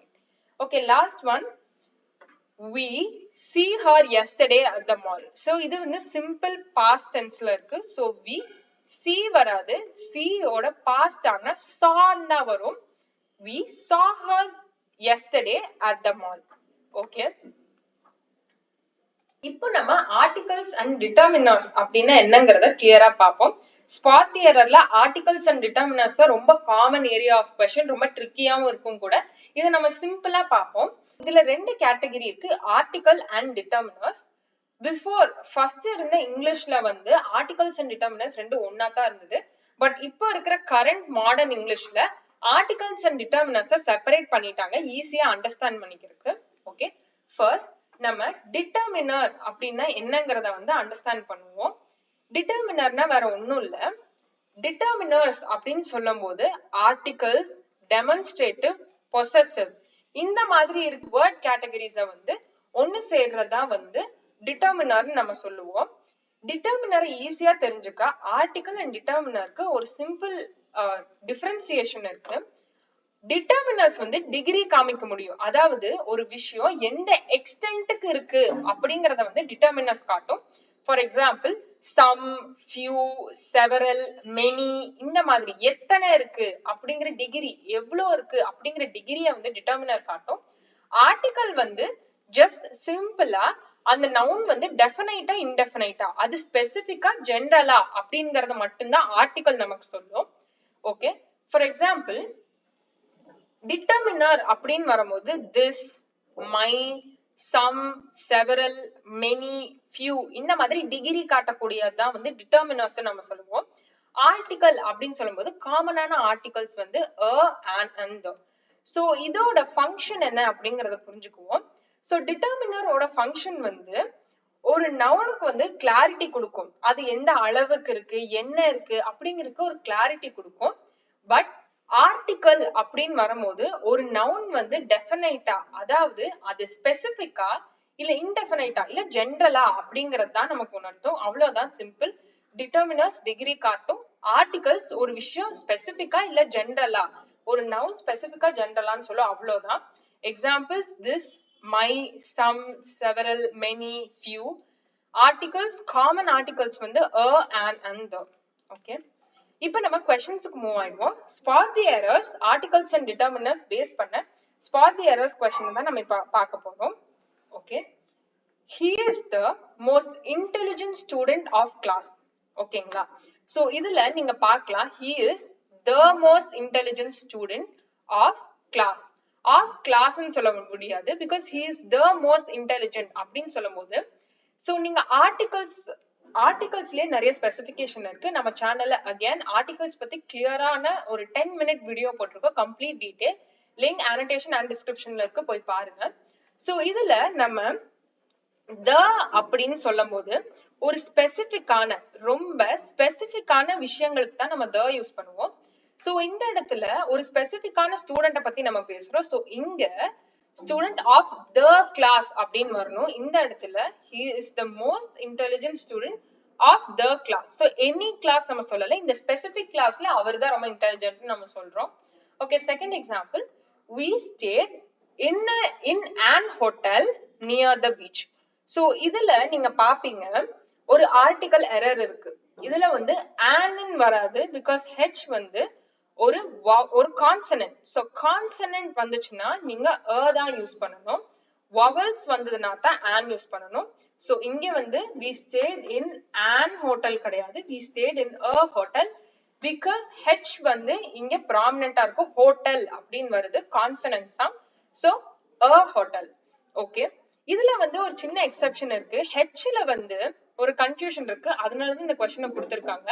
okay, last one, we see her yesterday at the mall. so இது வந்து simple past tenseல இருக்கு. so we see வராது. see ஓட past ஆன saw தான் வரும். we saw her yesterday at the mall. okay, இப்போ நம்ம ஆர்டிகல்ஸ் அண்ட் டிட்டர்மினர்ஸ் அப்படின்னா என்னங்கறத கிளியரா பார்ப்போம். ஸ்பாட் தி எரர்ல ஆர்டிகல்ஸ் அண்ட் டிட்டர்மினர்ஸ் தான் ரொம்ப காமன் ஏரியா ஆஃப் क्वेश्चन. ரொம்ப ட்ரிக்கியாவும் இருக்கும் கூட. இத நம்ம சிம்பிளா பார்ப்போம். இதுல ரெண்டு கேட்டகரி இருக்கு, ஆர்டிகல் அண்ட் டிட்டர்மினர்ஸ். பிஃபோர் ஃபர்ஸ்ட் இருந்த இங்கிலீஷ்ல வந்து ஆர்டிகல்ஸ் அண்ட் டிட்டர்மினர்ஸ் ரெண்டு ஒண்ணா தான் இருந்தது. பட் இப்போ இருக்கிற கரண்ட் மாடர்ன் இங்கிலீஷ்ல ஆர்டிகல்ஸ் அண்ட் டிட்டர்மினர்ஸை செப்பரேட் பண்ணிட்டாங்க ஈஸியா அண்டர்ஸ்டாண்ட் பண்ணிக்கிறதுக்கு. ஓகே, ஃபர்ஸ்ட் நம்ம டிட்டர்மினர் அப்படின்னா என்னங்கறத வந்து அண்டர்ஸ்டாண்ட் பண்ணுவோம். டிட்டர்மினர்னா வேற ஒண்ணும் இல்ல. டிட்டர்மினர்ஸ் அப்படின்னு சொல்லும் போது ஆர்டிகல்ஸ், டெமான்ஸ்ட்ரேட்டிவ், பொசெசிவ் இந்த மாதிரி இருக்கு வேர்ட் கேட்டகரிஸை வந்து ஒன்னு சேர்றதா வந்து டிட்டர்மினர்னு நம்ம சொல்லுவோம். டிட்டர்மினரை ஈஸியா தெரிஞ்சுக்க, ஆர்டிகல் அண்ட் டிட்டர்மினருக்கு ஒரு சிம்பிள் டிஃபரன்சியேஷன் இருக்கு. டிட்டர்மினர்ஸ் வந்து டிகிரி காமிக்க முடியும். அதாவது ஒரு விஷயம் எந்த எக்ஸ்டென்ட்க்கு இருக்கு அப்படிங்கறத வந்து டிட்டர்மினர்ஸ் காட்டும். For example some, few, several, many, இந்த மாதிரி எத்தனை இருக்கு அப்படிங்கிற டிகிரி, எவ்வளவு இருக்கு அப்படிங்கிற டிகிரியை வந்து டிட்டர்மினர் காட்டும். ஆர்டிகல் வந்து ஜஸ்ட் சிம்பிளா அந்த நவுன் வந்து டெஃபினைட்டா இன்டெஃபினைட்டா, அது ஸ்பெசிபிக்கா ஜெனரலா அப்படிங்கறத மட்டும்தான் ஆர்டிகல் நமக்கு சொல்லும். ஓகே, ஃபார் எக்ஸாம்பிள் டிட்டர்மினர் அப்படின்னு வரும்போது this, my, some, several, many, few, இந்த மாதிரி டிகிரி காட்டக்கூடியதான் வந்து டிட்டர்மினர்ஸ் நம்ம சொல்லுவோம். ஆர்டிகல் அப்படின்னு சொல்லும்போது காமனான ஆர்டிகல்ஸ் வந்து a, an, and the. So இதோட ஃபங்க்ஷன் என்ன அப்படிங்கறத புரிஞ்சுக்குவோம். சோ டிட்டர்மினரோட ஃபங்க்ஷன் வந்து ஒரு நவுனுக்கு வந்து கிளாரிட்டி கொடுக்கும். அது எந்த அளவுக்கு இருக்கு, என்ன இருக்கு அப்படிங்கிறதுக்கு ஒரு கிளாரிட்டி கொடுக்கும். பட் ஆர்டிகல் அப்படின்னு வரும்போது ஒரு நவுன் வந்து டெஃபினைட்டா, அதாவது அது ஸ்பெசிபிக்கா இல்ல இன்டெஃபினைட்டா இல்ல ஜெனரலா அப்படிங்கறது தான் நமக்கு உணர்த்தும். அவ்வளவுதான், சிம்பிள். டிட்டர்மினர்ஸ் டிகிரி காட்டும். ஆர்டிகல்ஸ் ஒரு விஷயம் ஸ்பெசிபிக்கா இல்ல ஜெனரலா, ஒரு நவுன் ஸ்பெசிபிக்கா ஜெனரலான்னு சொல்லும். அவ்வளவுதான். Examples this, my, some, several, many, few. Articles, common articles வந்து a, an, and the. Okay, இப்போ நம்ம क्वेश्चंसக்கு மூவ் ஆயிடுவோம். Spot the errors, articles and determiners base பண்ண ஸ்பாட் தி எரர்ஸ் क्वेश्चन தான் நம்ம இப்ப பார்க்க போறோம். Okay, he is the most intelligent student of class. ஓகேங்களா? சோ இதுல நீங்க பார்க்கலாம் he is the most intelligent student of class. of class ன்னு சொல்ல முடியாது because he is the most intelligent அப்படின்னு சொல்லும்போது, சோ நீங்க ஆர்டிகல்ஸ்லயே நிறைய ஸ்பெசிபிகேஷன் இருக்கு. நம்ம சேனல்ல அகைன் ஆர்டிகல்ஸ் பத்தி கிளியரான ஒரு 10-minute வீடியோ போட்டிருக்கோம். Complete detail link annotation and descriptionல இருக்கு, போய் பாருங்க. சோ இதுல நம்ம the அப்படின்னு சொல்லும் போது ஒரு ஸ்பெசிபிக்கான, ரொம்ப ஸ்பெசிபிக்கான விஷயங்களுக்கு தான் நம்ம the யூஸ் பண்ணுவோம். சோ இந்த இடத்துல ஒரு ஸ்பெசிபிக்கான ஸ்டூடெண்ட பத்தி நம்ம பேசுறோம். சோ இங்க student of the class அப்படின்னு வரணும். இந்த இடத்துல he is the most intelligent student of the class. so any class நம்ம சொல்லல, இந்த specific classல அவர்தான் ரொம்ப intelligent நம்ம சொல்றோம். okay, second example, we stayed in an hotel near the beach. so இதுல நீங்க பாப்பீங்க ஒரு ஆர்டிகல் எரர் இருக்கு. இதுல வந்து an ன்னு வராது because h வந்து ஒரு கான்சனன்ட். சோ கான்சனன்ட் வந்துச்சுன்னா நீங்க a தான் யூஸ் பண்ணணும். vowels வந்ததுனா தான் an யூஸ் பண்ணணும். சோ இங்க வந்து we stayed in an hotel கிடையாது, we stayed in a hotel because h வந்து இங்க ப்ராமினென்ட்டா இருக்கும். hotel அப்படின்னு வருது, consonant sound. So a hotel. Okay, இதுல வந்து ஒரு சின்ன எக்ஸெப்ஷன் இருக்கு. h ல வந்து ஒரு கன்ஃபியூஷன் இருக்கு, அதனால தான் இந்த क्वेश्चन கொடுத்திருக்காங்க.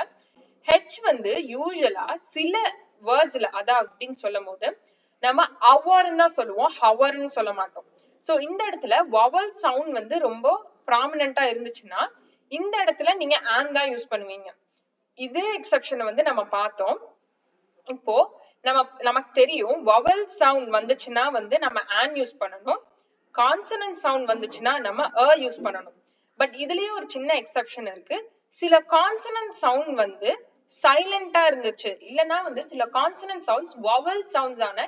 h வந்து யூசுவலா சில வேர்ட்ஸ்ல, அதான் அப்படின்னு சொல்லும் போது நம்ம அவர்ன்னு தான் சொல்லுவோம், ஹவர்ன்னு சொல்ல மாட்டோம். சோ இந்த இடத்துல வவல் சவுண்ட் வந்து ரொம்ப ப்ராமினென்ட்டா இருந்துச்சுன்னா இந்த இடத்துல நீங்க an தான் யூஸ் பண்ணுவீங்க. இதே எக்ஸெப்ஷனை வந்து நம்ம பார்த்தோம். இப்போ நமக்கு தெரியும் வவல் சவுண்ட் வந்துச்சுன்னா வந்து நம்ம an யூஸ் பண்ணணும், கான்சனன்ட் சவுண்ட் வந்துச்சுன்னா நம்ம a யூஸ் பண்ணணும். பட் இதுலயே ஒரு சின்ன எக்ஸெப்ஷன் இருக்கு. சில கான்சனன்ட் சவுண்ட் வந்து சைலண்டா இருந்துச்சு, இல்லனா வந்து சில கான்சனன்ட் சவுண்ட்ஸ் வவல் சவுண்ட்ஸ் ஆன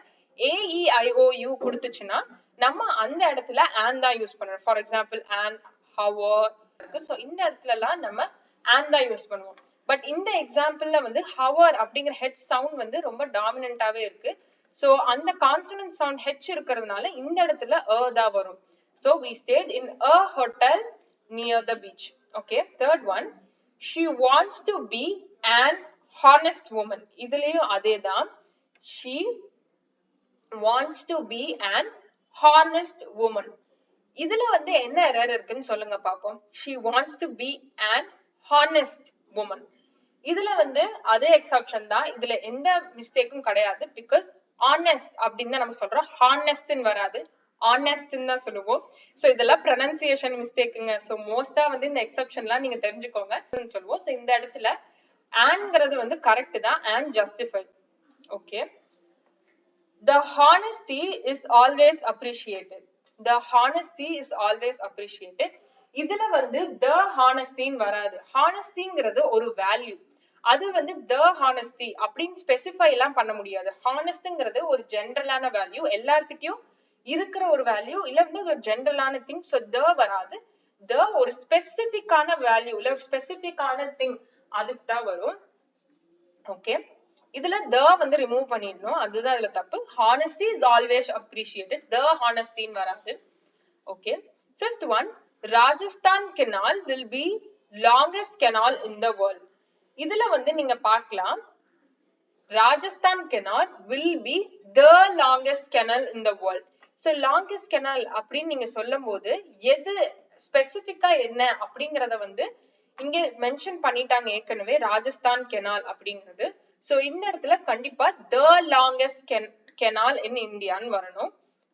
a e i o u கொடுத்துச்சுன்னா நம்ம அந்த இடத்துல an தான் யூஸ் பண்ணணும். For example an, hour. So இந்த இடத்துல எல்லாம் நம்ம an தான் யூஸ் பண்ணுவோம். பட் இந்த எக்ஸாம்பிள்ல வந்து hour அப்படிங்கிற h சவுண்ட் வந்து ரொம்ப டாமினன்ட்டாவே இருக்கு. சோ அந்த கான்சனன்ட் சவுண்ட் h இருக்கிறதுனால இந்த இடத்துல a தான் வரும். So we stayed in a hotel near the beach. Okay, third one, she wants to be an honest woman. இதுலயும் அதேதான், she wants to be an honest woman. இதுல வந்து என்ன எரர் இருக்குன்னு சொல்லுங்க பாப்போம். she wants to be an honest woman. இதுல வந்து அதே எக்ஸெப்ஷன் தான், இதுல எந்த மிஸ்டேக்கும் கிடையாது. பிகாஸ் honest அப்படின்னு நம்ம சொல்றோம், honest ன்னு வராது, honest ன்னு தான் சொல்லுவோம். சோ இதெல்லாம் pronunciation மிஸ்டேக்குங்க. சோ மோஸ்டா வந்து இந்த எக்ஸெப்ஷன்லாம் நீங்க தெரிஞ்சுக்கோங்க சொல்லுவோம். சோ இந்த இடத்துல anங்கிறது வந்து கரெக்ட் தான், and justified. okay, the honesty is always appreciated. the honesty is always appreciated. இதுல வந்து the honesty ன்னு வராது. honestyங்கிறது ஒரு வேல்யூ, அது வந்து the honesty அப்படின்னு ஸ்பெசிஃபை எல்லாம் பண்ண முடியாது. ஹானஸ்ட்ங்கிறது ஒரு ஜென்ரலான வேல்யூ, எல்லார்கிட்டயும் இருக்கிற ஒரு வேல்யூ, இல்ல வந்து ஒரு ஜென்ரலான திங். சோ the வராது. the ஒரு ஸ்பெசிபிக்கான வேல்யூ இல்ல ஒரு ஸ்பெசிபிக்கான திங் அதுக்கு தான் வரும். ஓகே, இதுல the வந்து ரிமூவ் பண்ணிடணும், அதுதான் இதுல தப்பு. honesty is always appreciated, the honesty வராது. Okay, fifth one, Rajasthan canal will be longest canal in the world. இதுல வந்து நீங்க பார்க்கலாம், Rajasthan canal will be the longest canal in the world. So longest canal அப்படின்னு நீங்க சொல்லும் போது எது ஸ்பெசிபிக்கா என்ன அப்படிங்கறத வந்து இங்க மென்ஷன் பண்ணிட்டாங்க ஏற்கனவே, ராஜஸ்தான் கெனால் அப்படிங்கிறது. சோ இந்த இடத்துல கண்டிப்பா the longest canal in India வரணும்.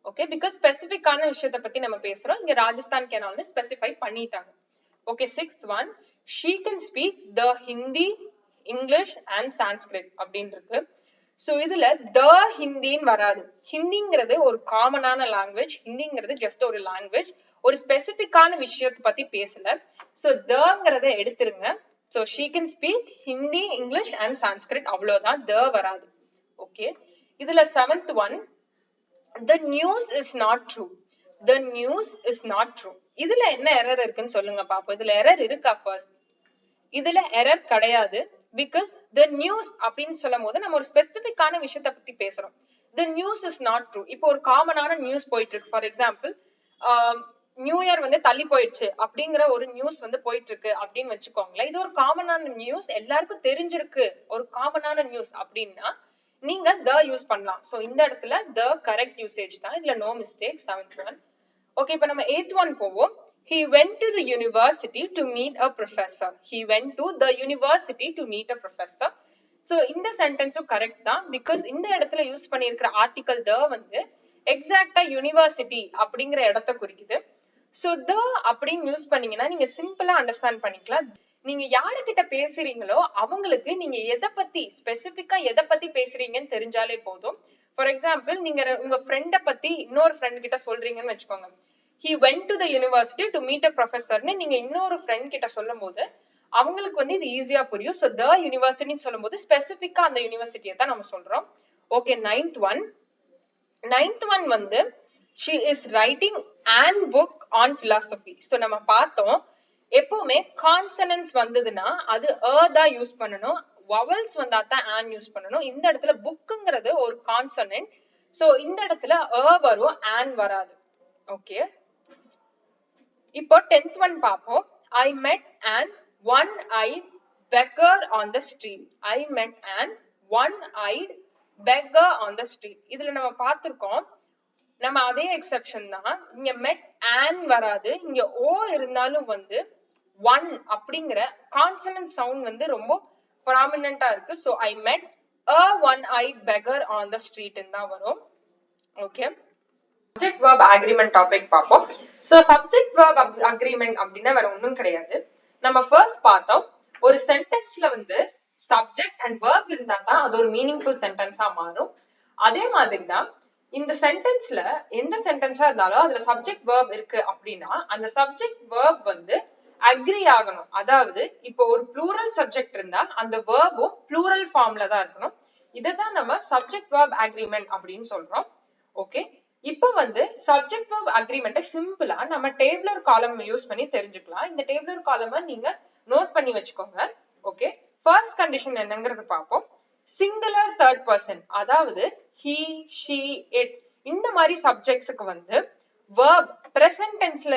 ஓகே, பிகாஸ் ஸ்பெசிபிக்கான விஷயத்தை பத்தி நம்ம பேசுறோம், இங்க ராஜஸ்தான் கெனால்னு ஸ்பெசிஃபை பண்ணிட்டாங்க. Okay, sixth one, she can speak the Hindi, English and Sanskrit அப்படின்னு இருக்கு. சோ இதுல the ஹிந்தின்னு வராது. ஹிந்திங்கிறது ஒரு காமனான லாங்குவேஜ், ஹிந்திங்கிறது ஜஸ்ட் ஒரு லாங்குவேஜ், ஒரு ஸ்பெசிபிக்கான விஷயத்தை பத்தி பேசல. சோ theங்கிறத எடுத்துருங்க. So she can speak Hindi, English and Sanskrit, அவ்வளவுதான், the வராது. ஓகே, இதுல seventh one, the news is not true. The news is not true. இதுல என்ன எரர் இருக்குன்னு சொல்லுங்க பாப்போம். இதுல எரர் இருக்கா? ஃபர்ஸ்ட் இதுல எரர் கிடையாது. பிகாஸ் the news அப்படின்னு சொல்லும் போது நம்ம ஒரு ஸ்பெசிபிக்கான விஷயத்தை பத்தி பேசுறோம். the news is not true. இப்போ ஒரு காமனான நியூஸ் போயிட்டு இருக்கு. ஃபார் எக்ஸாம்பிள், நியூ இயர் வந்து தள்ளி போயிடுச்சு அப்படிங்கிற ஒரு நியூஸ் வந்து போயிட்டு இருக்கு அப்படின்னு வச்சுக்கோங்களேன். இது ஒரு காமனான நியூஸ், எல்லாருக்கும் தெரிஞ்சிருக்கு, ஒரு காமனான நியூஸ் அப்படின்னா நீங்க the யூஸ் பண்ணலாம். சோ இந்த இடத்துல the கரெக்ட் யூசேஜ் தான், இதுல no mistake. Seventh one. Okay, இப்ப நம்ம எய்த் ஒன் போவோம். He went to the university to meet a professor. He went to the university to meet a professor. So இந்த சென்டென்ஸும் correct தான், because இந்த இடத்துல use பண்ணியிருக்கிற ஆர்டிகல் the வந்து எக்ஸாக்டா யூனிவர்சிட்டி அப்படிங்கிற இடத்தை குறிக்குது. சோ the அப்படின்னு யூஸ் பண்ணீங்கன்னா நீங்க சிம்பிளா அண்டர்ஸ்டாண்ட் பண்ணிக்கலாம். நீங்க யாருக்கிட்ட பேசுறீங்களோ அவங்களுக்கு நீங்க எதை பத்தி ஸ்பெசிபிக்கா எதை பத்தி பேசுறீங்கன்னு தெரிஞ்சாலே போதும். ஃபார் எக்ஸாம்பிள், நீங்க உங்க ஃப்ரெண்ட பத்தி இன்னொரு ஃப்ரெண்ட் கிட்ட சொல்றீங்கன்னு வச்சுக்கோங்க. He went to the university to meet a professor ன்னு நீங்க இன்னொரு ஃப்ரெண்ட் கிட்ட சொல்லும் போது அவங்களுக்கு வந்து இது ஈஸியா புரியும். சோ the யூனிவர்சிட்டின்னு சொல்லும் போது ஸ்பெசிபிக்கா அந்த யூனிவர்சிட்டியை தான் நம்ம சொல்றோம். Okay, ninth one. Ninth one வந்து she is writing an book on philosophy. So நம்ம பார்த்தோம், எப்பவுமே கான்சனன்ஸ் வந்ததுன்னா அது தான் யூஸ் பண்ணணும், வவல்ஸ் வந்தா தான் an யூஸ் பண்ணணும். இந்த இடத்துல புக்குங்கிறது ஒரு கான்சனன்ட், சோ இந்த இடத்துல வரும், an வராது. ஓகே, இப்போ 10th ஒன் பாப்போம். I met an one-eyed beggar on the street. I met an one-eyed beggar on the street. இதுல நம்ம பார்த்திருக்கோம், நம்ம அதே எக்ஸெப்ஷன் தான். இங்க met an வராது, இங்க o இருந்தாலும் வந்து one அப்படிங்கிற கான்சனன்ட் சவுண்ட் வந்து ரொம்ப ப்ராமினென்ட்டா இருக்கு. So I met a one-eyed beggar on the street தான் வரும். Okay, subject verb agreement topic பார்ப்போம். சோ subject verb agreement அப்படின்னா வேற ஒண்ணும் கிடையாது. நம்ம ஃபர்ஸ்ட் பார்த்தோம், ஒரு சென்டென்ஸ்ல வந்து சப்ஜெக்ட் அண்ட் verb இருந்தா தான் அது ஒரு மீனிங்ஃபுல் சென்டென்ஸா மாறும். அதே மாதிரி தான் இந்த சென்டென்ஸ்ல எந்த சென்டென்ஸா இருந்தாலும் அதுல சப்ஜெக்ட் verb இருக்கு அப்படின்னா அந்த சப்ஜெக்ட் verb வந்து அக்ரி ஆகணும். அதாவது இப்போ ஒரு ப்ளூரல் சப்ஜெக்ட் இருந்தா அந்த verbும் ப்ளூரல் ஃபார்ம்ல தான் இருக்கணும். இதுதான் நம்ம சப்ஜெக்ட் verb agreement அப்படின்னு சொல்றோம். ஓகே, இப்போ வந்து சப்ஜெக்ட் verb agreement சிம்பிளா நம்ம டேபிளர் காலம் யூஸ் பண்ணி தெரிஞ்சுக்கலாம். இந்த டேபிளர் காலமை நீங்க நோட் பண்ணி வச்சுக்கோங்க. ஓகே, ஃபர்ஸ்ட் கண்டிஷன் என்னங்கிறது பார்ப்போம். சிங்குலர் தேர்ட் பர்சன், அதாவது he, she, it இந்த மாதிரி சப்ஜெக்ட்ஸ்க்கு வந்து verb present tenseல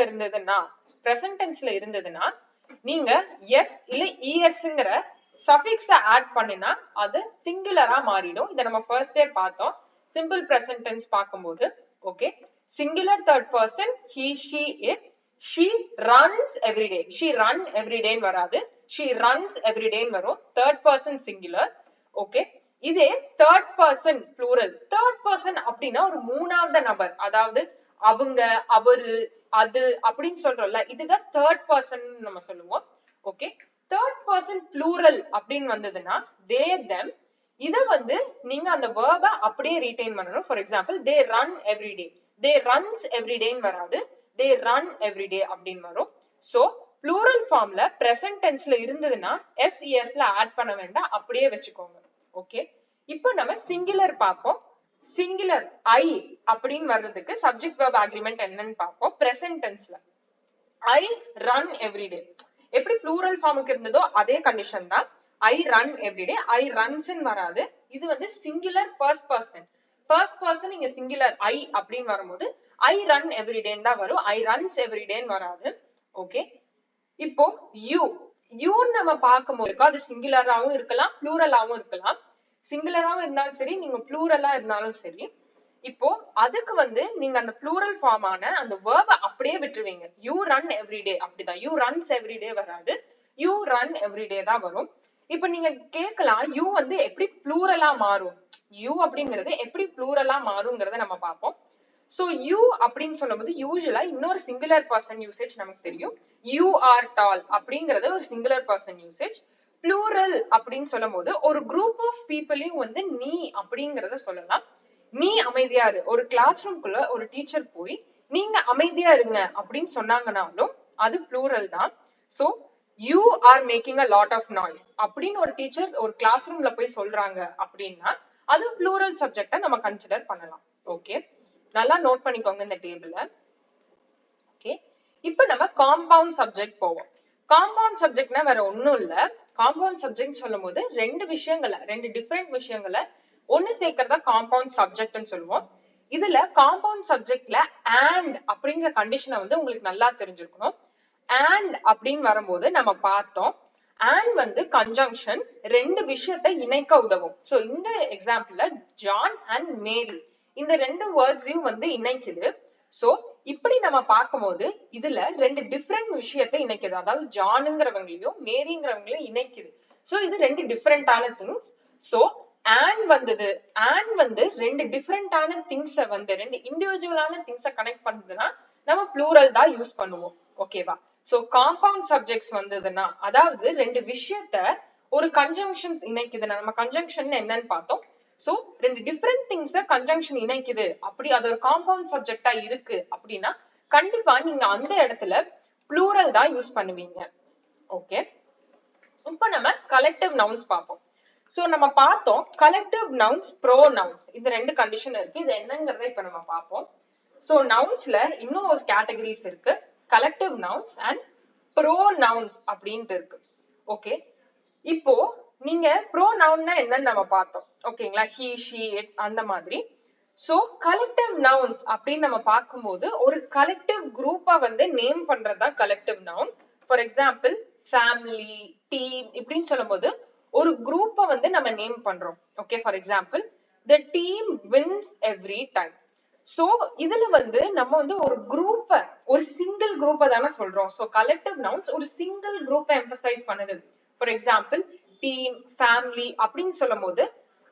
இருந்ததுன்னா நீங்க s இல்ல esங்கற சஃபிக்ஸ ஆட் பண்ணினா அது சிங்குலரா மாறிடும். இத நம்ம ஃபர்ஸ்ட் டே பார்த்தோம் சிம்பிள் present tense பாக்கும்போது. Okay, singular third person he, she, it. She runs every day. She run every day வராது, she runs every day வரும். Third person singular. ஓகே, இதே third person plural. Third person அப்படின்னா ஒரு மூணாவது நபர், அதாவது அவங்க, அவரு, அது அப்படின்னு சொல்றோம்ல, இதுதான் தேர்ட் பர்சன் நம்ம சொல்லுவோம். ஓகே, தேர்ட் பர்சன் ப்ளூரல் அப்படின்னு வந்ததுன்னா they, them. இத வந்து நீங்க அந்த verb அப்படியே ரீடைன் பண்ணணும். For example, they run every day. they runs every day வராது, they run every day அப்படின்னு வரும். சோ ப்ளூரல் ஃபார்ம்ல பிரசன்ட் டென்ஸ்ல இருந்ததுன்னா எஸ்ல ஆட் பண்ண வேண்டாம், அப்படியே வச்சுக்கோங்க. ஓகே, இப்போ நம்ம சிங்குலர் பார்ப்போம். சிங்குலர் ஐ அப்படின்னு வர்றதுக்கு சப்ஜெக்ட் வெர்ப் அக்ரிமெண்ட் என்னன்னு பார்ப்போம். பிரசன்ட் டென்ஸ்ல ஐ ரன் எவ்ரிடே, எப்படி ப்ளூரல் ஃபார்முக்கு இருந்ததோ அதே கண்டிஷன் தான். ஐ ரன் எவ்ரிடே, ஐ ரன்ஸ் வராது. இது வந்து singular first person. First person இங்க சிங்குலர் ஐ அப்படின்னு வரும்போது ஐ ரன் எவ்ரிடேன்னு தான் வரும், ஐ ரன்ஸ் எவ்ரிடேன்னு வராது. ஓகே, இப்போ யூ நம்ம பார்க்கும்போது அது சிங்குலராவும் இருக்கலாம், ப்ளூரலாவும் இருக்கலாம். சிங்குலராவும் இருந்தாலும் சரி, நீங்க ப்ளூரலா இருந்தாலும் சரி. இப்போ அதுக்கு வந்து நீங்க அந்த ப்ளூரல் ஃபார்ம் ஆன அந்த வேர்பை அப்படியே விட்டுருவீங்க. யூ ரன் எவ்ரிடே அப்படிதான், யூ ரன்ஸ் எவ்ரிடே வராது, யூ ரன் எவ்ரிடே தான் வரும். இப்ப நீங்க கேட்கலாம், யூ வந்து எப்படி ப்ளூரலா மாறும், யூ அப்படிங்கிறது எப்படி ப்ளூரலா மாறுங்கிறத நம்ம பார்ப்போம். சோ யூ அப்படின்னு சொல்லும்போது யூசுவலா இன்னொரு சிங்குலர் பர்சன் யூசேஜ் நமக்கு தெரியும். யூ ஆர் டால் அப்படிங்கறது ஒரு சிங்குலர் பர்சன் யூசேஜ். ப்ளூரல் அப்படின்னு சொல்லும் போது ஒரு குரூப் ஆஃப் பீப்புளையும் வந்து நீ அப்படிங்கறத சொல்லலாம். நீ அமைதியா இரு, ஒரு கிளாஸ் ரூம்குள்ள ஒரு டீச்சர் போய் நீங்க அமைதியா இருங்க அப்படின்னு சொன்னாங்கனாலும் அது ப்ளூரல் தான். So you are making a lot of noise அப்படின்னு ஒரு டீச்சர் ஒரு கிளாஸ் ரூம்ல போய் சொல்றாங்க அப்படின்னா அது ப்ளூரல் சப்ஜெக்டா நம்ம கன்சிடர் பண்ணலாம். ஓகே, நல்லா நோட் பண்ணிக்கோங்க இந்த டேபிள்ல. ஓகே, இப்போ நம்ம காம்பவுண்ட் சப்ஜெக்ட் போவோம். காம்பவுண்ட் சப்ஜெக்ட்னா வேற ஒண்ணும் இல்ல. காம்பவுண்ட் சப்ஜெக்ட் சொல்லும் போது ரெண்டு டிஃபரெண்ட் விஷயங்களை ஒண்ணு சேர்க்கறதா காம்பவுண்ட் சப்ஜெக்ட்னு சொல்லுவோம். இதுல காம்பவுண்ட் சப்ஜெக்ட்ல and அப்படிங்கிற கண்டிஷனை வந்து உங்களுக்கு நல்லா தெரிஞ்சிருக்கணும். and அப்படின்னு வரும்போது நம்ம பார்த்தோம், and வந்து கன்ஜங்ஷன், ரெண்டு விஷயத்தை இணைக்க உதவும். சோ இந்த எக்ஸாம்பிள்ல ஜான் அண்ட் மேரி இந்த ரெண்டு வேர்ட்ஸையும் வந்து இணைக்குது. சோ இப்படி நம்ம பார்க்கும்போது இதுல ரெண்டு டிஃபரெண்ட் விஷயத்தை இணைக்குது, அதாவது ஜானுங்கிறவங்களையும் மேரிங்கிறவங்களையும் இணைக்குது. சோ இது ரெண்டு டிஃபரெண்டான திங்ஸ். சோ and வந்தது, and வந்து ரெண்டு டிஃபரெண்டான திங்ஸை வந்து ரெண்டு இண்டிவிஜுவலான திங்ஸை கனெக்ட் பண்ணுதுன்னா நம்ம ப்ளூரல் தான் யூஸ் பண்ணுவோம். ஓகேவா? சோ காம்பவுண்ட் சப்ஜெக்ட்ஸ் வந்ததுன்னா, அதாவது ரெண்டு விஷயத்த ஒரு கன்ஜங்ஷன்ஸ் இணைக்குதுன்னா, நம்ம கன்ஜங்ஷன் என்னன்னு பார்த்தோம். சோ ரெண்டு டிஃபரெண்ட் திங்ஸ கன்ஜங்ஷன் இணைக்குது, அப்படி அது ஒரு காம்பவுண்ட் சப்ஜெக்டா இருக்கு அப்படின்னா கண்டிப்பா நீங்க அந்த இடத்துல ப்ளூரல் தான் யூஸ் பண்ணுவீங்க. ஓகே, இப்போ நம்ம கலெக்டிவ் நவுன்ஸ் பார்ப்போம். சோ நம்ம பார்த்தோம் கலெக்டிவ் நவுன்ஸ், ப்ரோநவுன்ஸ், இந்த ரெண்டு கண்டிஷன் இருக்கு. இது என்னங்கறத இப்ப நம்ம பார்ப்போம். சோ நவுன்ஸ்ல இன்னும் ஒரு கேட்டகரிஸ் இருக்கு, கலெக்டிவ் நவுன்ஸ் அண்ட் ப்ரோநவுன்ஸ் அப்படின்ட்டு இருக்கு. ஓகே, இப்போ நீங்க ப்ரோநவுன்னா என்னன்னு நம்ம பார்த்தோம். ஓகேங்களா, he she it அந்த மாதிரி. சோ கலெக்டிவ் நவுன்ஸ் அப்படின்னு நம்ம பார்க்கும்போது ஒரு கலெக்டிவ் குரூப்பா வந்து நேம் பண்றதா collective noun. For example family, team இப்படின்னு சொல்லும் போது ஒரு குரூப்பை வந்து நம்ம நேம் பண்றோம். Okay, for example the team wins every time. So இதுல வந்து நம்ம வந்து ஒரு குரூப்ப, ஒரு சிங்கிள் குரூப்பை தானே சொல்றோம். சோ கலெக்டிவ் நவுன்ஸ் ஒரு சிங்கிள் குரூப்பை எம்பசைஸ் பண்ணுது. ஃபார் எக்ஸாம்பிள் டீம், ஃபேமிலி அப்படின்னு சொல்லும் போது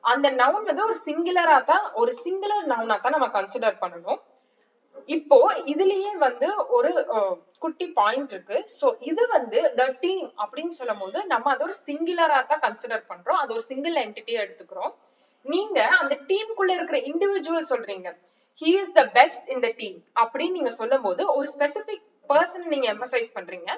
அந்த நவுன் வந்து ஒரு சிங்குலரா தான், ஒரு சிங்குலர் நவுனா தான் நம்ம கன்சிடர் பண்ணணும். இப்போ இதுலயே வந்து ஒரு குட்டி பாயிண்ட் இருக்கு. சோ இது வந்து the team அப்படின்னு சொல்லும் போது நம்ம அது ஒரு சிங்குலரா தான் கன்சிடர் பண்றோம், அது ஒரு சிங்கிள் என்டிட்டியா எடுத்துக்கிறோம். நீங்க அந்த டீமுக்குள்ள இருக்கிற இண்டிவிஜுவல் சொல்றீங்க, he is the best in the team அப்படின்னு நீங்க சொல்லும் போது ஒரு ஸ்பெசிபிக் பர்சன் நீங்க எம்பசைஸ் பண்றீங்க,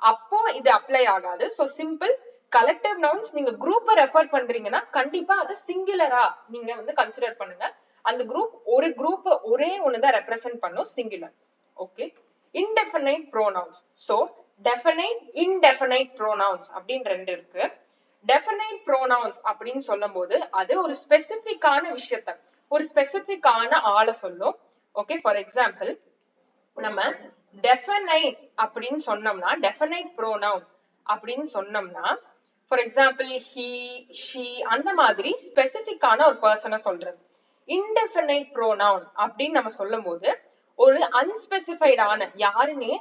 அப்போ இது அப்ளை ஆகாது. சோ சிம்பிள் கலெக்டிவ் நவுன்ஸ் நீங்க குரூப்பை ரெஃபர் பண்றீங்கன்னா கண்டிப்பா அது சிங்குலரா நீங்க வந்து கன்சிடர் பண்ணுங்க. அந்த குரூப் ஒரு குரூப் ஒரே ஒண்ணுதான் ரெப்ரசென்ட் பண்ணும், singular. Okay, indefinite pronouns. So definite, indefinite pronouns அப்படின்னு ரெண்டு இருக்கு. டெஃபினைட் ப்ரோனவுன்ஸ் அப்படின்னு சொல்லும் போது அது ஒரு ஸ்பெசிபிக்கான விஷயத்த, ஒரு ஸ்பெசிபிக்கான ஆளை சொல்லும். ஓகே, ஃபார் எக்ஸாம்பிள் நம்ம டெஃபினைட் அப்படின்னு சொன்னோம்னா, டெஃபினைட் ப்ரோனவுன் அப்படின்னு சொன்னோம்னா ஃபார் எக்ஸாம்பிள் he, she அந்த மாதிரி ஸ்பெசிபிக்கான ஒரு பர்சனை சொல்றது. இன்டெஃபினைட் ப்ரோனவுன் அப்படின்னு நம்ம சொல்லும் போது ஒரு அன்ஸ்பெசிஃபைடான, யாருன்னே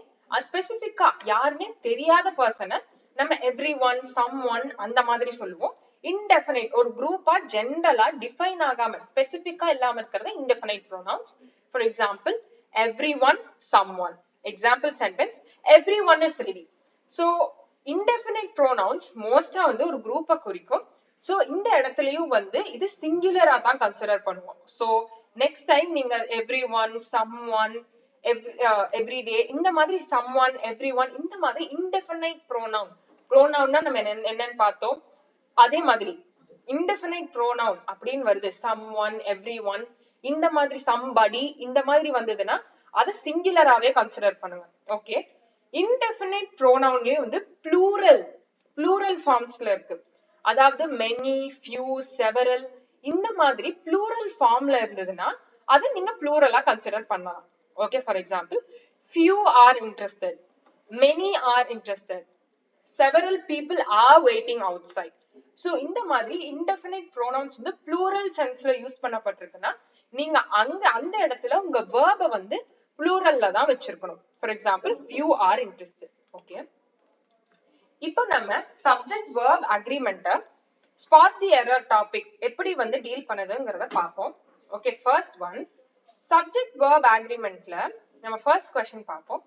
ஸ்பெசிபிக்கா யாருன்னே தெரியாத பர்சனை நம்ம எவ்ரி ஒன், சம் ஒன் அந்த மாதிரி சொல்லுவோம். இன்டெஃபினைட் ஒரு குரூப்பா ஜெனரலா டிஃபைன் ஆகாம ஸ்பெசிபிக்கா இல்லாம இருக்கிறது indefinite pronouns. For example everyone, someone. Example sentence everyone is ready. So indefinite pronouns மோஸ்டா வந்து ஒரு குரூப்பை குறிக்கும். சோ இந்த இடத்துலயும் வந்து இது சிங்குலரா தான் கன்சிடர் பண்ணுவோம். சோ நெக்ஸ்ட் டைம் நீங்க everyone, someone, every day, இந்த மாதிரி someone, everyone, இந்த மாதிரி indefinite pronounனா நம்ம என்னன்னு பார்த்தோம். அதே மாதிரி indefinite pronoun அப்படின்னு வருது, someone, everyone, இந்த மாதிரி somebody, இந்த மாதிரி வந்ததுன்னா அதை சிங்குலராவே கன்சிடர் பண்ணுங்க. ஓகே, indefinite pronounலயே வந்து plural ஃபார்ம்ஸ்ல இருக்கு. அதாவது many, few, several, இந்த மாதிரி plural ஃபார்ம்ல இருந்ததுன்னா அதை நீங்க pluralஆ கன்சிடர் பண்ணலாம். Okay, for example, few are interested, many are interested, several people are waiting outside. So இந்த மாதிரி indefinite pronouns வந்து plural senseல யூஸ் பண்ணப்பட்டிருக்குன்னா நீங்க அந்த இடத்துல உங்க verb வந்து pluralல தான் வச்சிருக்கணும். For example, few are interested. Okay, இப்போ நம்ம subject verb agreement spot the error topic எப்படி வந்து டீல் பண்ணுதுங்கறத பார்ப்போம். Okay, first one, subject verb agreementல நம்ம first question பார்ப்போம்.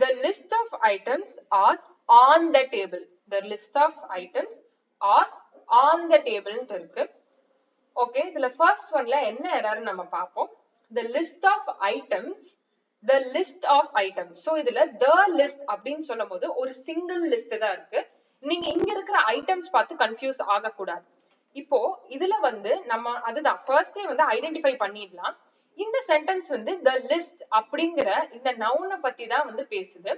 The list of items are on the table. The list of items are on the table ன்னு இருக்கு. Okay, இதுல first oneல என்ன error நம்ம பார்ப்போம். The list of items, the list of items. So இதுல the list அப்படின்னு சொல்லும்போது ஒரு சிங்கிள் லிஸ்ட் தான் இருக்கு. நீங்க இங்க இருக்கிற ஐட்டம்ஸ் பார்த்து கன்ஃபியூஸ் ஆகக்கூடாது. இப்போ இதுல வந்து நம்ம அதுதான் ஃபர்ஸ்டே வந்து ஐடென்டிஃபை பண்ணிடலாம். இந்த சென்டென்ஸ் வந்து the list அப்படிங்கிற இந்த நவுனை பத்தி தான் வந்து பேசுது.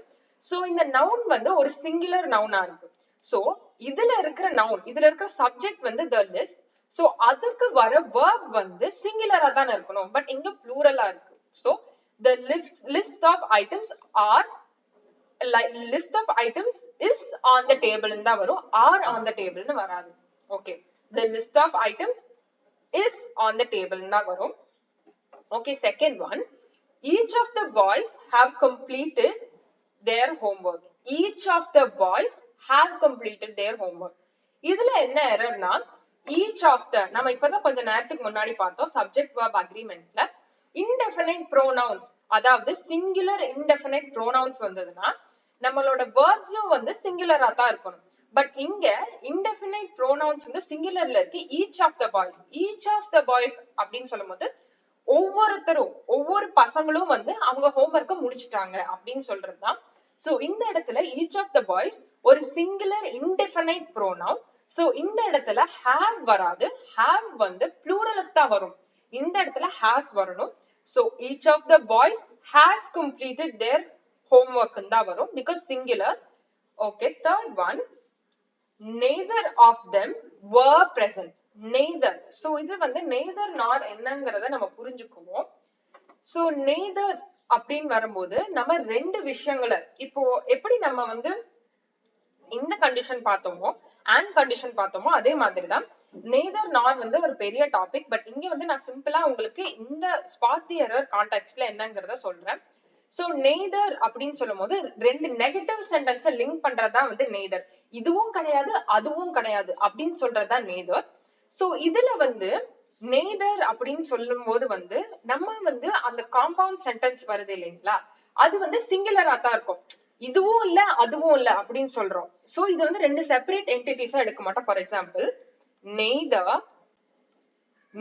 சோ இந்த நவுன் வந்து ஒரு சிங்குலர் நவுனா இருக்கு. சோ இதுல இருக்கிற நவுன், இதுல இருக்கிற சப்ஜெக்ட் வந்து the list. சோ அதுக்கு வர verb வந்து சிங்குலரா தான் இருக்கணும், பட் இங்க ப்ளூரலா இருக்கு. So the list of items are, list of items is on the table ன்னு தான் வரும், are on the table ன்னு வராது. Okay, the list of items is on the table ன்னு தான் வரும். Okay, second one, each of the boys have completed their homework. Each of the boys have completed their homework. இதுல என்ன எரர்னா each of the, நம்ம இப்பதான் கொஞ்ச நேரத்துக்கு முன்னாடி பார்த்தோம் subject verb agreementல indefinite pronouns, அதாவது singular indefinite pronouns வந்ததுன்னா நம்மளோட verbsம் வந்து சிங்குலரா தான் இருக்கணும். பட் இங்க indefinite pronouns வந்து சிங்குலர்ல இருக்கு. each of the boys, each of the boys அப்படின்னு சொல்லும்போது ஒவ்வொருத்தரும், ஒவ்வொரு பசங்களும் வந்து அவங்க ஹோம்வொர்க்க முடிச்சிட்டாங்க அப்படின்னு சொல்றதுதான். சோ இந்த இடத்துல each of the boys ஒரு singular indefinite pronoun. சோ இந்த இடத்துல have வராது, have வந்து plural தான் வரும். இந்த இடத்துல has வரணும். So each of the boys has completed their homework தான் வரும், because singular. Okay, third one, neither of them were present. Neither, so இது வந்து neither nor என்னங்கறத நம்ம புரிஞ்சுக்குவோம். சோ neither அப்படின்னு வரும்போது நம்ம ரெண்டு விஷயங்களை, இப்போ எப்படி நம்ம வந்து இந்த கண்டிஷன் பார்த்தோமோ and கண்டிஷன் பார்த்தோமோ அதே மாதிரிதான் neither nor வந்து ஒரு பெரிய டாபிக். பட் இங்க வந்து நான் சிம்பிளா உங்களுக்கு இந்த spot the error கான்டெக்ஸ்ட்ல என்னங்கறத சொல்றேன். சோ neither அப்படின்னு சொல்லும்போது ரெண்டு நெகட்டிவ் சென்டென்ஸை லிங்க் பண்றதுதான் வந்து neither. இதுவும் கிடையாது அதுவும் கிடையாது அப்படின்னு சொல்றதுதான் neither. சோ இதுல வந்து neither அப்படின்னு சொல்லும் போது வந்து நம்ம வந்து அந்த காம்பவுண்ட் சென்டென்ஸ் வருது இல்லைங்களா, அது வந்து சிங்குலரா தான் இருக்கும். இதுவும் இல்ல அதுவும் இல்ல அப்படின்னு சொல்றோம். சோ இது வந்து ரெண்டு செப்பரேட் என்டிட்டிஸா எடுக்க மாட்டோம். For example,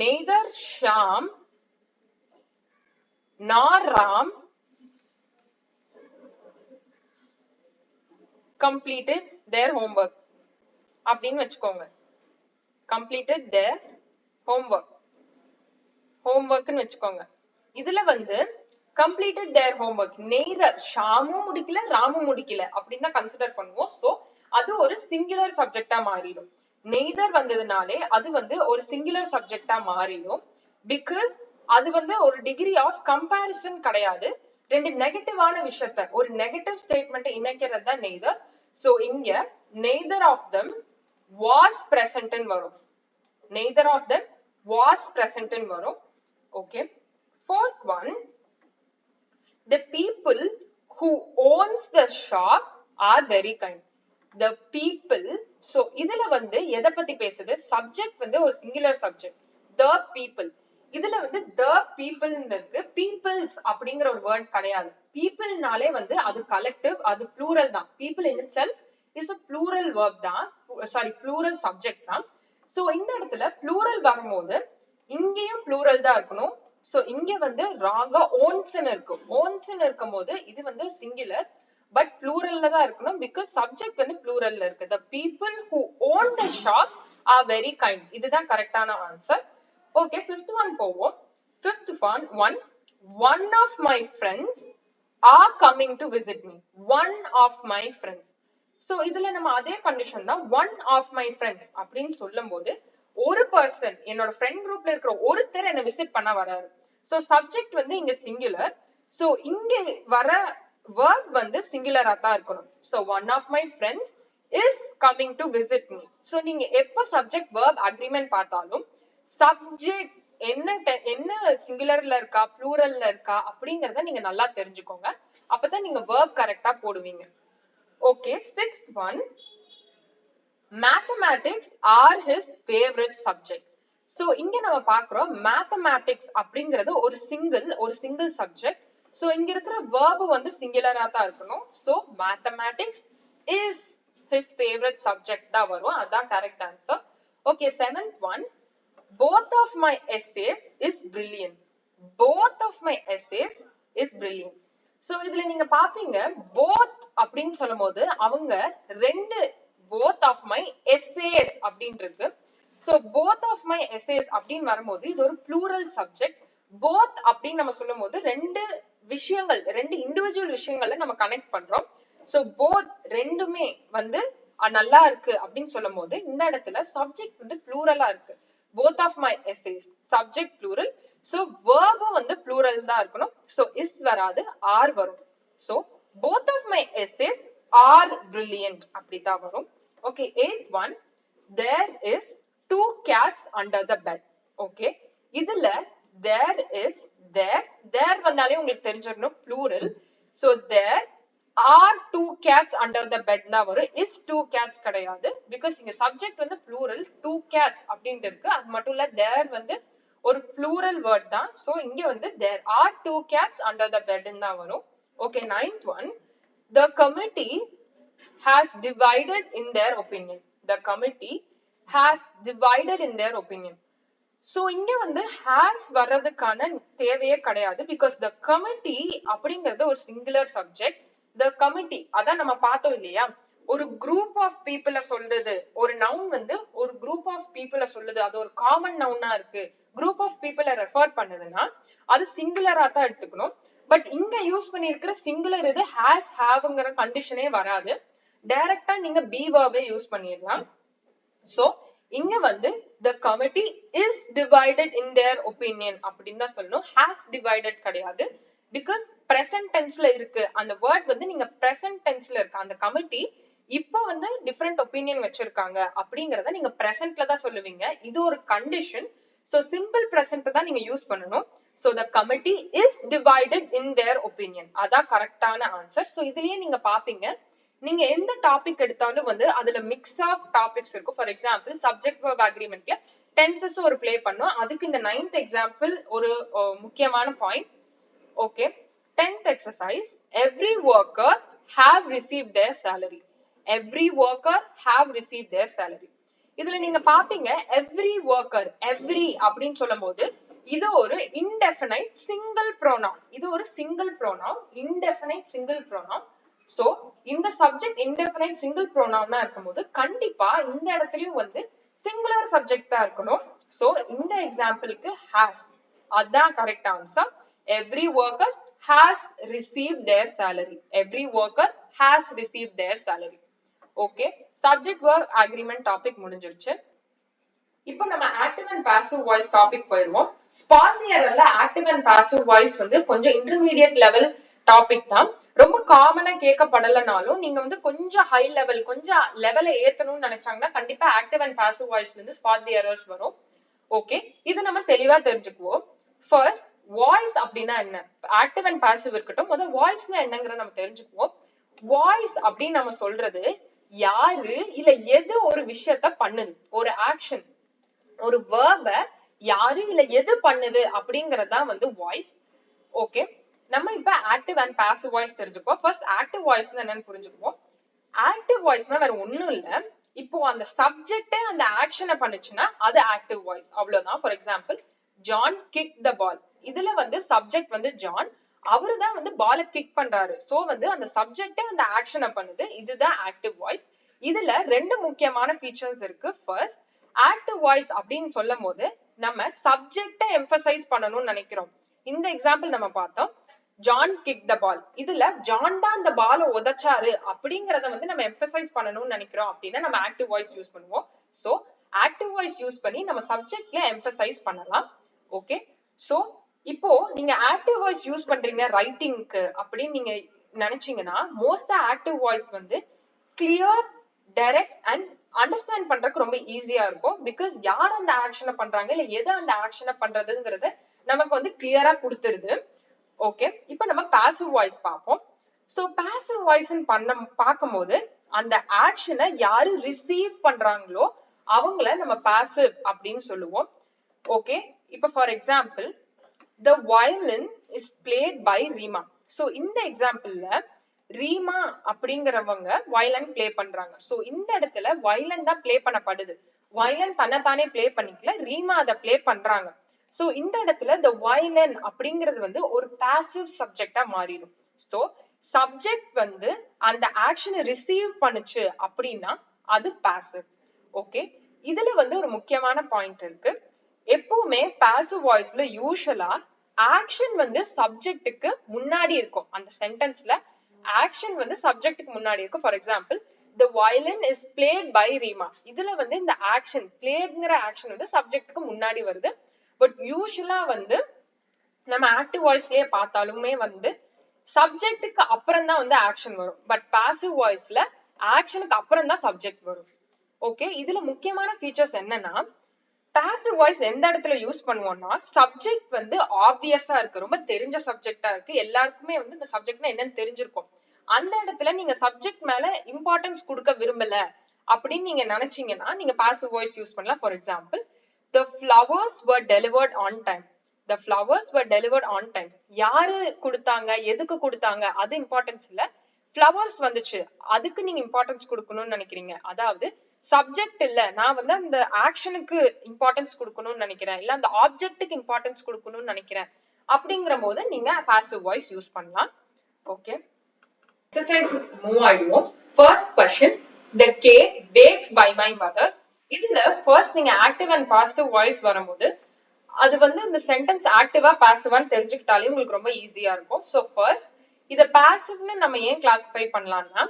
neither Shyam nor Ram completed their homework அப்படின்னு வச்சுக்கோங்க. completed their homeworkன்னு வச்சுக்கோங்க. இதுல வந்து completed their homework neither ஷாமும் முடிக்கல ராமும் முடிக்கல அப்படின்னு தான் கன்சிடர் பண்ணுவோம். சோ அது ஒரு சிங்குலர் சப்ஜெக்டா மாறிடும். neither வந்ததுனாலே அது வந்து ஒரு சிங்குலர் சப்ஜெக்டா மாறிடும். பிகாஸ் அது வந்து ஒரு டிகிரி ஆஃப் கம்பேரிசன் கிடையாது. ரெண்டு நெகட்டிவான விஷயத்த, ஒரு நெகட்டிவ் ஸ்டேட்மெண்ட் இணைக்கிறது தான் neither. சோ இங்க neither of them was present ன்னு வரும். neither of them was present ன்னு வரும். Okay, fourth one, the people who owns the shop are very kind. The people, so இதுல வந்து எதை பத்தி பேசுது, சப்ஜெக்ட் வந்து ஒரு சிங்குலர் சப்ஜெக்ட், the people. இதுல வந்து the people இருக்கு, peoples அப்படிங்கிற ஒரு வேர்ட் கிடையாது. peopleனாலே வந்து அது கலெக்டிவ், அது plural தான். people in itself is a plural verb தான், சாரி plural subject தான். சோ இந்த இடத்துல plural வரும்போது இங்கேயும் plural தான் இருக்கணும், சோ இங்க வந்து ராகா ஓன்ஸ்னு இருக்கு. ஓன்ஸ்னு இருக்கும்போது இது வந்து சிங்குலர் பட் ப்ளூரல்ல தான் இருக்கணும் பிகாஸ் சப்ஜெக்ட் வந்து ப்ளூரல்ல இருக்கு. The people who own the shop are very kind. இதுதான் கரெக்டான ஆன்சர். ஓகே, ஃபிஃப்த் ஒன் போவோம். Fifth one of my friends are coming to visit me. One of my friends. So இதுல நம்ம அதே கண்டிஷன் தான். One of my friends அப்படின்னு சொல்லும் போது ஒரு பர்சன், என்னோட ஃப்ரெண்ட் குரூப்ல இருக்கிற ஒருத்தர் என்ன விசிட் பண்ண வராரு. சோ சப்ஜெக்ட் வந்து இங்க சிங்குலர். சோ இங்க வர verb வந்து சிங்குலரா தான் இருக்கணும். So one of my friends is coming to visit me. So நீங்க எப்ப சப்ஜெக்ட் verb அக்ரிமெண்ட் பார்த்தாலும் சப்ஜெக்ட் என்ன சிங்குலர்ல இருக்கா ப்ளூரல்ல இருக்கா அப்படிங்கறத நீங்க நல்லா தெரிஞ்சுக்கோங்க. அப்பதான் நீங்க verb கரெக்டா போடுவீங்க. Okay, sixth one. Mathematics are his favorite subject. So இங்க நம்ம பார்க்கிறோம் mathematics அப்படிங்கிறது ஒரு single subject. So இங்க இருக்கிற verb வந்து சிங்குலரா தான் இருக்கணும். So mathematics is his favorite subject தான் வரும். அதான் correct answer. Okay, seventh one. Both of my essays is brilliant. Both of my essays is brilliant. So இதுல நீங்க பாப்பீங்க both அப்படின்னு சொல்லும் போது அவங்க ரெண்டு both of my essays அப்படின்னு இருக்கு. So both of my essays அப்படின்னு வரும்போது இது ஒரு plural subject. both அப்படின்னு நம்ம சொல்லும் போது ரெண்டு இண்டிவிஜுவல் விஷயங்களை நம்ம கனெக்ட் பண்றோம். சோ both ரெண்டுமே வந்து நல்லா இருக்கு அப்படின்னு சொல்லும் போது இந்த இடத்துல சப்ஜெக்ட் வந்து ப்ளூரலா இருக்கு. both of my essays subject plural. So verb வந்து plural தான் இருக்கணும். So is வராது, are வரும். So both of my essays are brilliant அப்படிதான் வரும். Okay, eighth one. There is two cats under the bed. Okay, இதுல there வந்தாலே உங்களுக்கு தெரிஞ்சிடணும் plural. So there are two cats under the bed தான் வரும். is two cats கிடையாது because இங்க subject வந்து plural, two cats அப்படின்ட்டு இருக்கு. அது மட்டும் இல்ல there வந்து ஒரு plural word தான். So இங்க வந்து there are two cats under the bed தான் வரும். Okay, ninth one. The committee has divided in their opinion. The committee has divided in their opinion. So இங்க வந்து has வர்றதுக்கான தேவையே கிடையாது because the committee அப்படிங்கிறது ஒரு சிங்குலர் சப்ஜெக்ட். the committee அதான் நம்ம பார்த்தோம் இல்லையா, ஒரு குரூப் ஆஃப் பீப்புள சொல்றது. ஒரு நவுன் வந்து ஒரு குரூப் ஆஃப் பீப்புள சொல்லுது, அது ஒரு காமன் நவுனா இருக்கு, குரூப் ஆஃப் பீப்புள ரெஃபர் பண்ணுதுன்னா அது சிங்குலரா தான் எடுத்துக்கணும். பட் இங்க யூஸ் பண்ணிருக்கிற சிங்குலர் இது has haveங்கிற கண்டிஷனே வராது. டைரக்டா நீங்க be verb யூஸ் பண்ணிடலாம். சோ இங்க வந்து the committee is divided in their opinion அப்படின்னு தான் சொல்லணும். has divided கிடையாது because present tenseல இருக்கு. அந்த word வந்து நீங்க present tenseல இருக்கு. அந்த committee இப்போ வந்து different opinion வச்சிருக்காங்க அப்படிங்கறத நீங்க presentல தான் சொல்லுவீங்க. இது ஒரு condition. So simple present தான் நீங்க யூஸ் பண்ணணும். So the committee is divided in their opinion. அதான் கரெக்டான ஆன்சர். So இதுலயே நீங்க பாப்பீங்க, நீங்க எந்த டாபிக் எடுத்தாலும் வந்து அதுல மிக்ஸ் ஆஃப் டாபிக்ஸ் இருக்கும். ஃபார் எக்ஸாம்பிள் சப்ஜெக்ட் verb அக்ரிமெண்ட்ல டென்சஸ் ஒரு ப்ளே பண்ணோம். அதுக்கு இந்த 9th எக்ஸாம்பிள் ஒரு முக்கியமான point. Okay, 10th exercise. Every worker have received their salary. Every worker have received their salary. இதுல நீங்க பாப்பீங்க every worker, every அப்படின்னு சொல்லும் போது இது ஒரு indefinite single pronoun. இது ஒரு single pronoun, indefinite single pronoun. So இந்த சப்ஜெக்ட் indefinite single pronoun இருக்கும்போது கண்டிப்பா இந்த இடத்துலயும் வந்து சிங்குலர் சப்ஜெக்ட் தான் இருக்கணும். சோ இந்த எக்ஸாம்பிளுக்கு has, அதான் correct answer. every worker has received their salary. Every worker has received their salary. Okay, subject verb agreement topic முடிஞ்சிருச்சு. இப்போ நம்ம active and passive voice topic போயிருவோம். ஸ்பாட் தி எரர்ல ஆக்டிவ் அண்ட் பாசிவ் வாய்ஸ் வந்து கொஞ்சம் intermediate level topic தான். ரொம்ப காமனா கேட்கப்படலனாலும் நீங்க வந்து கொஞ்சம் ஹை லெவல், கொஞ்சம் லெவலை ஏத்தணும்னு நினைச்சாங்கன்னா கண்டிப்பா ஆக்டிவ் அண்ட் பாசிவ் வாய்ஸ்ல இருந்து ஸ்பாட் தி எரர்ஸ் வரும். ஓகே, இது நம்ம தெளிவா தெரிஞ்சுக்குவோம். ஃபர்ஸ்ட், வாய்ஸ் அப்படின்னா என்ன, ஆக்டிவ் அண்ட் பாசிவ் இருக்கட்டும், முதல்ல வாய்ஸ்னா என்னங்கறத நம்ம தெரிஞ்சுக்குவோம். வாய்ஸ் அப்படின்னு நம்ம சொல்றது யாரு இல்ல எது ஒரு விஷயத்த பண்ணுது, ஒரு ஆக்ஷன், ஒரு verb யாரு இல்ல எது பண்ணுது அப்படிங்கறதா வந்து வாய்ஸ். ஓகே, நம்ம இப்ப ஆக்டிவ் அண்ட் பாசிவ் வாய்ஸ் தெரிஞ்சுக்குவோம். ஃபர்ஸ்ட் ஆக்டிவ் வாய்ஸ்னா என்னன்னு புரிஞ்சுக்குவோம். ஆக்டிவ் வாய்ஸ்னா வேற ஒண்ணும் இல்ல, இப்போ அந்த சப்ஜெக்ட் அந்த ஆக்ஷனை பண்ணுச்சுன்னா அது ஆக்டிவ் வாய்ஸ், அவ்வளவுதான். For example, John kick the ball. இதுல வந்து சப்ஜெக்ட் வந்து ஜான், அவருதான் வந்து பால கிக் பண்றாரு. சோ வந்து அந்த சப்ஜெக்ட் அந்த ஆக்ஷனை பண்ணுது. இதுதான் ஆக்டிவ் வாய்ஸ். இதுல ரெண்டு முக்கியமான ஃபீச்சர்ஸ் இருக்கு. ஃபர்ஸ்ட், ஆக்டிவ் வாய்ஸ் அப்படின்னு சொல்லும் போது நம்ம சப்ஜெக்ட எம்பசைஸ் பண்ணணும்னு நினைக்கிறோம். இந்த எக்ஸாம்பிள் நம்ம பார்த்தோம், ஜான் கிக் த பால். இதுல ஜான் தான் அந்த பால உதைச்சாரு அப்படிங்கறத வந்து நம்ம எம்பசைஸ் பண்ணணும்னு நினைக்கிறோம் அப்படின்னா நம்ம ஆக்டிவ் வாய்ஸ் யூஸ் பண்ணுவோம். சோ ஆக்டிவ் வாய்ஸ் யூஸ் பண்ணி நம்ம சப்ஜெக்ட்ல எம்பசைஸ் பண்ணலாம். ஓகே, சோ இப்போ நீங்க ஆக்டிவ் வாய்ஸ் யூஸ் பண்றீங்க ரைட்டிங்க்கு அப்படின்னு நீங்க நினைச்சீங்கன்னா மோஸ்ட் ஆக்டிவ் வாய்ஸ் வந்து கிளியர், டைரக்ட் அண்ட் அண்டர்ஸ்டாண்ட் பண்றதுக்கு ரொம்ப ஈஸியா இருக்கும். பிகாஸ் யார் அந்த ஆக்ஷனை பண்றாங்க இல்ல எதை அந்த ஆக்ஷனை பண்றதுங்கிறத நமக்கு வந்து கிளியரா கொடுத்துருது. ஓகே, இப்போ நம்ம பாசிவ் வாய்ஸ் பார்ப்போம். சோ பாசிவ் வாய்ஸ் பார்க்கும்போது அந்த ஆக்ஷனை யாரு ரிசீவ் பண்றாங்களோ அவங்கள நம்ம பாசிவ் அப்படின்னு சொல்லுவோம். ஓகே, இப்போ for example, the violin is played by Reema. So இந்த எக்ஸாம்பிள்ல ரீமா அப்படிங்கிறவங்க வயலன் பிளே பண்றாங்க. சோ இந்த இடத்துல வயலன் தான் பிளே பண்ணப்படுது. வயலன் தன்னைத்தானே பிளே பண்ணிக்கல, ரீமா அதை பிளே பண்றாங்க. சோ இந்த இடத்துல the violin அப்படிங்கிறது வந்து ஒரு பாசிவ் சப்ஜெக்டா மாறிடும். சோ சப்ஜெக்ட் வந்து அந்த ஆக்ஷனை ரிசீவ் பண்ணுச்சு அப்படின்னா அது பாசிவ். ஓகே, இதுல வந்து ஒரு முக்கியமான பாயிண்ட் இருக்கு. எப்பவுமே பாசிவ் வாய்ஸ்ல யூசுவலா ஆக்ஷன் வந்து சப்ஜெக்ட்டுக்கு முன்னாடி இருக்கும். அந்த சென்டென்ஸ்ல ஆக்ஷன் வந்து சப்ஜெக்ட்டுக்கு முன்னாடி இருக்கும். For example, the violin is played by Reema. இதுல வந்து இந்த ஆக்ஷன் பிளேட்ங்கிற ஆக்ஷன் வந்து சப்ஜெக்ட்டுக்கு முன்னாடி வருது. பட் யூசுவலா வந்து நம்ம ஆக்டிவ் வாய்ஸ்லயே பார்த்தாலுமே வந்து சப்ஜெக்ட்டுக்கு அப்புறம் தான் வந்து ஆக்ஷன் வரும். பட் பாசிவ் வாய்ஸ்ல ஆக்ஷனுக்கு அப்புறம் தான் சப்ஜெக்ட் வரும். ஓகே, இதுல முக்கியமான ஃபீச்சர்ஸ் என்னன்னா, பாசிவ் வாய்ஸ் எந்த இடத்துல யூஸ் பண்ணுவோம்னா சப்ஜெக்ட் வந்து ஆப்வியஸா இருக்கு, ரொம்ப தெரிஞ்ச சப்ஜெக்டா இருக்கு, எல்லாருக்குமே வந்து இந்த சப்ஜெக்ட்னா என்னன்னு தெரிஞ்சிருக்கும். அந்த இடத்துல நீங்க சப்ஜெக்ட் மேல இம்பார்ட்டன்ஸ் கொடுக்க விரும்பல அப்படின்னு நீங்க நினைச்சீங்கன்னா நீங்க பாசிவ் வாய்ஸ் யூஸ் பண்ணலாம். For example, the flowers were delivered on time. the flowers were delivered on time. யாரு கொடுத்தாங்க, எதுக்கு கொடுத்தாங்க, அது இம்பார்ட்டன்ஸ் இல்ல, ஃப்ளவர்ஸ் வந்துச்சு அதுக்கு நீங்க இம்பார்ட்டன்ஸ் கொடுக்கணும்னு நினைக்கிறீங்க. அதாவது சப்ஜெக்ட் இல்ல, நான் வந்து அந்த ஆக்ஷனுக்கு இம்பார்ட்டன்ஸ் கொடுக்கணும்னு நினைக்கிறேன், இல்ல அந்த ஆப்ஜெக்ட்டுக்கு இம்பார்ட்டன்ஸ் கொடுக்கணும்னு நினைக்கிறேன் அப்படிங்கிற போது நீங்க பாசிவ் வாய்ஸ் யூஸ் பண்ணலாம். ஓகே, எக்ஸசைசஸ் மூவ் ஆயிடுவோம். First question, the cake baked by my mother. இதுல ஃபர்ஸ்ட் நீங்க ஆக்டிவ் அண்ட் பாசிட்டிவ் வாய்ஸ் வரும்போது அது வந்து இந்த சென்டென்ஸ் ஆக்டிவா பாசிவான்னு தெரிஞ்சுக்கிட்டாலே உங்களுக்கு ரொம்ப ஈஸியா இருக்கும். சோ ஃபர்ஸ்ட் இத பாசிவ்னு நம்ம ஏன் கிளாசிஃபை பண்ணலாம்னா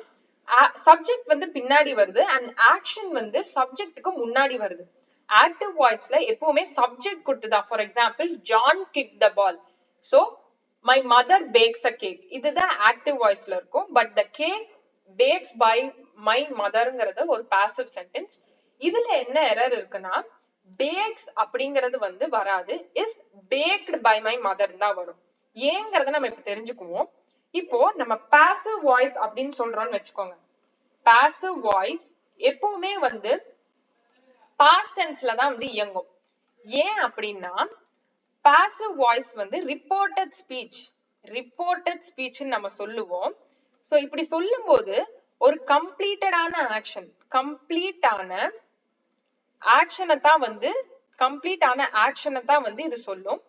சப்ஜெக்ட் வந்து பின்னாடி வருது அண்ட் ஆக்ஷன் வந்து சப்ஜெக்ட்டுக்கு முன்னாடி வருது. ஆக்டிவ் வாய்ஸ்ல எப்பவுமே சப்ஜெக்ட் கொடுத்துதா. For example, John kick the ball. So my mother bakes a cake, இதுதான் ஆக்டிவ் வாய்ஸ்ல இருக்கும். But the cake bakes by my மதர்ங்கிறது ஒரு பாசிவ் சென்டென்ஸ். இதுல என்ன எரர் இருக்குன்னா பேக்ஸ் அப்படிங்கிறது வந்து வராது, is baked by my mother தான் வரும். ஏங்கிறத நம்ம இப்ப தெரிஞ்சுக்குவோம். இப்போ நம்ம பாசிவ் வாய்ஸ் அப்படின்னு சொல்றோம்னு வச்சுக்கோங்க. பாசிவ் வாய்ஸ் எப்பவுமே வந்து பாஸ்ட் டென்ஸ்ல தான் வந்து இயங்கும். ஏன் அப்படின்னா பாசிவ் வாய்ஸ் வந்து ரிப்போர்ட்டட் ஸ்பீச் நம்ம சொல்லுவோம். சோ இப்படி சொல்லும் போது ஒரு கம்ப்ளீட்டடான ஆக்ஷனை தான் வந்து இது சொல்லும்.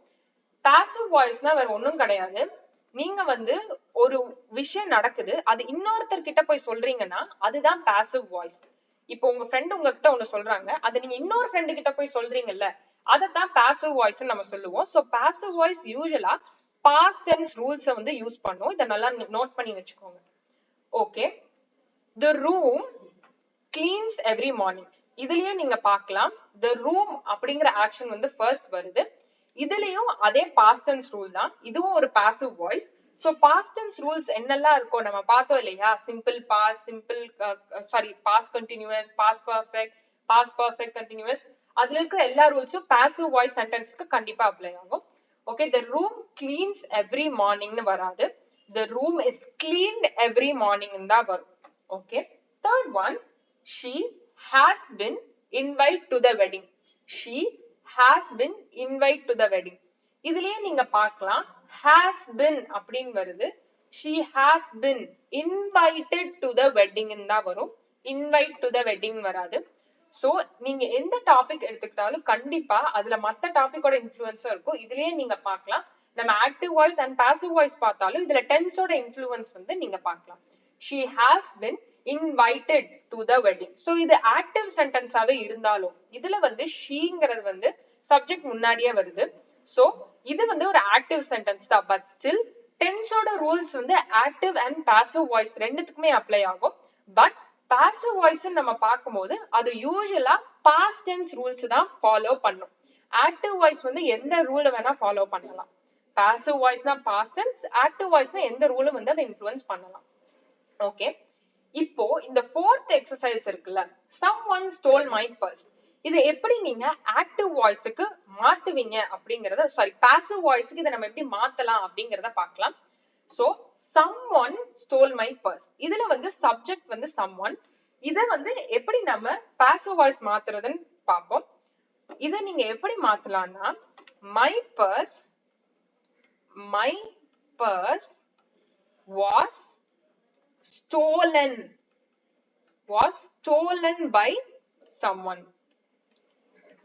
பாசிவ் வாய்ஸ்னா வேற ஒண்ணும் கிடையாது. நீங்க வந்து ஒரு விஷயம் நடக்குது, அது இன்னொருத்தர் கிட்ட போய் சொல்றீங்கன்னா அதுதான் பாசிவ் வாய்ஸ். இப்போ உங்க ஃப்ரெண்ட் உங்ககிட்ட ஒண்ணு சொல்றாங்க, அது நீங்க இன்னொரு ஃப்ரெண்டு கிட்ட போய் சொல்றீங்கல்ல, அதத்தான் பாசிவ் வாய்ஸ் நம்ம சொல்லுவோம். சோ பாசிவ் வாய்ஸ் யூசுவலா பாஸ்ட் டென்ஸ் ரூல்ஸை வந்து யூஸ் பண்ணும். இத நல்லா நோட் பண்ணி வச்சுக்கோங்க. Okay, the room cleans every morning. இதுலயும் நீங்க பார்க்கலாம், the room அப்படிங்கிற ஆக்ஷன் வந்து ஃபர்ஸ்ட் வருது. இதுலயும் அதே பாஸ்ட் டென்ஸ் ரூல் தான், இதுவும் ஒரு passive voice. So past tense rules என்னெல்லாம் இருக்கும் நம்ம பார்த்தோம் இல்லையா? Simple past, past continuous, past perfect continuous. அதுல இருக்கிற எல்லா ரூல்ஸும் பாசிவ் வாய்ஸ் சென்டென்ஸ்க்கு கண்டிப்பா அப்ளை ஆகும். Okay, the room cleans every morning னு வராது, the room is cleaned every morning னு தான் வரும். Okay, third one, she has been invited to the wedding. She has been invited to the wedding. இதுலயே நீங்க பார்க்கலாம், has been அப்படின்னு வருது, she has been invited to the wedding னு தான் வரும், invite to the wedding வராது. சோ நீங்க எந்த டாபிக் எடுத்துக்கிட்டாலும் கண்டிப்பா அதுல மத்த டாபிக்கோட இன்ஃப்ளூயன்ஸும் இருக்கும். இதுலயே நீங்க பார்க்கலாம், நம்ம active voice and passive voice பார்த்தாலும் இதுல டென்ஸோட இன்ஃப்ளூயன்ஸ் வந்து நீங்க பார்க்கலாம். she has been invited to the wedding. so இது ஆக்டிவ் சென்டென்ஸாவே இருந்தாலும் இதுல வந்து sheங்கிறது வந்து சப்ஜெக்ட் முன்னாடியே வருது. so இது வந்து ஒரு ஆக்டிவ் சென்டென்ஸ் தான். பட் ஸ்டில் டென்ஸோட ரூல்ஸ் வந்து ஆக்டிவ் அண்ட் பாசிவ் வாய்ஸ் ரெண்டுத்துக்குமே அப்ளை ஆகும். பட் பாசிவ் வாய்ஸ் நம்ம பார்க்கும்போது அது யூசுவலா பாஸ்ட் டென்ஸ் ரூல்ஸ் தான் ஃபாலோ பண்ணும். ஆக்டிவ் வாய்ஸ் வந்து எந்த ரூலை வேணா ஃபாலோ பண்ணலாம். பாசிவ் வாய்ஸ்னா பாஸ்ட் டென்ஸ், ஆக்டிவ் வாய்ஸ்னா எந்த ரூலும் வந்து அதை இன்ஃப்ளூயன்ஸ் பண்ணலாம். ஓகே, இப்போ இந்த ஃபோர்த் எக்ஸசைஸ் இருக்குல்ல, someone stole my purse, இது எப்படி நீங்க ஆக்டிவ் வாய்ஸ்க்கு மாத்துவீங்க அப்படிங்கறத, சாரி பாசிவ் வாய்ஸ்க்கு இதை நம்ம எப்படி மாத்தலாம் அப்படிங்கறத பார்க்கலாம். So someone stole my purse, இதுல வந்து சப்ஜெக்ட் வந்து someone, இத வந்து எப்படி நம்ம பாசிவ் வாய்ஸ் மாத்துறதுன்னு பார்ப்போம். இத நீங்க எப்படி மாத்தலாம்னா, my purse was stolen by someone.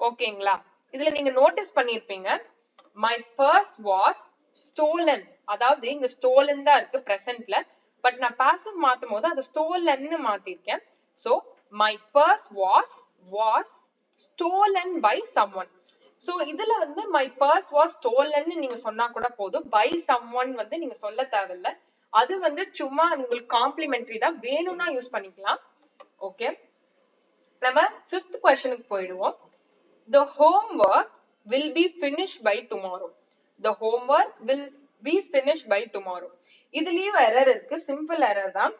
ஓகேங்களா? இதுல நீங்க நோட்டீஸ் பண்ணிருப்பீங்க, my purse was stolen, அதாவது இங்க stolen தான் இருக்கு பிரசன்ட்ல, பட் நான் பாசிவ் மாத்தும் போது அது stolenன்னு மாத்திருக்கேன். so my purse was stolen by someone. so இதுல வந்து my purse was stolen நீங்க சொன்னா கூட போதும், by someone வந்து நீங்க சொல்ல தேவையில்ல. அது வந்து சும்மா உங்களுக்கு காம்ப்ளிமெண்டரி தான், வேணும்னா யூஸ் பண்ணிக்கலாம். ஓகே, நம்ம 5th क्वेश्चनக்கு போயிடுவோம். the homework will be finished by tomorrow. the homework will be finished by tomorrow. இதுலயும் எரர் இருக்கு, சிம்பிள் எரர் தான்.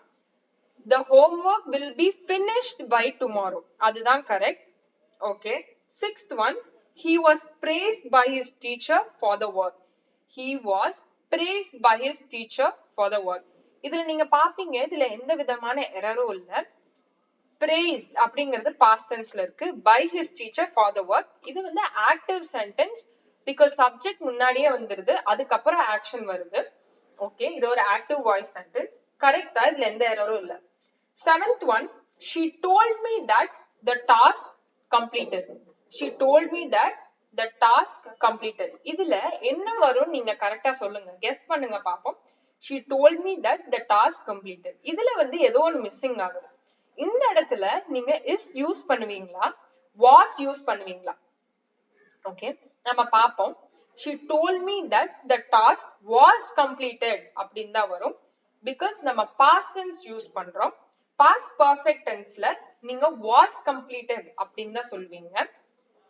the homework will be finished by tomorrow, அதுதான் correct. Okay, 6th one, he was praised by his teacher for the work. he was praised by his teacher for the work. இதுல நீங்க பாப்பீங்க, இதுல எந்த விதமான எரரும் இல்ல. praise அப்படிங்கிறது past tenseல இருக்கு, by his teacher for the work இது வந்து active sentence, because subject முன்னாடியே வந்துருது, அதுக்கப்புறம் action வருது. ஓகே, இது ஒரு active voice sentence, கரெக்ட் தான், இதுல எந்த எரரும் இல்ல. 7th one, she told me that the task completed. she told me that the task completed. இதுல என்ன வரும் நீங்க கரெக்டா சொல்லுங்க, கெஸ் பண்ணுங்க பாப்போம். she told me that the task completed, இதுல வந்து ஏதோ ஒன்னு மிஸ்ஸிங் ஆகுது. இந்த இடத்துல நீங்க is யூஸ் பண்ணுவீங்களா, was யூஸ் பண்ணுவீங்களா? ஓகே, நம்ம பாப்போம். she told me that the task was completed அப்படின்னு தான் வரும், because நம்ம past tense யூஸ் பண்றோம். past perfect tenseல நீங்க was completed அப்படின்னு தான் சொல்வீங்க.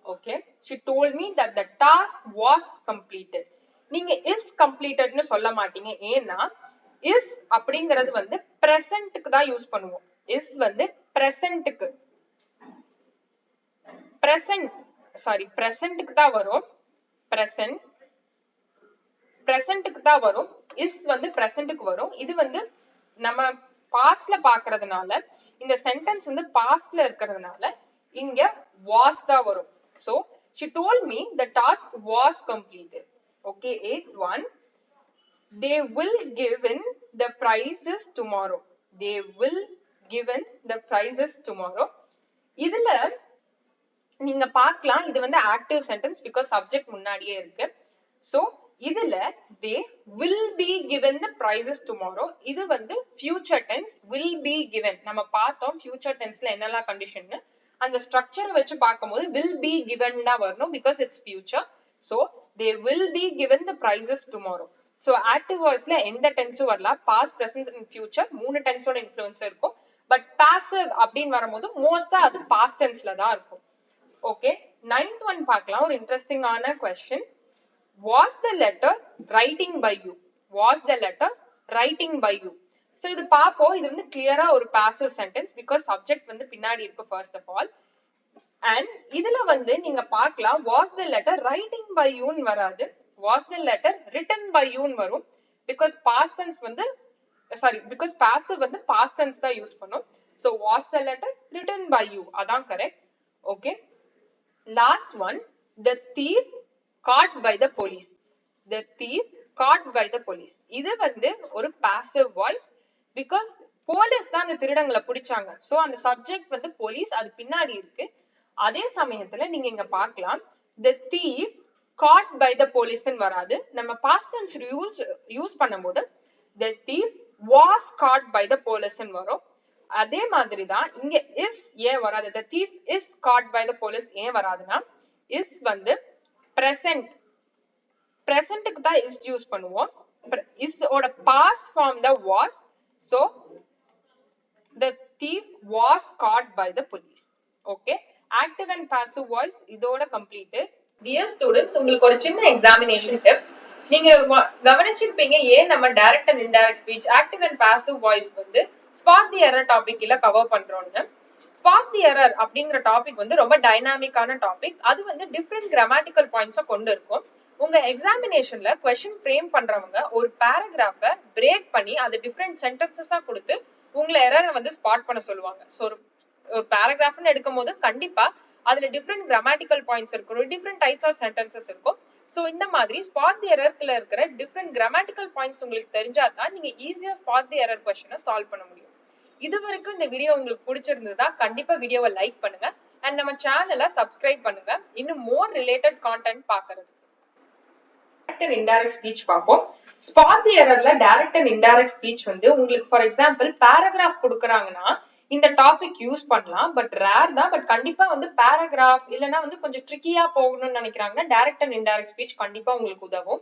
Okay, she told me that the task was completed. நீங்க is completed னு சொல்ல மாட்டீங்க, ஏன்னா is அப்படிங்கிறது வந்து presentக்கு தான் யூஸ் பண்ணுவோம். is வந்து presentக்கு தான் வரும், presentக்கு தான் வரும், is வந்து presentக்கு வரும். இது வந்து நம்ம pastல பாக்குறதுனால, இந்த சென்டென்ஸ் வந்து pastல இருக்கிறதுனால இங்க was தான் வரும். so she told me the task was completed. okay, 8th one, they will give in the prizes tomorrow. they will give in the prizes tomorrow. இதுல நீங்க பார்க்கலாம், இது வந்து active sentence, because subject முன்னாடியே இருக்கு. so இதுல they will be given the prizes tomorrow, இது வந்து future tense, will be given. நம்ம பார்த்தோம் future tenseல என்னெல்லாம் கண்டிஷன், அந்த ஸ்ட்ரக்சரை வச்சு பார்க்கும்போது will be given தான் வரணும், because it's future. so they will be given the prizes tomorrow. so active voiceல எந்த டென்ஸும் வரலாம், past, present and future மூணு டென்ஸோட இன்ஃப்ளூயன்ஸ் இருக்கும். பட் passive அப்படின்னு வரும்போது மோஸ்டா அது past tenseல தான் இருக்கும். ஓகே, 9th one பார்க்கலாம், ஒரு இன்ட்ரெஸ்டிங்கான question. was the letter writing by you? was the letter writing by you? so இது பாப்போம், இது வந்து கிளியரா ஒரு passive sentence, because subject வந்து பின்னாடி இருக்கு first of all. and இதுல வந்து நீங்க பார்க்கலாம், was the letter writing by you ன்னு வராது, was the letter written by you ன்னு வரும், because past tense வந்து because passive வந்து past tense தான் யூஸ் பண்ணும். so was the letter written by you, அதான் correct. Okay, last one, the thief caught by the police. the thief caught by the police, இது வந்து ஒரு passive voice, because police தான் அந்த திருடங்களை பிடிச்சாங்க. so அந்த subject வந்து police, அது பின்னாடி இருக்கு. அதே சமயத்துல நீங்க இங்க பார்க்கலாம், the thief caught by the police ன்னு வராது. நம்ம past tense யூஸ் பண்ணும்போது the thief was caught by the police ன்னு வரும். அதே மாதிரி தான் இங்க is ஏன் வராது? the thief is caught by the police ஏன் வராதுன்னா is வந்து present க்கு தான் is யூஸ் பண்ணுவோம். is ஓட past form தான் was. so the thief was caught by the police. okay, active and passive voice இதோட completed. dear students, உங்களுக்கு ஒரு சின்ன examination tip. நீங்க கவனிச்சிருப்பீங்க ஏன் நம்ம direct and indirect speech, active and passive voice வந்து spot the error டாபிக் இல்ல cover பண்றோம்னு. spot the error அப்படிங்கிற டாபிக் வந்து ரொம்ப டைனாமிக்கான டாபிக். அது வந்து டிஃபரெண்ட் கிராமட்டிக்கல் பாயிண்ட்ஸை கொண்டு இருக்கும். உங்க எக்ஸாமினேஷன்ல கொஸ்டின் ஃப்ரேம் பண்றவங்க ஒரு பேராகிராஃபை பிரேக் பண்ணி அது டிஃபரெண்ட் சென்டென்சஸா கொடுத்து உங்களை எரரை வந்து ஸ்பாட் பண்ண சொல்லுவாங்க. ஸோ ஒரு பேராகிராஃப்னு எடுக்கும் போது கண்டிப்பா அதுல டிஃபரெண்ட் கிராமட்டிக்கல் பாயிண்ட்ஸ் இருக்கும், டிஃபரெண்ட் டைப்ஸ் ஆஃப் சென்டென்சஸ் இருக்கும். ஸோ இந்த மாதிரி ஸ்பாட் தி எரர்ல இருக்கிற டிஃபரெண்ட் கிராமட்டிக்கல் பாயிண்ட்ஸ் உங்களுக்கு தெரிஞ்சாதான் நீங்க ஈஸியா ஸ்பாட் தி எரர் கொஸ்டினை சால்வ் பண்ண முடியும். இது வரைக்கும் இந்த வீடியோ உங்களுக்கு பிடிச்சிருந்ததா கண்டிப்பா வீடியோவை லைக் பண்ணுங்க அண்ட் நம்ம சேனலை சப்ஸ்கிரைப் பண்ணுங்க இன்னும் மோர் ரிலேட்டட் கான்டென்ட் பாக்குறது. டைரக்ட் அண்ட் இன்டைரக்ட் ஸ்பீச் பார்ப்போம். ஸ்பாட் தி எரர்ல டைரக்ட் அண்ட் இன்டைரக்ட் ஸ்பீச் வந்து உங்களுக்கு ஃபார் எக்ஸாம்பிள் பேராகிராஃப் கொடுக்குறாங்கன்னா இந்த டாபிக் யூஸ் பண்ணலாம். பட் ரேர் தான். பட் கண்டிப்பா வந்து பேராகிராஃப் இல்லைன்னா வந்து கொஞ்சம் ட்ரிக்கியா போகணும்னு நினைக்கிறாங்கன்னா டைரக்ட் அண்ட் இன்டைரக்ட் ஸ்பீச் கண்டிப்பா உங்களுக்கு உதவும்.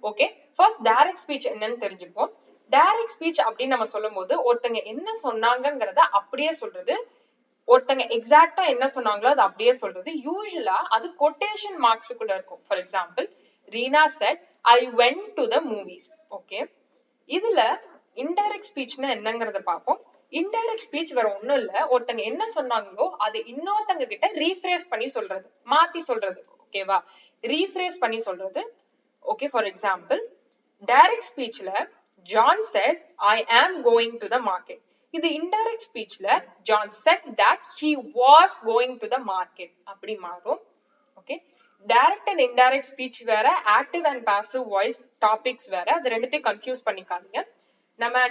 ஓகே, ஃபர்ஸ்ட் டைரக்ட் ஸ்பீச் என்னன்னு தெரிஞ்சுப்போம். டைரக்ட் ஸ்பீச் அப்படின்னு நம்ம சொல்லும் போது ஒருத்தங்க என்ன சொன்னாங்கிறத அப்படியே சொல்றது, ஒருத்தங்க எக்ஸாக்டா என்ன சொன்னாங்களோ அது அப்படியே சொல்றது. யூசுவலா அது கொட்டேஷன் மார்க்ஸுக்குள்ள இருக்கும். For example Reena set I went to the movies. Okay, இதுல இன்டைரக்ட் ஸ்பீச்னா என்னங்கறத பார்ப்போம். இன்டைரக்ட் ஸ்பீச் வேற ஒண்ணும் இல்ல, ஒருத்தங்க என்ன சொன்னாங்களோ அதை இன்னொருத்தங்க கிட்ட ரீஃப்ரேஸ் பண்ணி சொல்றது, மாத்தி சொல்றது. ஓகேவா, ரீஃப்ரேஸ் பண்ணி சொல்றது. ஓகே, ஃபார் எக்ஸாம்பிள் டைரக்ட் ஸ்பீச்ல John said I am going to the market. இது இன்டைரக்ட் ஸ்பீச்ல John said that he was going to the market அப்படி மாறும். Okay, direct and indirect speech வேற, active and passive voice topics வேற. அது ரெண்டுத்தையும் confuse பண்ணிக்காதீங்க. நம்ம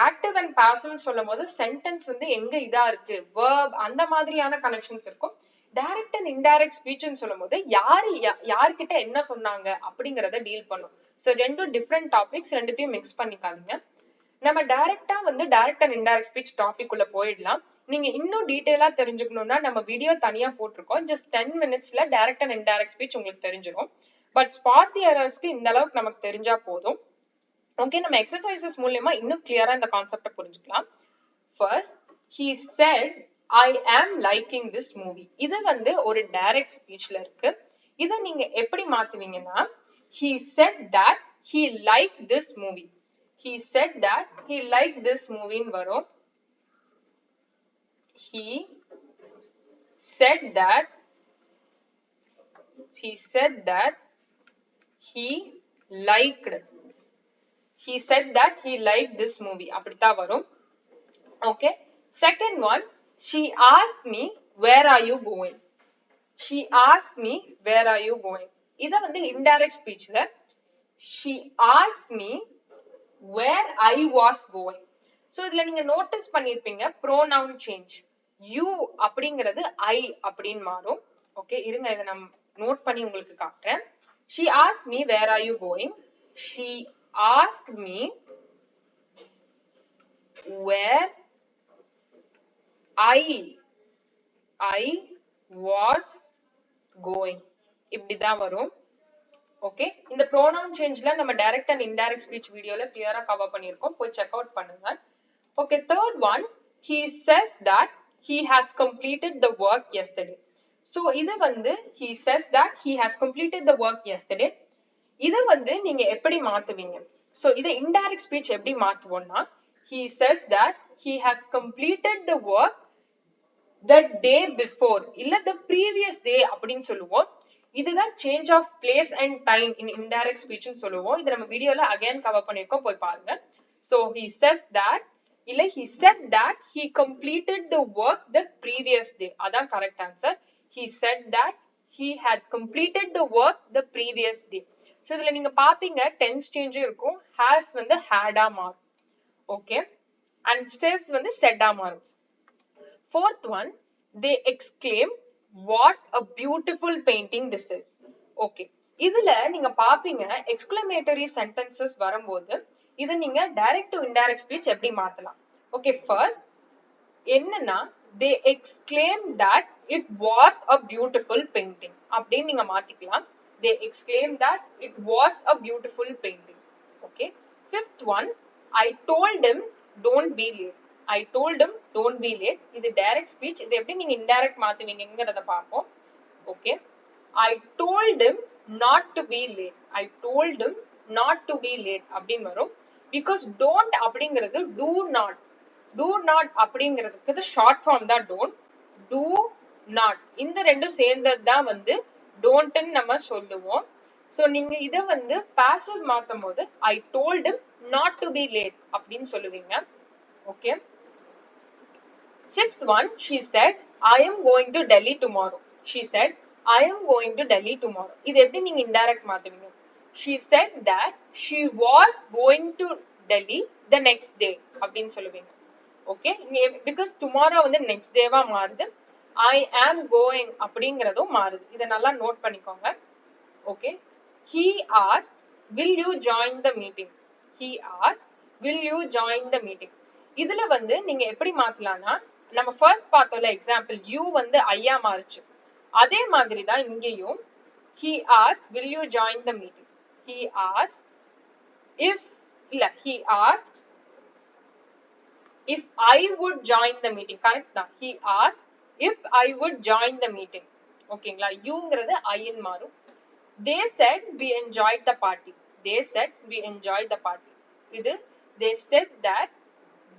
ஆக்டிவ் அண்ட் பாசிவ் சொல்லும் போது சென்டென்ஸ் வந்து எங்க இதா இருக்கு, வேர்ப் அந்த மாதிரியான கனெக்ஷன்ஸ் இருக்கும். டைரக்ட் அண்ட் இன்டைரக்ட் ஸ்பீச்னு சொல்லும் போது யார்கிட்ட என்ன சொன்னாங்க அப்படிங்கறத டீல் பண்ணும். ஸோ ரெண்டும் டிஃப்ரெண்ட் டாபிக்ஸ், ரெண்டுத்தையும் மிக்ஸ் பண்ணிக்காதீங்க. நம்ம டைரக்டா வந்து direct and indirect speech topic உள்ள போயிடலாம். நீங்க இன்னும் டீடைலா தெரிஞ்சுக்கணும்னா நம்ம வீடியோ தனியா போட்டிருக்கோம். ஜஸ்ட் 10 minutesல டைரக்ட் அண்ட் இன்டைரக்ட் ஸ்பீச் உங்களுக்கு தெரிஞ்சிடும். பட் ஸ்பாட் தி எரர்ஸ்க்கு இந்த அளவுக்கு நமக்கு தெரிஞ்சா போதும். ஓகே, நம்ம எக்ஸசைசஸ் மூலமா இன்னும் கிளியரா இந்த கான்செப்டை புரிஞ்சுக்கலாம். First, he said I am liking this movie. இது வந்து ஒரு டைரக்ட் ஸ்பீச்ல இருக்கு. இத நீங்க எப்படி மாத்துவீங்கன்னா he said that he liked this movie. he said that he liked this movie ன்னு வரும். he said that he liked he said that he liked this movie அப்படித்தான் வரும். Okay, second one, she asked me where are you going. she asked me where are you going. இத வந்து indirect ஸ்பீச்ல she asked me where I was going. So இதுல நீங்க notice பண்ணிருப்பீங்க pronoun change. you அப்படிங்கிறது I அப்படின்னு மாறும். Okay, இருங்க இதை நான் நோட் பண்ணி உங்களுக்கு காட்டுறேன். she asked me where are you going. she asked me where I was going. இப்படிதான் வரும். ஓகே, இந்த ப்ரோனவுன் சேஞ்ச்ல நம்ம டைரக்ட் அண்ட் இன்டைரக்ட் ஸ்பீச் வீடியோல கிளியரா கவர் பண்ணிருக்கோம், போய் செக் அவுட் பண்ணுங்க. Okay, third one, he says that he has completed the work yesterday. So இது வந்து he says that he has completed the work yesterday. இத வந்து நீங்க எப்படி மாத்துவீங்க? சோ இத இன்டைரக்ட் ஸ்பீச் எப்படி மாத்துவோம்னா he says that he has completed the work the day before இல்ல the previous day அப்படின்னு சொல்லுவோம். இதுதான் change of place and time in indirect speech னு சொல்லுவோம். இது நம்ம வீடியோல அகைன் கவர் பண்ணிருக்கோம், போய் பாருங்க. சோ he says that இல்ல he said that he completed the work the previous day. அதான் correct answer. he said that he had completed the work the previous day. So இதுல நீங்க பாப்பீங்க டென்ஸ் சேஞ்ச் இருக்கும். has வந்து had ஆ மாறும். Okay, and says வந்து said ஆ மாறும். Fourth one, they exclaim what a beautiful painting this is. Okay, இதுல நீங்க பாப்பீங்க எக்ஸ்கிளமேட்டரி சென்டென்சஸ் வரும்போது இதை நீங்க டைரக்ட் டு இன்டைரக்ட் ஸ்பீச் எப்படி மாத்தலாம். ஓகே, ஃபர்ஸ்ட் என்னன்னா they exclaimed that it was a beautiful painting அப்படின்னு நீங்க மாத்திக்கலாம். they exclaimed that it was a beautiful painting. okay, fifth one, I told him don't be late. I told him don't be late. இது direct speech. இது எப்படி நீங்க indirect மாத்துவீங்கங்கறத பாப்போம். okay, I told him not to be late. I told him not to be late அப்படின்னு வரும். because don't அப்படிங்கிறது do not. do not அப்படிங்கிறதுக்கு short form தான் don't. do not இந்த ரெண்டும் சேர்ந்தது தான் வந்து don't ன்னு நம்ம சொல்லுவோம். சோ நீங்க இத வந்து passive மாத்தும் போது I told him not to be late அப்படின்னு சொல்லுவீங்க. okay, sixth one, she said I am going to Delhi tomorrow. she said I am going to Delhi tomorrow. இது எப்படி நீங்க indirect மாத்துவீங்க. she said that she was going to Delhi the next day அப்படின்னு சொல்லுவீங்க. okay, because tomorrow வந்து next day வா மாறுது. I am going அப்படிங்கறதும் மாறுது. இத நல்லா நோட் பண்ணிக்கோங்க. okay, he asked will you join the meeting. he asked will you join the meeting. இதுல வந்து நீங்க எப்படி மாத்தலாம்னா நம்ம ஃபர்ஸ்ட் பார்த்தோம்ல எக்ஸாம்பிள் you வந்து ஐயா மாறுச்சு. அதே மாதிரி தான் இங்கேயும் he asked will you join the meeting. he asked if இல்ல he asked if I would join the meeting. correct தான். he asked if I would join the meeting. ஓகேங்களா, youங்கிறது I ன்னு மாறும். they said we enjoyed the party. they said we enjoyed the party. இது they said that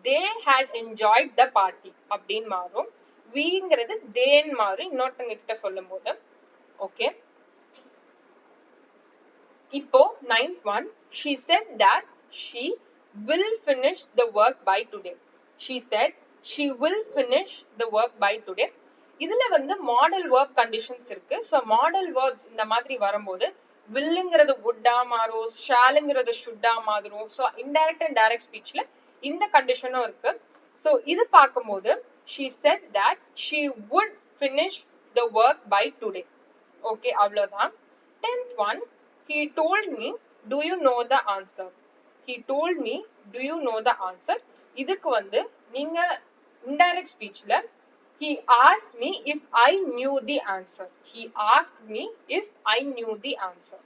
they had enjoyed the party அப்படின்னு மாறும். weங்கிறது they ன்னு மாறும் இன்னொருத்தங்க கிட்ட சொல்லும்போது. ஓகே, இப்போ ninth one, she said that she will finish the work by today. she said she will finish the work by today. இதுல வந்து மாடல் verb conditions இருக்கு. சோ மாடல் verbs இந்த மாதிரி வரும்போது willங்கிறது would ஆ மாறும், shallங்கிறது should ஆ மாறும். சோ indirect and direct speechல இந்த கண்டிஷனும் இருக்கு. சோ இது பாக்கும்போது she said that she would finish the work by today. Okay, அவ்வளவுதான். 10th one, he told me do you know the answer. he told me do you know the answer. இதுக்கு வந்து நீங்க indirect speechல he asked me if I knew the answer. he asked me if I knew the answer.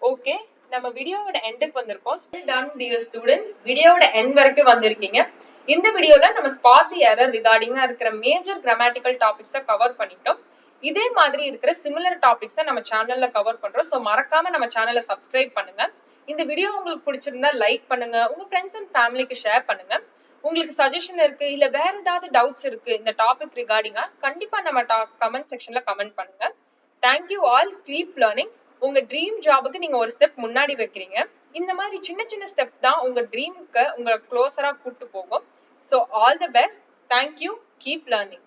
okay, நம்ம வீடியோவோட எண்டுக்கு வந்திருக்கோம். done dear students. வீடியோவோட end வரைக்கும் வந்திருக்கீங்க. இந்த வீடியோல நம்ம spot the error regarding இருக்கிற மேஜர் grammatical topics கவர் பண்ணிட்டோம். இதே மாதிரி இருக்கிற சிமிலர் டாபிக்ஸ் தான் நம்ம சேனல்ல கவர் பண்றோம். சோ மறக்காம நம்ம சேனலை சப்ஸ்கிரைப் பண்ணுங்க. இந்த வீடியோ உங்களுக்கு பிடிச்சிருந்தா லைக் பண்ணுங்க, உங்க ஃப்ரெண்ட்ஸ் அண்ட் ஃபேமிலிக்கு ஷேர் பண்ணுங்க. உங்களுக்கு சஜஷன் இருக்கு இல்ல வேற ஏதாவது டவுட்ஸ் இருக்கு இந்த டாபிக் ரிகார்டிங்கா, கண்டிப்பா நம்ம கமெண்ட் செக்ஷன்ல கமெண்ட் பண்ணுங்க. Thank you all. Keep learning. உங்க ட்ரீம் ஜாபுக்கு நீங்க ஒரு ஸ்டெப் முன்னாடி வைக்கிறீங்க. இந்த மாதிரி சின்ன சின்ன ஸ்டெப் தான் உங்க ட்ரீமுக்கு உங்களை க்ளோஸரா கூட்டு போகும். So all the best. Thank you. Keep learning.